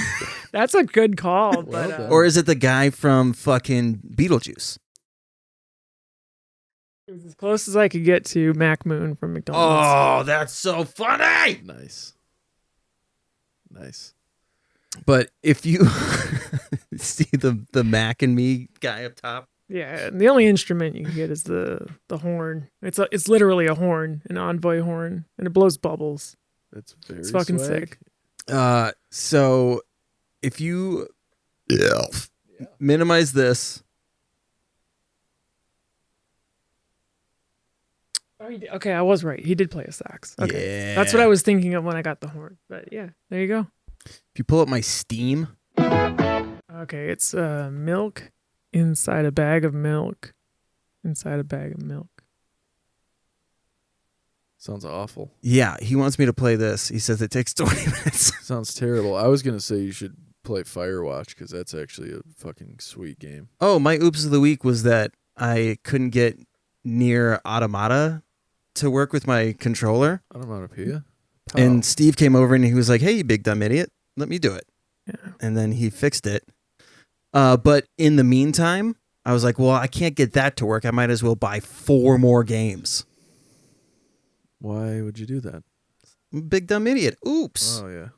Speaker 4: That's a good call, but
Speaker 1: Or is it the guy from fucking Beetlejuice?
Speaker 4: it was as close as I could get to Mac Moon from McDonald's.
Speaker 1: Oh, that's so funny.
Speaker 3: Nice.
Speaker 1: But if you see the Mac and Me guy up top,
Speaker 4: Yeah, and the only instrument you can get is the horn. It's literally a horn, an Envoy horn, and it blows bubbles.
Speaker 3: That's very.
Speaker 4: It's fucking
Speaker 3: swag.
Speaker 4: sick.
Speaker 1: so if you minimize this,
Speaker 4: Oh, okay, I was right. He did play a sax. Okay,
Speaker 1: Yeah.
Speaker 4: that's what I was thinking of when I got the horn. But yeah, there you go.
Speaker 1: if you pull up my Steam,
Speaker 4: Okay, it's milk inside a bag of milk. Inside a bag of milk.
Speaker 3: Sounds awful.
Speaker 1: yeah, he wants me to play this. He says it takes 20 minutes.
Speaker 3: Sounds terrible. I was gonna say you should play Firewatch because that's actually a fucking sweet game.
Speaker 1: Oh, my oops of the week was that I couldn't get near Automata to work with my controller.
Speaker 3: Automatopoeia?
Speaker 1: And Steve came over and he was like, "Hey, you big dumb idiot, let me do it."
Speaker 4: Yeah.
Speaker 1: And then he fixed it. But in the meantime, I was like, "Well, I can't get that to work. I might as well buy 4 more games."
Speaker 3: Why would you do that?
Speaker 1: Big dumb idiot. Oops.
Speaker 3: Oh yeah.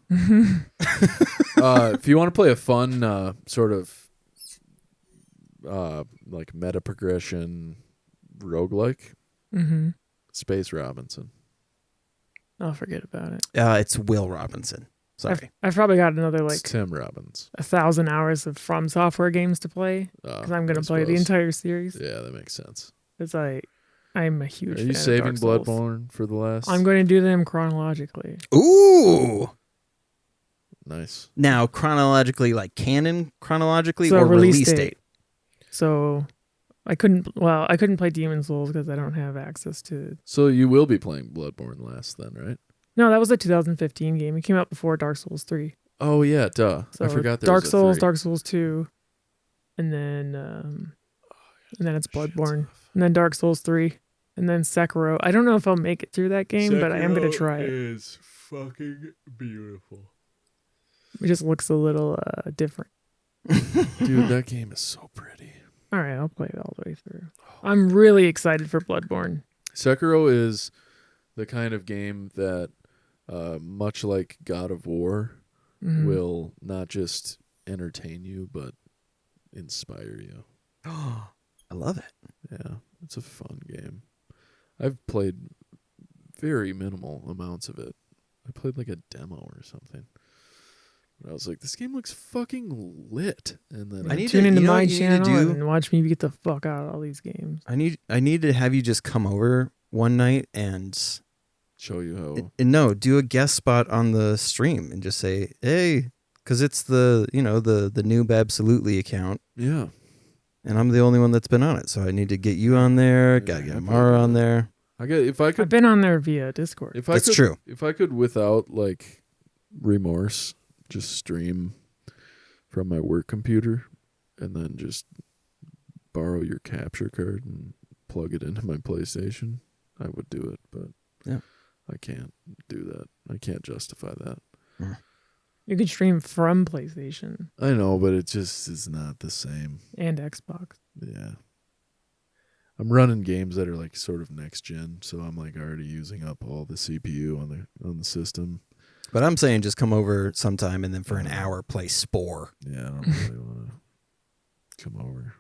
Speaker 3: If you want to play a fun sort of like meta progression roguelike,
Speaker 4: Mm-hmm.
Speaker 3: Space Robinson.
Speaker 4: I'll forget about it.
Speaker 1: It's Will Robinson. Sorry.
Speaker 4: I've probably got another
Speaker 3: It's
Speaker 4: like
Speaker 3: Tim Robbins.
Speaker 4: 1,000 hours of From Software games to play because I'm gonna play the entire series.
Speaker 3: Yeah, that makes sense.
Speaker 4: It's like I'm a huge.
Speaker 3: Are
Speaker 4: fan
Speaker 3: you
Speaker 4: of
Speaker 3: saving
Speaker 4: Dark Souls.
Speaker 3: Bloodborne for the last?
Speaker 4: I'm going to do them chronologically.
Speaker 1: Ooh.
Speaker 3: Nice.
Speaker 1: Now, chronologically, like canon chronologically,
Speaker 4: So
Speaker 1: or
Speaker 4: release
Speaker 1: release
Speaker 4: date.
Speaker 1: date?
Speaker 4: So I couldn't play Demon Souls because I don't have access to.
Speaker 3: So you will be playing Bloodborne last then, right?
Speaker 4: No, that was a 2015 game. It came out before Dark Souls 3.
Speaker 3: Oh yeah, duh.
Speaker 4: So
Speaker 3: I forgot there
Speaker 4: Dark
Speaker 3: was a
Speaker 4: Souls,
Speaker 3: 3.
Speaker 4: Dark Souls 2, and then it's Bloodborne, and then Dark Souls 3, and then Sekiro. I don't know if I'll make it through that game, but I am gonna try it.
Speaker 3: Is fucking beautiful.
Speaker 4: It just looks a little different.
Speaker 3: Dude, that game is so pretty.
Speaker 4: All right, I'll play it all the way through. I'm really excited for Bloodborne.
Speaker 3: Sekiro is the kind of game that, much like God of War, will not just entertain you, but inspire you.
Speaker 1: I love it.
Speaker 3: Yeah, it's a fun game. I've played very minimal amounts of it. I played like a demo or something. But I was like, this game looks fucking lit. And then
Speaker 1: I need
Speaker 4: Tune
Speaker 1: to,
Speaker 4: into
Speaker 1: you know
Speaker 4: my
Speaker 1: what you need to
Speaker 4: channel
Speaker 1: do?
Speaker 4: and watch me get the fuck out of all these games.
Speaker 1: I need to have you just come over one night and
Speaker 3: show you how.
Speaker 1: And no, do a guest spot on the stream and just say, hey, because it's the Noob Absolutely account.
Speaker 3: Yeah.
Speaker 1: And I'm the only one that's been on it, so I need to get you on there. Gotta get Mara on there.
Speaker 4: I've been on there via Discord.
Speaker 1: That's true.
Speaker 3: If I could, without like remorse, just stream from my work computer and then just borrow your capture card and plug it into my PlayStation, I would do it. But
Speaker 1: yeah,
Speaker 3: I can't do that. I can't justify that.
Speaker 4: You could stream from PlayStation
Speaker 3: I know, but it just is not the same.
Speaker 4: and Xbox.
Speaker 3: Yeah. I'm running games that are like sort of next gen, so I'm like already using up all the CPU on the system.
Speaker 1: But I'm saying just come over sometime and then for an hour play Spore.
Speaker 3: Yeah, I don't really want to come over.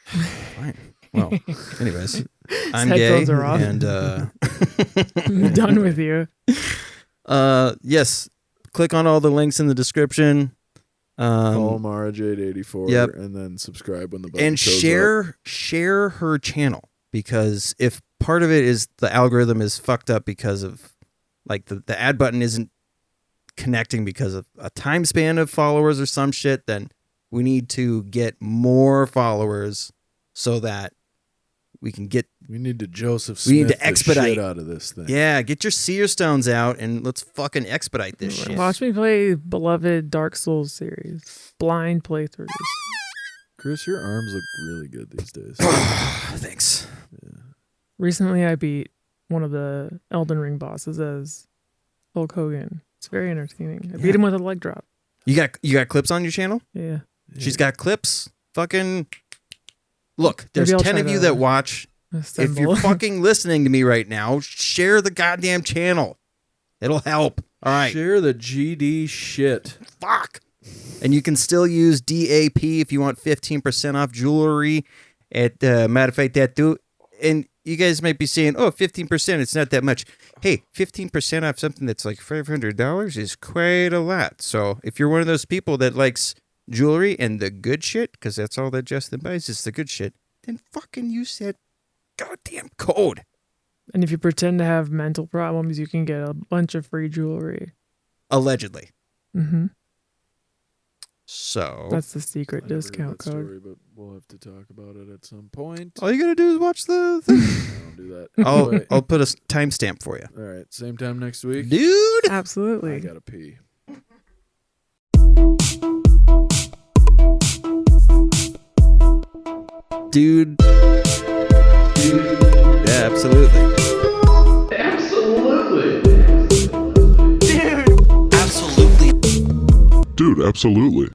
Speaker 1: Fine. Well, anyways,
Speaker 4: His
Speaker 1: I'm gay
Speaker 4: headphones are off.
Speaker 1: and
Speaker 4: I'm done with you.
Speaker 1: Yes, click on all the links in the description.
Speaker 3: Follow Mara Jade 84
Speaker 1: Yep.
Speaker 3: and then subscribe when the button
Speaker 1: And
Speaker 3: shows up.
Speaker 1: share her channel, because if part of it is the algorithm is fucked up because of like the ad button isn't connecting because of a time span of followers or some shit, then we need to get more followers so that we can get.
Speaker 3: We need to Joseph Smith
Speaker 1: We need to
Speaker 3: the
Speaker 1: expedite
Speaker 3: shit out of this thing.
Speaker 1: Yeah, get your seer stones out and let's fucking expedite this shit.
Speaker 4: Watch me play beloved Dark Souls series. Blind playthroughs.
Speaker 3: Chris, your arms look really good these days.
Speaker 1: Thanks.
Speaker 4: Recently, I beat one of the Elden Ring bosses as Hulk Hogan. It's very entertaining. I beat him with a leg drop.
Speaker 1: You got clips on your channel?
Speaker 4: Yeah.
Speaker 1: She's got clips. Fucking look, there's
Speaker 4: Maybe I'll
Speaker 1: 10
Speaker 4: try
Speaker 1: of you
Speaker 4: to
Speaker 1: that watch. If you're
Speaker 4: assemble.
Speaker 1: fucking listening to me right now, share the goddamn channel. It'll help. All right.
Speaker 3: Share the GD shit.
Speaker 1: Fuck. And you can still use DAP if you want 15% off jewelry. At matter of fact, that too. And you guys might be saying, "Oh, 15%, it's not that much." Hey, 15% off something that's like $500 is quite a lot. So if you're one of those people that likes jewelry and the good shit, because that's all that Justin buys is the good shit, then fucking use that goddamn code.
Speaker 4: And if you pretend to have mental problems, you can get a bunch of free jewelry.
Speaker 1: Allegedly.
Speaker 4: Mm-hmm.
Speaker 1: So
Speaker 4: That's the secret discount code.
Speaker 3: Story, but we'll have to talk about it at some point.
Speaker 1: all you gotta do is watch the thing.
Speaker 3: Don't do that.
Speaker 1: I'll
Speaker 3: Anyway.
Speaker 1: I'll put a timestamp for you,
Speaker 3: All right, same time next week.
Speaker 1: dude.
Speaker 4: Absolutely.
Speaker 3: I gotta pee.
Speaker 1: Dude. Yeah, absolutely.
Speaker 2: Dude, absolutely.